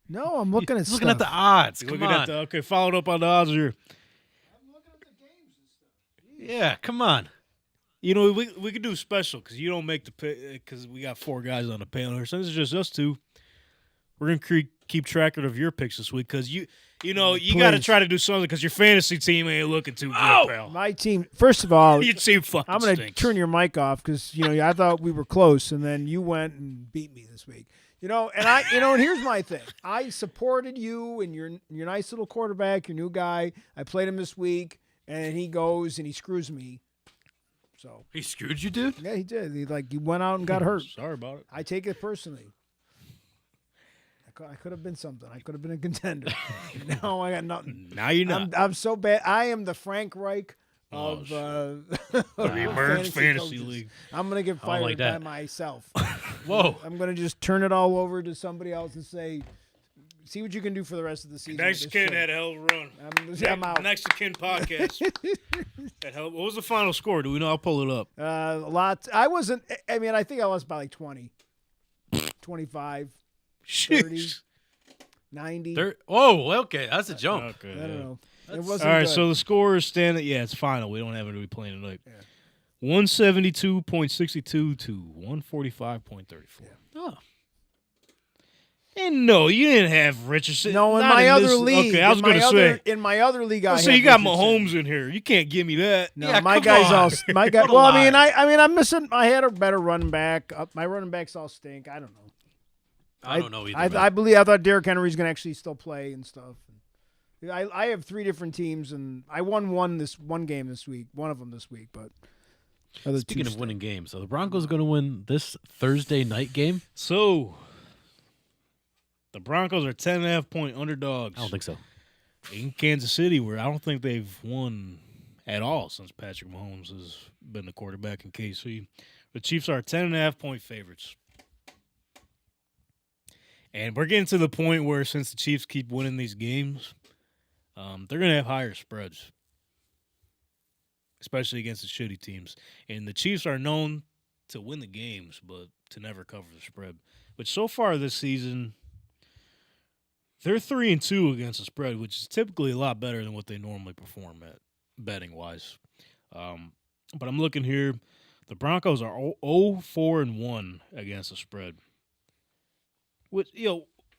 No, I'm looking at looking at the odds. Come on. Okay, followed up on the odds here. I'm looking at the games and stuff. Yeah, come on. We could do special because you don't make the pick because we got 4 guys on the panel here. Since it's just us 2, we're gonna keep track of your picks this week because you got to try to do something because your fantasy team ain't looking too good, pal. My team, first of all, your team fucking I'm gonna turn your mic off because I thought we were close, and then you went and beat me this week. And and here's my thing. I supported you and your nice little quarterback, your new guy. I played him this week, and he goes and he screws me. So he screwed you, dude? Yeah, he did. He went out and got hurt. Sorry about it. I take it personally. I could have been something. I could have been a contender. Now I got nothing. Now you're not. I'm so bad. I am the Frank Reich of Emerge Fantasy League. I'm going to get fired by myself. Whoa. I'm going to just turn it all over to somebody else and say, see what you can do for the rest of the season. Mexican had a hell of a run. I'm out. Mexican podcast. What was the final score? Do we know? I'll pull it up. A lot. I think I lost by like 20, 25. 30, 90. Oh, okay. That's a jump. Okay, I don't know. It wasn't All right, good. so the score is standing. Yeah, it's final. We don't have it to be playing tonight. 172.62 to 145.34. Oh. And no, you didn't have Richardson. No, in Not my other this- league. Okay, I was going to say. In my other league, I So have you got Richardson. Mahomes in here. You can't give me that. No, Yeah, my come guys on. all. My guy. What a Well, I mean, liar. I'm missing. I had a better running back. My running backs all stink. I don't know. I don't know either. I believe. I thought Derrick Henry's going to actually still play and stuff. I have 3 different teams, and I won one game this week. One of them this week, but. Speaking of winning games, so the Broncos are going to win this Thursday night game? So the Broncos are 10.5-point underdogs. I don't think so. In Kansas City, where I don't think they've won at all since Patrick Mahomes has been the quarterback in KC. The Chiefs are 10.5-point favorites. And we're getting to the point where since the Chiefs keep winning these games, they're going to have higher spreads, especially against the shitty teams. And the Chiefs are known to win the games, but to never cover the spread. But so far this season, they're 3-2 against the spread, which is typically a lot better than what they normally perform at betting-wise. But I'm looking here. The Broncos are 0-4-1 against the spread. Which,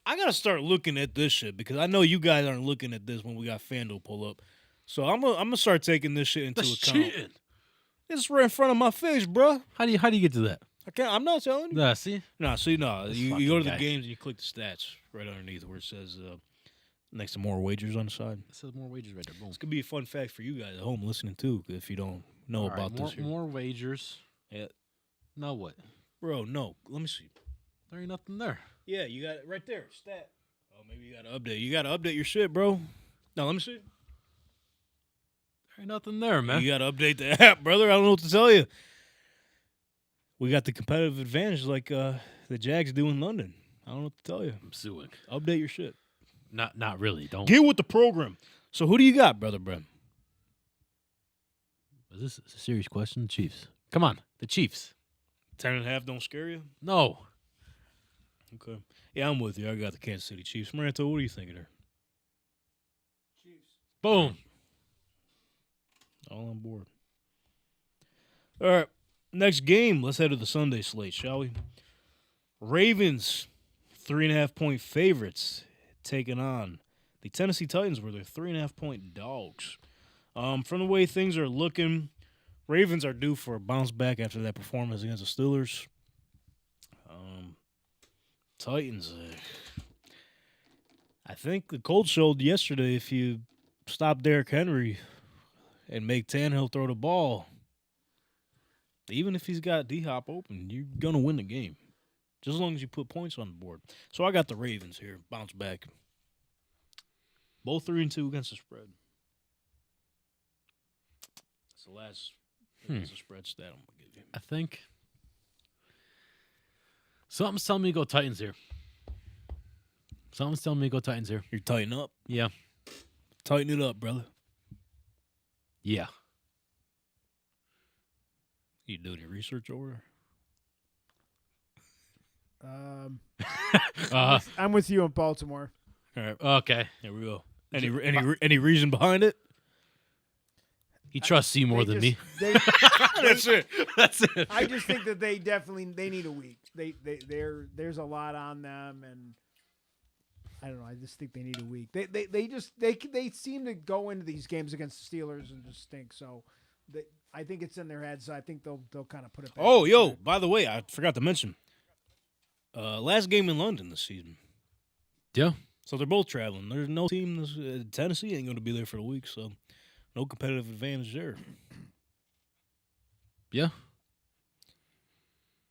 I got to start looking at this shit because I know you guys aren't looking at this when we got FanDuel pull up. So I'm gonna start taking this shit into That's account. cheating. It's right in front of my face, bro. How do you get to that? I can't. I'm not telling you. Nah, see? No, see, no. This You go to the fucking guy. games and you click the stats right underneath where it says next to more wagers on the side. It says more wagers right there. Boom. This could be a fun fact for you guys at home listening too, if you don't know All right, about this. Here. more wagers. Yeah, Now what? bro. No, let me see. There ain't nothing there. Yeah, you got it right there. Stat. Oh, maybe you got to update. You got to update your shit, bro. No, let me see. There ain't nothing there, man. You got to update the app, brother. I don't know what to tell you. We got the competitive advantage like the Jags do in London. I don't know what to tell you. I'm suing. Update your shit. Not really. Don't. Get with the program. So who do you got, brother Brem? Is this a serious question? Chiefs. Come on, the Chiefs. 10.5 don't scare you? No. Okay. Yeah, I'm with you. I got the Kansas City Chiefs. Maranto, what are you thinking there? Boom. All on board. All right. Next game. Let's head to the Sunday slate, shall we? Ravens, 3.5-point favorites, taking on the Tennessee Titans, where they're 3.5-point dogs. From the way things are looking, Ravens are due for a bounce back after that performance against the Steelers. Titans, I think the Colts showed yesterday if you stop Derrick Henry and make Tannehill throw the ball, even if he's got D-Hop open, you're going to win the game. Just as long as you put points on the board. So I got the Ravens here, bounce back. Both 3-2 against the spread. That's the last against the spread stat I'm going to give you. I think something's telling me to go Titans here. Something's telling me to go Titans here. You're tighten up. Yeah. Tighten it up, brother. Yeah. You doing your research over Uh, I'm with you in Baltimore. there? All right. okay. There we go. Any reason behind it? He trusts you more than me. That's it. That's it. I just think that they need a week. There's a lot on them, and I don't know. I just think they need a week. They seem to go into these games against the Steelers and just stink. So I think it's in their heads. So I think they'll kind of put it back. Oh, yo, by the way, I forgot to mention. Last game in London this season. Yeah. So they're both traveling. There's no team. Tennessee ain't going to be there for the week, so no competitive advantage there. Yeah.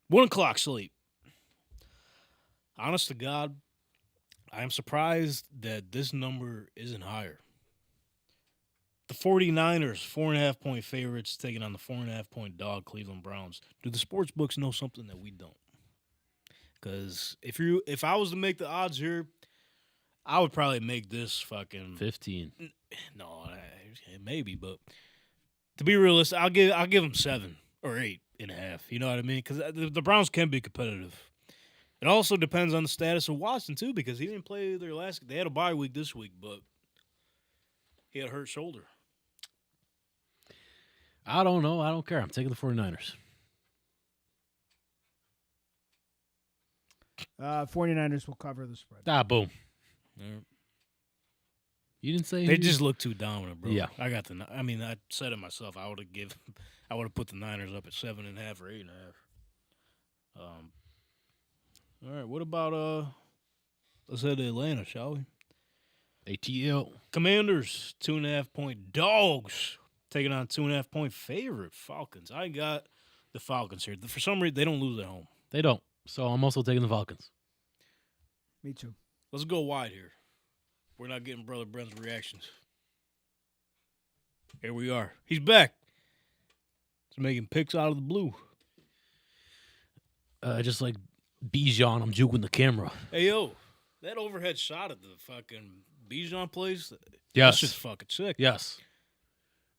1 o'clock slate. Honest to God, I am surprised that this number isn't higher. The 49ers, 4.5-point favorites, taking on the 4.5-point dog Cleveland Browns. Do the sports books know something that we don't? Because if I was to make the odds here, I would probably make this fucking 15. No, maybe, but to be realistic, I'll give them 7 or 8.5. You know what I mean? Because the Browns can be competitive. It also depends on the status of Watson too, because he didn't play their last. They had a bye week this week, but He had a hurt shoulder. I don't know. I don't care. I'm taking the 49ers. 49ers will cover the spread. Boom. You didn't say They who? just look too dominant, bro. Yeah. I said it myself. I would have put the Niners up at 7.5 or 8.5. All right. What about let's head to Atlanta, shall we? ATL. Commanders, 2.5-point dogs, taking on 2.5-point favorite Falcons. I got the Falcons here. For some reason, they don't lose at home. They don't. So I'm also taking the Falcons. Me too. Let's go wide here. We're not getting Brother Brent's reactions. Here we are. He's back. He's making picks out of the blue. Just like Bijan, I'm juking the camera. Hey, yo, that overhead shot at the fucking Bijan place, Yes. that's just fucking sick. Yes.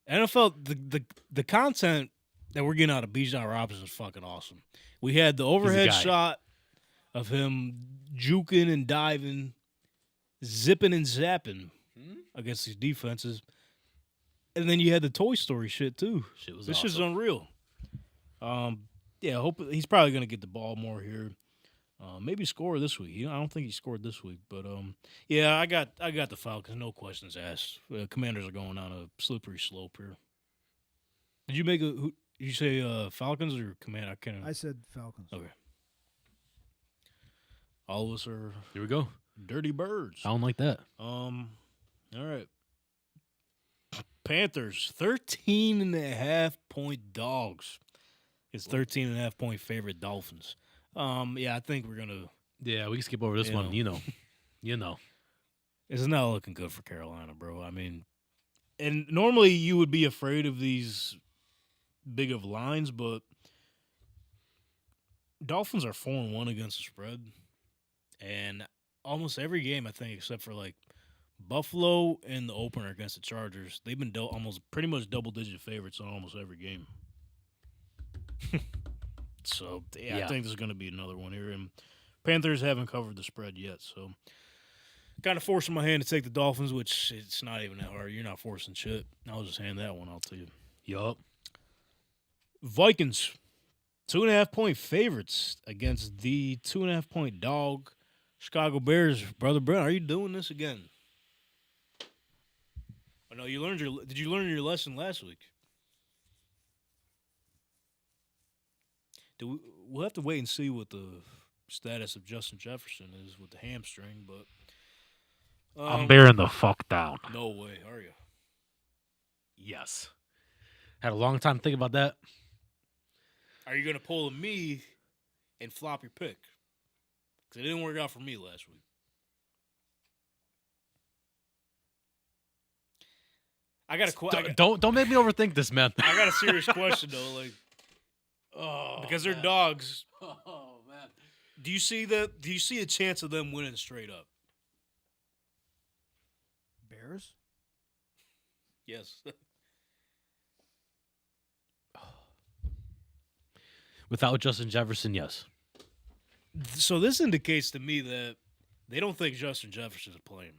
NFL, the content that we're getting out of Bijan Robinson is fucking awesome. We had the overhead guy. shot of him juking and diving, zipping and zapping against these defenses. And then you had the Toy Story shit, too. Shit was This awesome. shit's unreal. Yeah, I hope he's probably going to get the ball more here. Maybe score this week. I don't think he scored this week, but yeah, I got the Falcons. No questions asked. Commanders are going on a slippery slope here. Did you make did you say Falcons or Command? I said Falcons. Okay. All of us are Here we go. dirty birds. I don't like that. All right. Panthers, 13.5-point dogs. It's 13.5-point favorite Dolphins. Yeah, I think we're gonna. Yeah, we can skip over this You one. know. You know. It's not looking good for Carolina, bro. I mean, and normally you would be afraid of these big of lines, but Dolphins are 4-1 against the spread, and almost every game, I think, except for like Buffalo and the opener against the Chargers, they've been almost pretty much double-digit favorites on almost every game. So, yeah, I think there's going to be another one here. And Panthers haven't covered the spread yet, so kind of forcing my hand to take the Dolphins, which it's not even that hard. You're not forcing shit. I'll just hand that one out to you. Yup. Vikings, 2.5-point favorites against the 2.5-point dog Chicago Bears. Brother Brent, are you doing this again? I know you learned did you learn your lesson last week? We'll have to wait and see what the status of Justin Jefferson is with the hamstring, but I'm bearing the fuck down. no way, are you? Yes. Had a long time to think about that. Are you going to pull a me and flop your pick? Because it didn't work out for me last week. I got a Don't make me overthink this, man. I got a serious question though, like because they're dogs. Oh man. Do you see a chance of them winning straight up? Bears? Yes. Without Justin Jefferson, yes. So this indicates to me that they don't think Justin Jefferson's playing.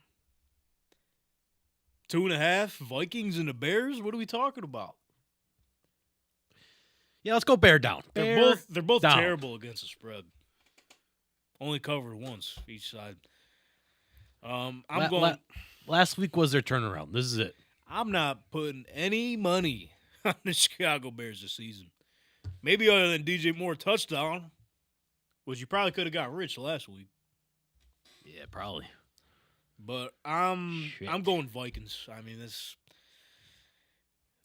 2.5 Vikings and the Bears. What are we talking about? Yeah, let's go bear down. They're both down. terrible against the spread. Only covered once each side. I'm going. Last week was their turnaround. This is it. I'm not putting any money on the Chicago Bears this season. Maybe other than DJ Moore touchdown, which you probably could have got rich last week. Yeah, probably. But I'm going Vikings. I mean,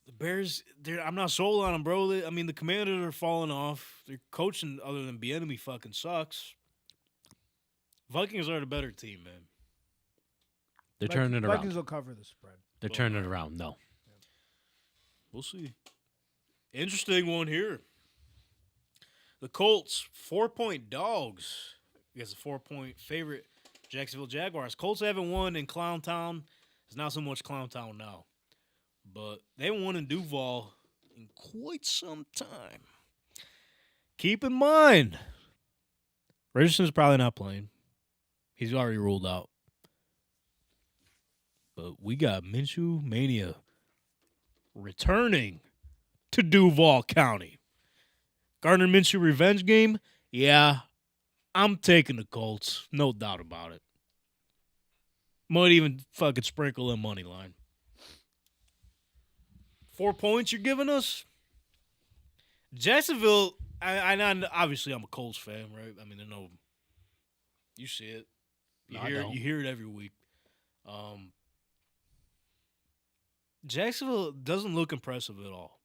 the Bears. I'm not sold on them, bro. The Commanders are falling off. Their coaching, other than Bieniemy, fucking sucks. Vikings are the better team, man. They're turning it around. Vikings will cover the spread. They're turning it around. No. We'll see. Interesting one here. The Colts, 4-point dogs against a 4-point favorite, Jacksonville Jaguars. Colts haven't won in Clown Town. It's not so much Clown Town now. But they haven't won in Duval in quite some time. Keep in mind, Richardson's probably not playing. He's already ruled out. But we got Minshew Mania returning to Duval County. Gardner Minshew revenge game? Yeah, I'm taking the Colts. No doubt about it. Might even fucking sprinkle a money line. 4 points you're giving us? Jacksonville, I obviously I'm a Colts fan, right? I mean, I know you see it. You hear it every week. Jacksonville doesn't look impressive at all.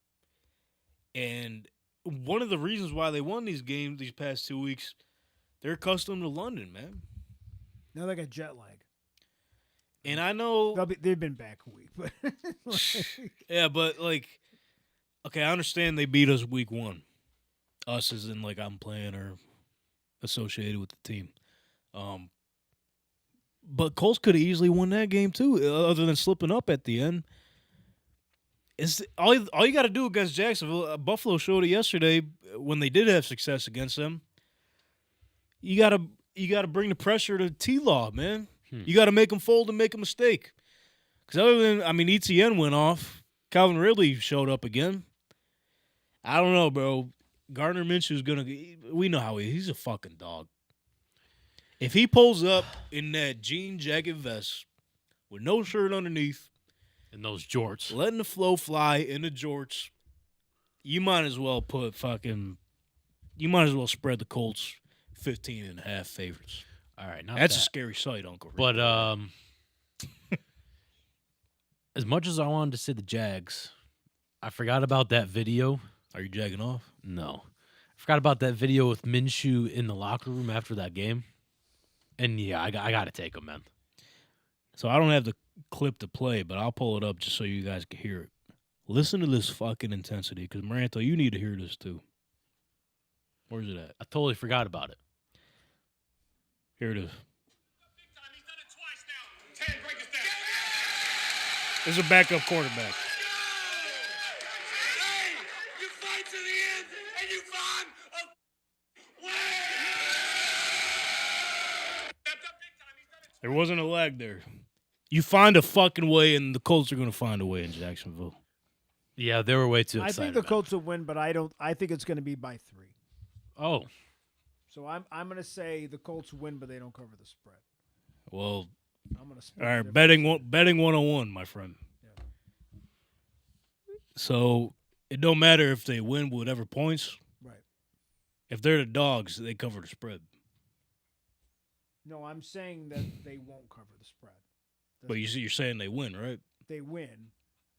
And one of the reasons why they won these games these past 2 weeks, they're accustomed to London, man. Now they got jet lag. And I know they've been back a week, but yeah, but like, okay, I understand they beat us week 1. Us as in like I'm playing or associated with the team. But Colts could have easily won that game too, other than slipping up at the end. It's all you got to do against Jacksonville. Buffalo showed it yesterday when they did have success against them. You gotta bring the pressure to T-Law, man. You got to make him fold and make a mistake. Because other than, ETN went off. Calvin Ridley showed up again. I don't know, bro. Gardner Minshew's going to – we know how he's a fucking dog. If he pulls up in that jean jacket vest with no shirt underneath. And those jorts. Letting the flow fly in the jorts, you might as well spread the Colts 15.5 favorites. All right, that's a scary sight, Uncle Rick. But as much as I wanted to say the Jags, I forgot about that video. Are you jagging off? No. I forgot about that video with Minshew in the locker room after that game. And, yeah, I got to take him, man. So I don't have the clip to play, but I'll pull it up just so you guys can hear it. Listen to this fucking intensity, because, Maranto, you need to hear this too. Where's it at? I totally forgot about it. Here it is. This is a backup quarterback. You fight to the end, and you find a way. There wasn't a lag there. You find a fucking way, and the Colts are going to find a way in Jacksonville. Yeah, they were way too excited. I think the Colts will win, but I think it's going to be by 3. Oh. So I'm going to say the Colts win, but they don't cover the spread. Well, I'm going to all right, betting 101, my friend. Yeah. So it don't matter if they win with whatever points. Right. If they're the dogs, they cover the spread. No, I'm saying that they won't cover the spread. But you're saying they win, right? They win.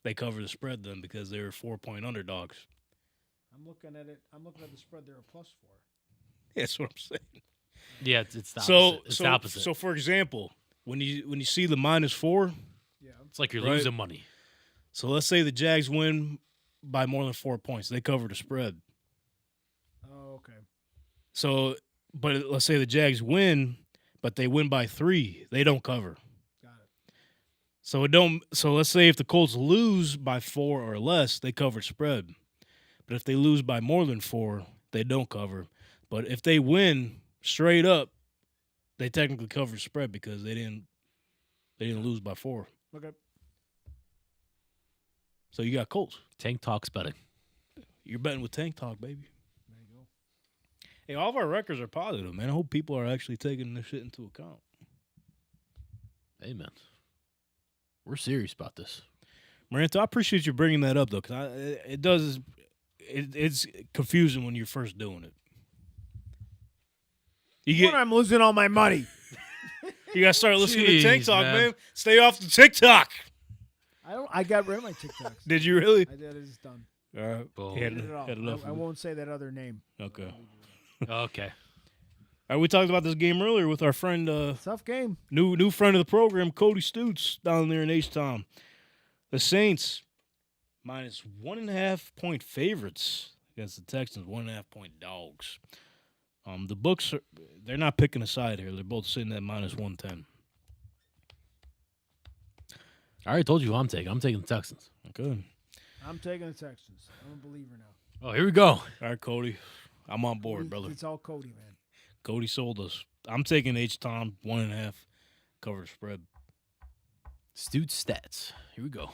They cover the spread then because they're 4-point underdogs. I'm looking at it. I'm looking at the spread. They're a +4. That's what I'm saying. Yeah, it's the opposite. It's the opposite. So, for example, when you see the -4, yeah, it's like you're losing money. So let's say the Jags win by more than 4 points. They cover the spread. Oh, okay. So, but let's say the Jags win, but they win by 3. They don't cover. Got it. So let's say if the Colts lose by 4 or less, they cover spread. But if they lose by more than 4, they don't cover. But if they win straight up, they technically cover spread because they didn't lose by 4. Okay. So you got Colts. Tank Talk's betting. You're betting with Tank Talk, baby. There you go. Hey, all of our records are positive, man. I hope people are actually taking this shit into account. Hey, man. We're serious about this. Marantha, I appreciate you bringing that up, though, because it's confusing when you're first doing it. I'm losing all my money. You got to start listening to Tank Talk, man. Stay off the TikTok. I got rid of my TikToks. Did you really? I did. It's done. All right. I won't say that other name. Okay. Okay. All right, we talked about this game earlier with our friend. Tough game. New friend of the program, Cody Stoots, down there in H-Town. The Saints, -1.5 point favorites against the Texans, 1.5 point dogs. The books, they're not picking a side here. They're both sitting at -110. I already told you who I'm taking. I'm taking the Texans. Okay. I'm taking the Texans. I'm a believer now. Oh, here we go. All right, Cody. I'm on board, brother. It's all Cody, man. Cody sold us. I'm taking H-Town, 1.5, cover the spread. Stooge stats. Here we go.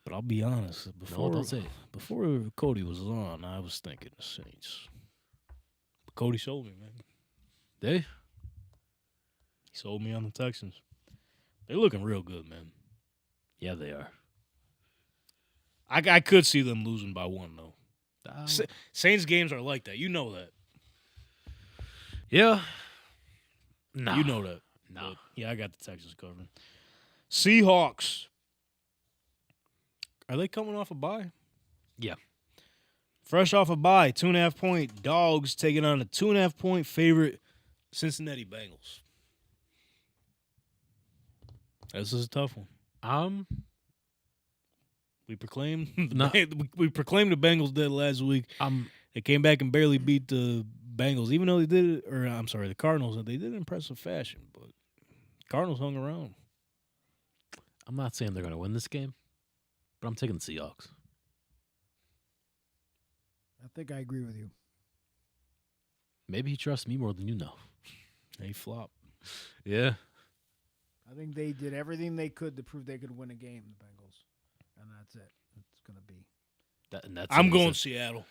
But I'll be honest. Don't say it. Before Cody was on, I was thinking the Saints. But Cody sold me, man. They? He sold me on the Texans. They're looking real good, man. Yeah, they are. I could see them losing by 1, though. Saints games are like that. You know that. Yeah. No. You know that. No. But, yeah, I got the Texans covering. Seahawks. Are they coming off a bye? Yeah. Fresh off a bye, 2.5-point dogs taking on a 2.5-point favorite Cincinnati Bengals. This is a tough one. We proclaimed we proclaimed the Bengals dead last week. They came back and barely beat the Bengals, even though they did it, or I'm sorry, the Cardinals. They did it in impressive fashion, but Cardinals hung around. I'm not saying they're going to win this game, but I'm taking the Seahawks. I think I agree with you. Maybe he trusts me more than you know. They flopped. Yeah. I think they did everything they could to prove they could win a game, the Bengals. And that's it. It's going to be. I'm going Seattle.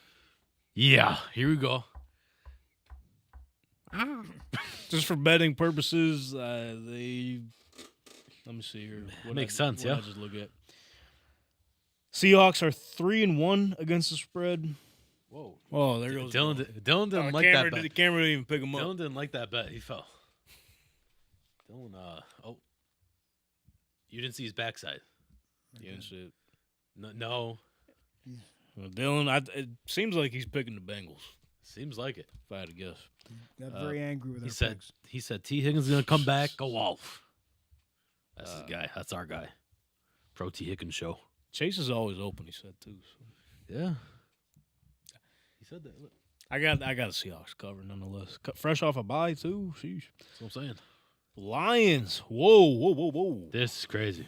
Yeah, here we go. Just for betting purposes, let me see here. Makes sense, yeah. I just look at. Seahawks are 3-1 against the spread. Whoa. Oh, there goes Dylan didn't like that bet. The camera didn't even pick him up. Dylan didn't like that bet. He fell. Dylan, you didn't see his backside. You didn't see it. No. Well, Dylan, it seems like he's picking the Bengals. Seems like it. If I had to guess. Got very angry with he our said, picks. He said T. Higgins is going to come back. Go off. That's his guy. That's our guy. Pro T. Higgins show. Chase is always open, he said, too. So. Yeah. He said that. Look. I got a Seahawks cover nonetheless. Fresh off a bye, too. Sheesh. That's what I'm saying. Lions. Whoa. This is crazy.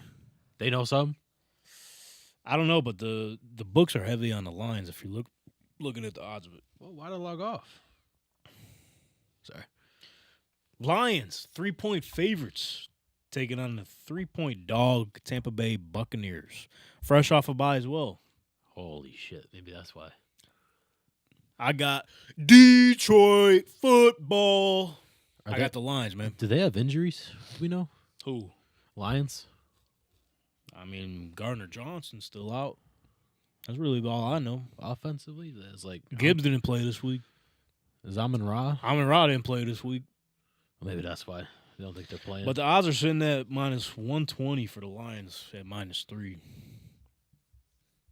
They know something? I don't know, but the books are heavy on the Lions if you're looking at the odds of it. Well, why did I log off? Sorry. Lions, 3-point favorites, taking on the 3-point dog Tampa Bay Buccaneers. Fresh off a bye as well. Holy shit. Maybe that's why. I got Detroit football. I got the Lions, man. Do they have injuries? Do we know? Who? Lions? I mean, Gardner Johnson's still out. That's really all I know. Offensively, there's like Gibbs didn't play this week. Amon Ra didn't play this week. Well, maybe that's why. I don't think they're playing. But the odds are sitting at -120 for the Lions at -3.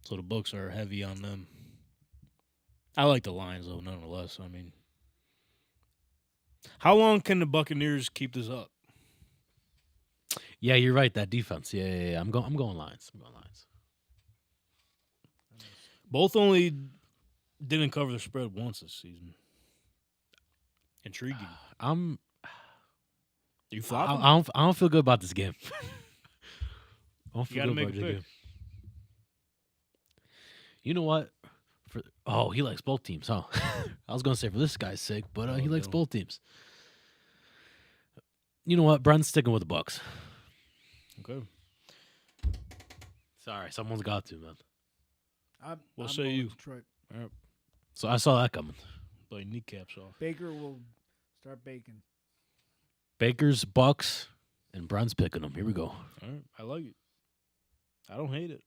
So the books are heavy on them. I like the Lions, though, nonetheless. I mean, how long can the Buccaneers keep this up? Yeah, you're right. That defense. Yeah. I'm going Lions. Both only didn't cover the spread once this season. Intriguing. You flopping? I don't feel good about this game. I don't You feel got to good make about a this pick. game. You know what? He likes both teams, huh? I was gonna say for this guy's sake, but he likes both teams. You know what? Brent's sticking with the Bucks. Okay. Sorry, someone's got to, man. What I'm say going you? Detroit. All right. So I saw that coming. Play kneecaps off. Baker will start baking. Bakers, Bucks, and Brent's picking them. Here we go. All right. I like it. I don't hate it.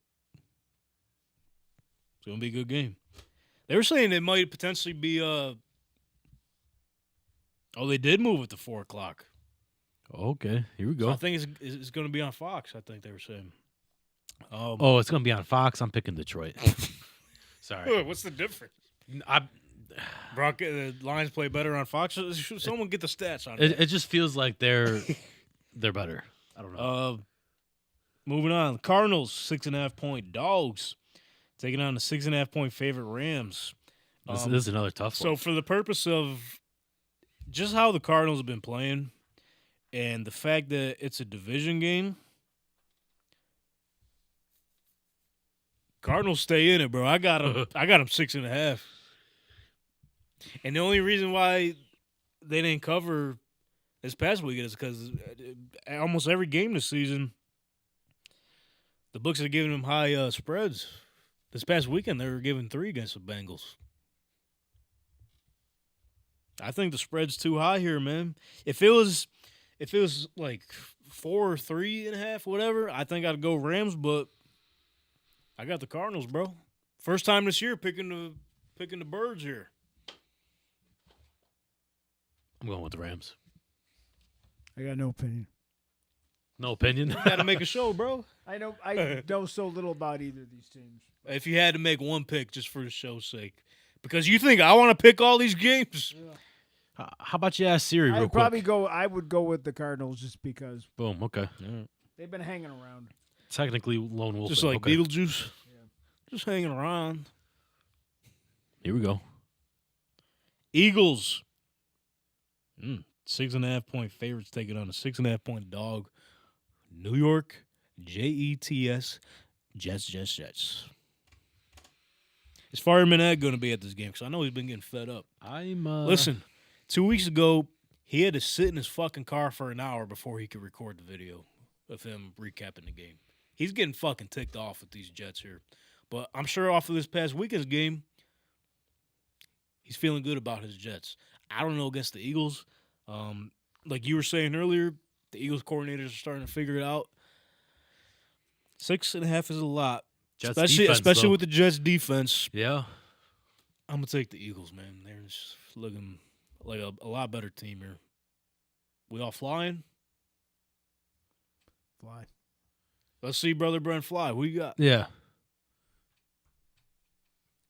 It's going to be a good game. They were saying it might potentially be they did move it to 4 o'clock. Okay, here we go. So I think it's going to be on Fox, I think they were saying. It's going to be on Fox. I'm picking Detroit. Sorry. What's the difference? The Lions play better on Fox. Should someone get the stats on it? It just feels like they're better. I don't know. Moving on. Cardinals, 6.5-point dogs, taking on the 6.5-point favorite Rams. This is another tough one. So for the purpose of just how the Cardinals have been playing and the fact that it's a division game, Cardinals stay in it, bro. I got them 6.5. And the only reason why they didn't cover this past weekend is because almost every game this season, The books are giving them high spreads. This past weekend, they were giving 3 against the Bengals. I think the spread's too high here, man. If it was like 4 or 3.5, whatever, I think I'd go Rams. But I got the Cardinals, bro. First time this year picking the birds here. I'm going with the Rams. I got no opinion. No opinion. You got to make a show, bro. I know so little about either of these teams. If you had to make one pick just for the show's sake, because you think I want to pick all these games. How about you ask Siri real quick? I would go with the Cardinals just because. Boom. Okay. They've been hanging around. Technically, lone wolf. Just like Beetlejuice. Yeah. Just hanging around. Here we go. Eagles. 6.5-point favorites taking on a 6.5-point dog. New York, Jets, Jets. Is Fireman Ed going to be at this game? Because I know he's been getting fed up. Listen, 2 weeks ago, he had to sit in his fucking car for an hour before he could record the video of him recapping the game. He's getting fucking ticked off with these Jets here. But I'm sure off of this past weekend's game, he's feeling good about his Jets. I don't know against the Eagles. Like you were saying earlier, the Eagles coordinators are starting to figure it out. 6.5 is a lot. Jets especially with the Jets defense. Yeah. I'm going to take the Eagles, man. They're just looking like a lot better team here. We all flying? Fly. Let's see Brother Brent fly. Who you got? Yeah.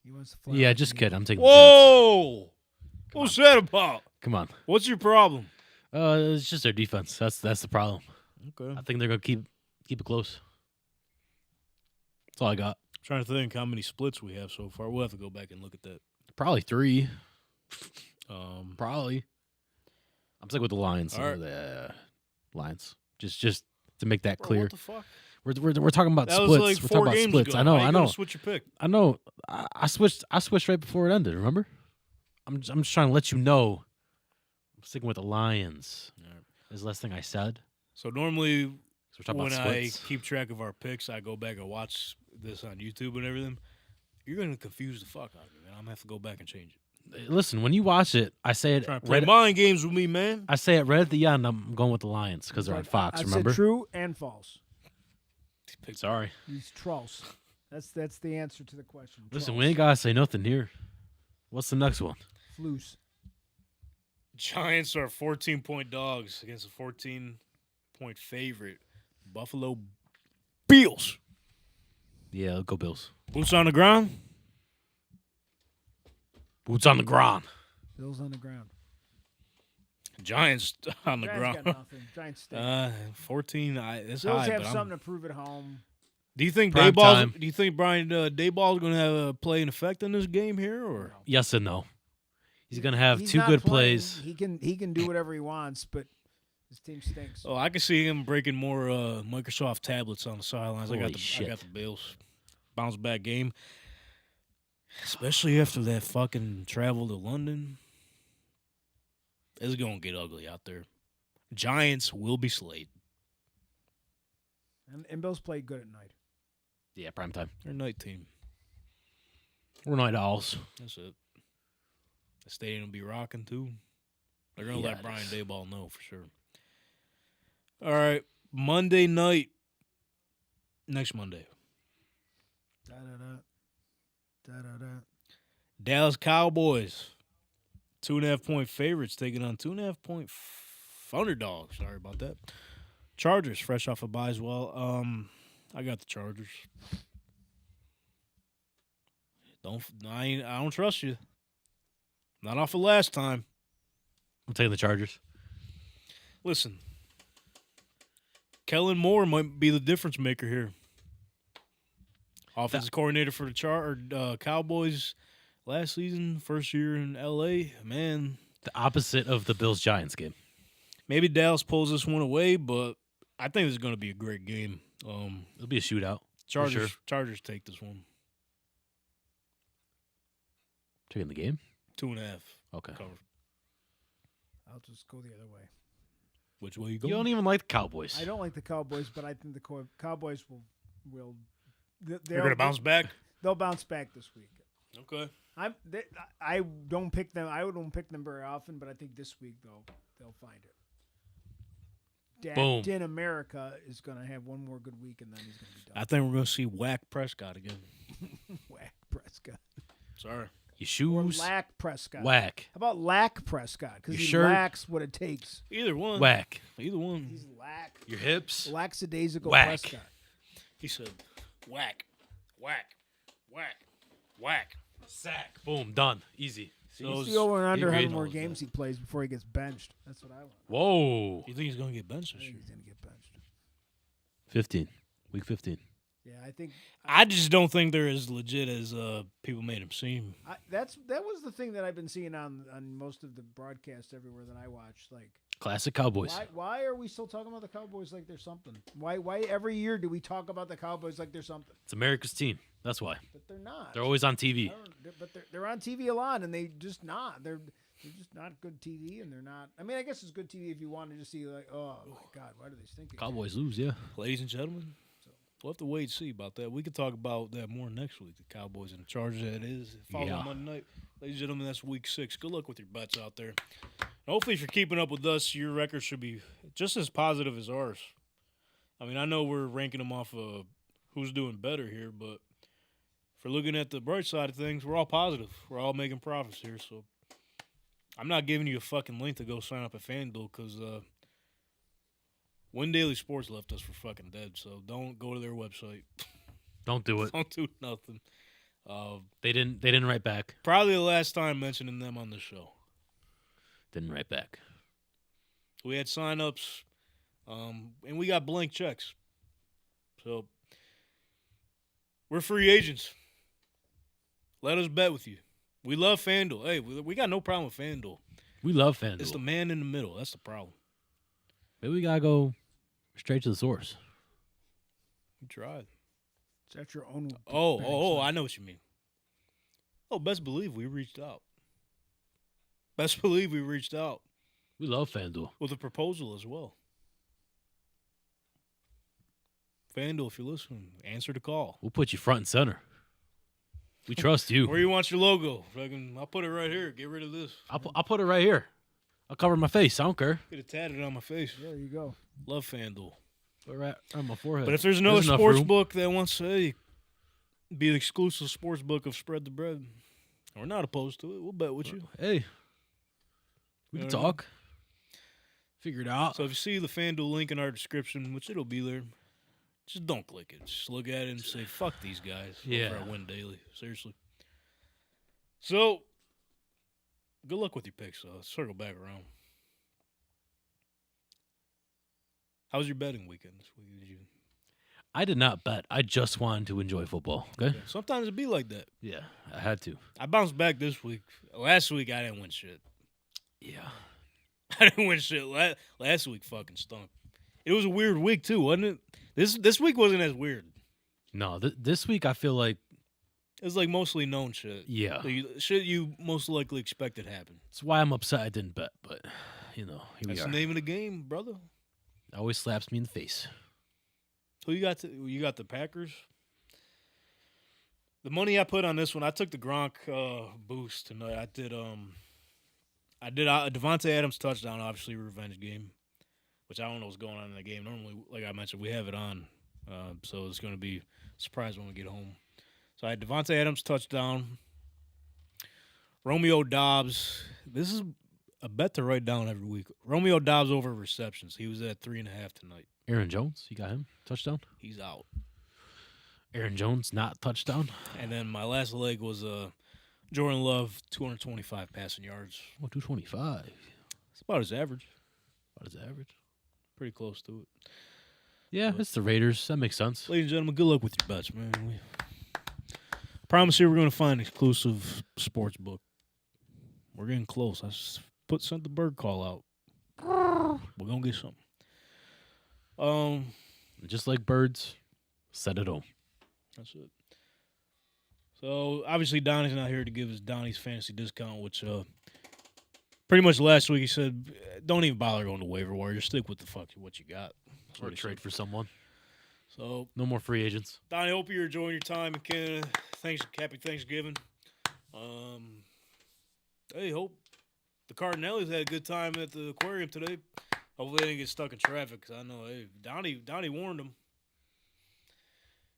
He wants to fly. Yeah, just kidding. I'm taking Whoa! What's that about? Come on. What's your problem? It's just their defense. That's the problem. Okay. I think they're going to keep it close. That's all I got. I'm trying to think how many splits we have so far. We'll have to go back and look at that. Probably 3. Probably. I'm sticking with the Lions. All right. The Lions. Just to make that clear. What the fuck? We're talking about That splits. was like we're 4 talking about games splits. ago. I know. How you I gonna know. Switch your pick. I know. I switched right before it ended. Remember? I'm just trying to let you know. I'm sticking with the Lions. Is the last thing I said. So normally, when I splits. keep track of our picks, I go back and watch this on YouTube and everything. You're gonna confuse the fuck out of me, man. I'm gonna have to go back and change it. Listen, when you watch it, I say it. Trying to play mind games with me, man. I say it right at the end. I'm going with the Lions because they're on Fox. I Remember? said true and false. Sorry. He's trolls. That's the answer to the question. Listen, Trolls. we ain't gotta say nothing here. What's the next one? Floose. Giants are 14-point dogs against a 14-point favorite. Buffalo Bills. Yeah, go Bills. Boots on the ground. Boots on the ground. Bills on the ground. Giants on the Giants ground. got nothing. Giants stink. 14. It's Bills high. have but something to prove at home. Do you think Prime time. Do you think Brian Dayball's going to have a play an effect in this game here, or Yes and no. He's gonna have He's 2 not good playing. plays. He can do whatever he wants, but his team stinks. Oh, I can see him breaking more Microsoft tablets on the sidelines. I Holy got the shit. Bills. Bounce back game. Especially after that fucking travel to London. It's going to get ugly out there. Giants will be slayed. And Bills play good at night. Yeah, prime time. They're a night team. We're night owls. That's it. The stadium will be rocking, too. They're going to Yeah, let it Brian is. Daboll know for sure. All right. Monday night. Next Monday. Da-da-da. Da-da-da. Dallas Cowboys. 2.5-point favorites taking on 2.5-point underdogs. Sorry about that. Chargers, fresh off a bye as well. I got the Chargers. I don't trust you. Not off of last time. I'm taking the Chargers. Listen, Kellen Moore might be the difference maker here. Offensive coordinator for the Cowboys last season, first year in L.A. Man, The opposite of the Bills-Giants game. maybe Dallas pulls this one away, but I think this is going to be a great game. It'll be a shootout. Chargers, sure. Chargers take this one. Taking the game? 2.5. Okay. Cover. I'll just go the other way. Which way you You going? don't even like the Cowboys. I don't like the Cowboys, but I think the Cowboys will will. They're going to bounce back? They'll bounce back this week. Okay. I don't pick them. I don't pick them very often, but I think this week they'll find it. Boom. Dan America is going to have one more good week, and then he's going to be done. I think we're going to see Whack Prescott again. Whack Prescott. Sorry. Your shoes. Or Lack Prescott. Whack. How about Lack Prescott? Because Your he shirt. lacks what it takes. Either one. Whack. Either one. He's lack. Your hips. Lackadaisical Whack. Prescott. He said, whack, whack, whack, whack. Sack. Boom. Done. Easy. He's the over and under how agreed. many more games he plays before he gets benched. That's what I want. Whoa. You think he's going to get benched I this think year? he's going to get benched. 15. Week 15. Yeah, I think I just don't think they're as legit as people made him seem. that was the thing that I've been seeing on most of the broadcasts everywhere that I watch. Like, Classic Cowboys. why are we still talking about the Cowboys like they're something? Why every year do we talk about the Cowboys like they're something? It's America's team. That's why. But they're not. They're always on TV. But they're on TV a lot, and they just not. They're just not good TV, and they're not. I mean, I guess it's good TV if you wanted to see like, oh my God, why do they stink? Cowboys lose, yeah. Ladies and gentlemen, we'll have to wait and see about that. We can talk about that more next week. The Cowboys and the Chargers, that is. Follow Yeah. Monday night. Ladies and gentlemen, that's week 6. Good luck with your bets out there. And hopefully, if you're keeping up with us, your record should be just as positive as ours. I mean, I know we're ranking them off of who's doing better here, but if we're looking at the bright side of things, we're all positive. We're all making profits here, so I'm not giving you a fucking link to go sign up at FanDuel because Win Daily Sports left us for fucking dead, so don't go to their website. Don't do it. Don't do nothing. They didn't write back. Probably the last time mentioning them on the show. Didn't write back. We had sign-ups, and we got blank checks. So we're free agents. Let us bet with you. We love FanDuel. Hey, we got no problem with FanDuel. We love FanDuel. It's the man in the middle. That's the problem. Maybe we gotta go straight to the source. We tried. Is that your own? Oh, I know what you mean. Oh, best believe we reached out. Best believe we reached out. We love FanDuel. With a proposal as well. FanDuel, if you're listening, answer the call. We'll put you front and center. We trust you. Where you want your logo? I'll put it right here. Get rid of this. I'll put it right here. I'll cover my face. I don't care. Get it tatted on my face. There you go. Love FanDuel. Right on my forehead. But if there's another sports book that wants to be the exclusive sports book of Spread the Bread, we're not opposed to it. We'll bet with you. Hey, we can talk. Figure it out. So if you see the FanDuel link in our description, which it'll be there, just don't click it. Just look at it and say, fuck these guys. Yeah. Over at Win Daily. Seriously. So, good luck with your picks. Let's circle back around. How was your betting weekend this week? I did not bet. I just wanted to enjoy football. Okay? Sometimes it'd be like that. Yeah, I had to. I bounced back this week. Last week, I didn't win shit. Yeah. I didn't win shit. Last week fucking stunk. It was a weird week, too, wasn't it? This week wasn't as weird. No, this week I feel like it was like mostly known shit. Yeah. Shit you most likely expected to happen. That's why I'm upset I didn't bet, but, here That's we are. the name of the game, brother. It always slaps me in the face. Who you got? You got the Packers. The money I put on this one, I took the Gronk boost tonight. I did Devontae Adams touchdown, obviously revenge game, which I don't know what's going on in the game. Normally, like I mentioned, we have it on, so it's going to be a surprise when we get home. So I had Devontae Adams touchdown. Romeo Dobbs. This is a bet to write down every week. Romeo Dobbs over receptions. He was at 3.5 tonight. Aaron Jones, you got him? Touchdown? He's out. Aaron Jones, not touchdown? And then my last leg was Jordan Love, 225 passing yards. Oh, 225. It's about his average. About his average? Pretty close to it. Yeah, it's the Raiders. That makes sense. Ladies and gentlemen, good luck with your bets, man. Promise you we're going to find an exclusive sports book. We're getting close. Sent the bird call out. We're going to get something. Just like birds, set it home. That's it. So, obviously, Donnie's not here to give us Donnie's fantasy discount, which pretty much last week he said, don't even bother going to waiver wire. Just stick with what you got. Or trade for someone. So no more free agents. Donnie, hope you're enjoying your time in Canada. Happy Thanksgiving. Hey, hope the Cardinellis had a good time at the aquarium today. Hopefully they didn't get stuck in traffic, because I know Donnie warned them.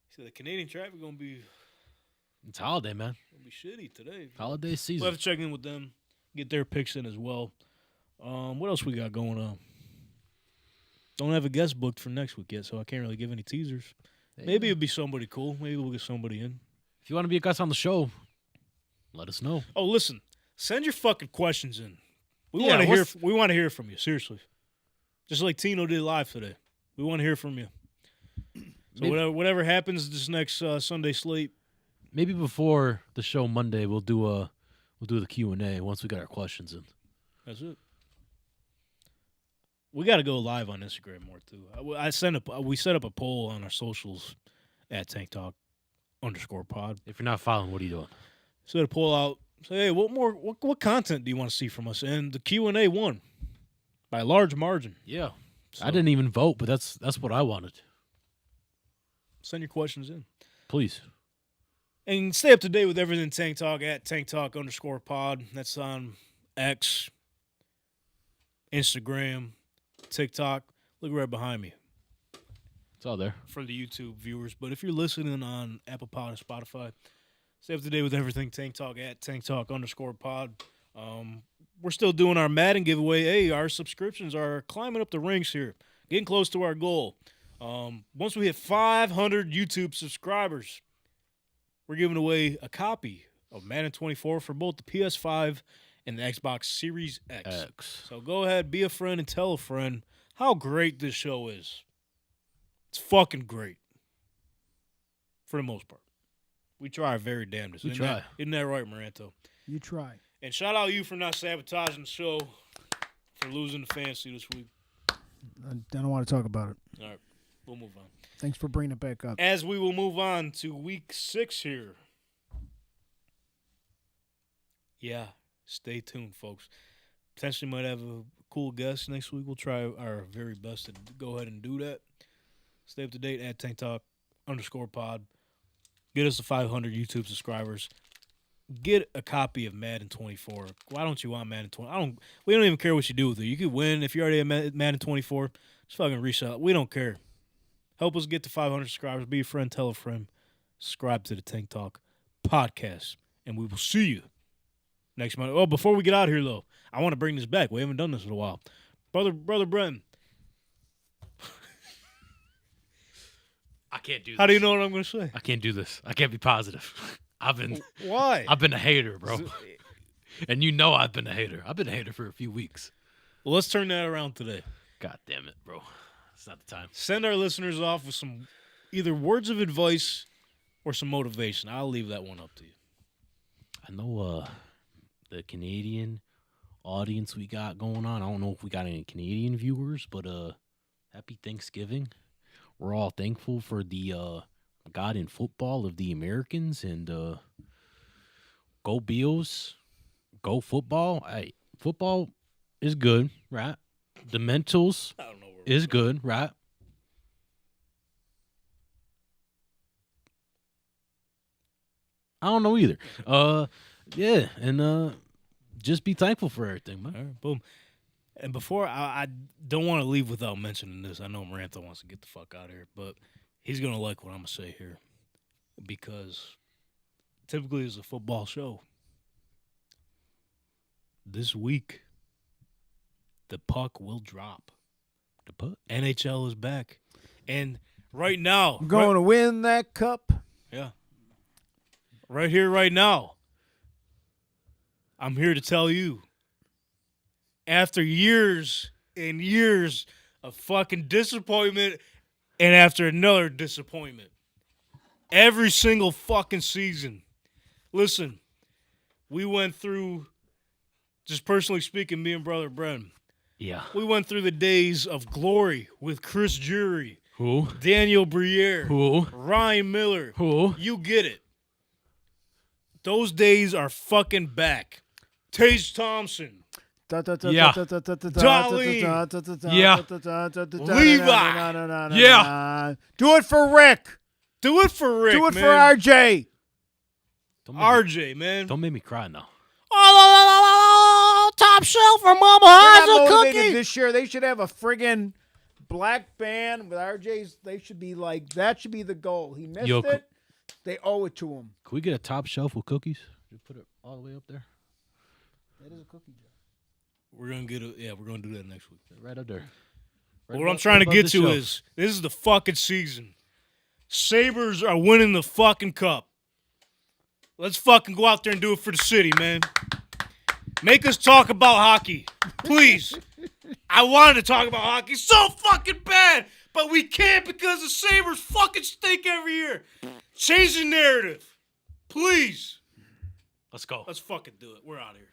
He said the Canadian traffic gonna be holiday, man. Gonna be shitty today. Holiday season. We'll have to check in with them, get their picks in as well. What else we got going on? Don't have a guest booked for next week yet, so I can't really give any teasers. Maybe it'll be somebody cool. Maybe we'll get somebody in. If you want to be a guest on the show, let us know. Oh, listen, send your fucking questions in. We want to hear. We want to hear from you. Seriously, just like Tino did live today. We want to hear from you. So whatever happens this next Sunday slate. Maybe before the show Monday, we'll do the Q&A once we got our questions in. That's it. We got to go live on Instagram more too. We set up a poll on our socials at @TankTalk_pod. If you're not following, what are you doing? Set a poll out. Say, hey, what content do you want to see from us? And the Q&A won by a large margin. Yeah, so, I didn't even vote, but that's what I wanted. Send your questions in, please, and stay up to date with everything Tank Talk at @TankTalk_pod. That's on X, Instagram, TikTok. Look right behind me. It's all there for the YouTube viewers. But if you're listening on Apple Pod or Spotify, stay up to date with everything Tank Talk at @TankTalk_pod. We're still doing our Madden giveaway. Hey, our subscriptions are climbing up the ranks here, getting close to our goal. Once we hit 500 YouTube subscribers, we're giving away a copy of Madden 24 for both the PS5 and the Xbox Series X. So go ahead, be a friend, and tell a friend how great this show is. It's fucking great. For the most part. We try our very damnedest. We try. Isn't that right, Maranto? You try. And shout out you for not sabotaging the show, for losing the fantasy this week. I don't want to talk about it. All right. We'll move on. Thanks for bringing it back up. As we will move on to week 6 here. Yeah, stay tuned, folks. Potentially might have a cool guest next week. We'll try our very best to go ahead and do that. Stay up to date at @TankTalk_pod. Get us to 500 YouTube subscribers. Get a copy of Madden 24. Why don't you want Madden 20? We don't even care what you do with it. You could win if you already have Madden 24. Just fucking resell it. We don't care. Help us get to 500 subscribers. Be a friend. Tell a friend. Subscribe to the Tank Talk podcast. And we will see you next month. Oh, before we get out of here, though, I want to bring this back. We haven't done this in a while. Brother Brenton. I can't do this. How do you know what I'm going to say? I can't do this. I can't be positive. Why? I've been a hater, bro. And you know I've been a hater. I've been a hater for a few weeks. Well, let's turn that around today. God damn it, bro. It's not the time. Send our listeners off with some either words of advice or some motivation. I'll leave that one up to you. I know the Canadian audience we got going on. I don't know if we got any Canadian viewers, but happy Thanksgiving. We're all thankful for the God in football of the Americans, and go Bills, go football. Hey, football is good, right? The mentals is good, right? I don't know either. Yeah, and just be thankful for everything, man. All right, boom. And before, I don't want to leave without mentioning this. I know Marantha wants to get the fuck out of here, but he's going to like what I'm going to say here, because typically it's a football show. This week, the puck will drop. The puck? NHL is back. And right now. I'm going to win that cup. Yeah. Right here, right now. I'm here to tell you, after years and years of fucking disappointment and after another disappointment, every single fucking season, listen, we went through, just personally speaking, me and Brother Bren. Yeah. We went through the days of glory with Chris Jury. Who? Daniel Briere. Who? Ryan Miller. Who? You get it. Those days are fucking back. Tage Thompson. Yeah. Darlene. Yeah. Levi. Yeah. Do it for Rick. Do it for Rick, Do it man. for RJ. RJ, man. Don't make me cry now. Oh, top shelf for Mama They're Hazel not motivated cookie. this year. They should have a friggin' black band with RJ's. They should be like, that should be the goal. He missed it. They owe it to him. Can we get a top shelf with cookies? Just put it all the way up there. That is a cookie jar. We're gonna we're gonna do that next week. Right up there. What I'm trying to get to is this is the fucking season. Sabres are winning the fucking cup. Let's fucking go out there and do it for the city, man. Make us talk about hockey, please. I wanted to talk about hockey so fucking bad, but we can't because the Sabres fucking stink every year. Change the narrative, please. Let's go. Let's fucking do it. We're out of here.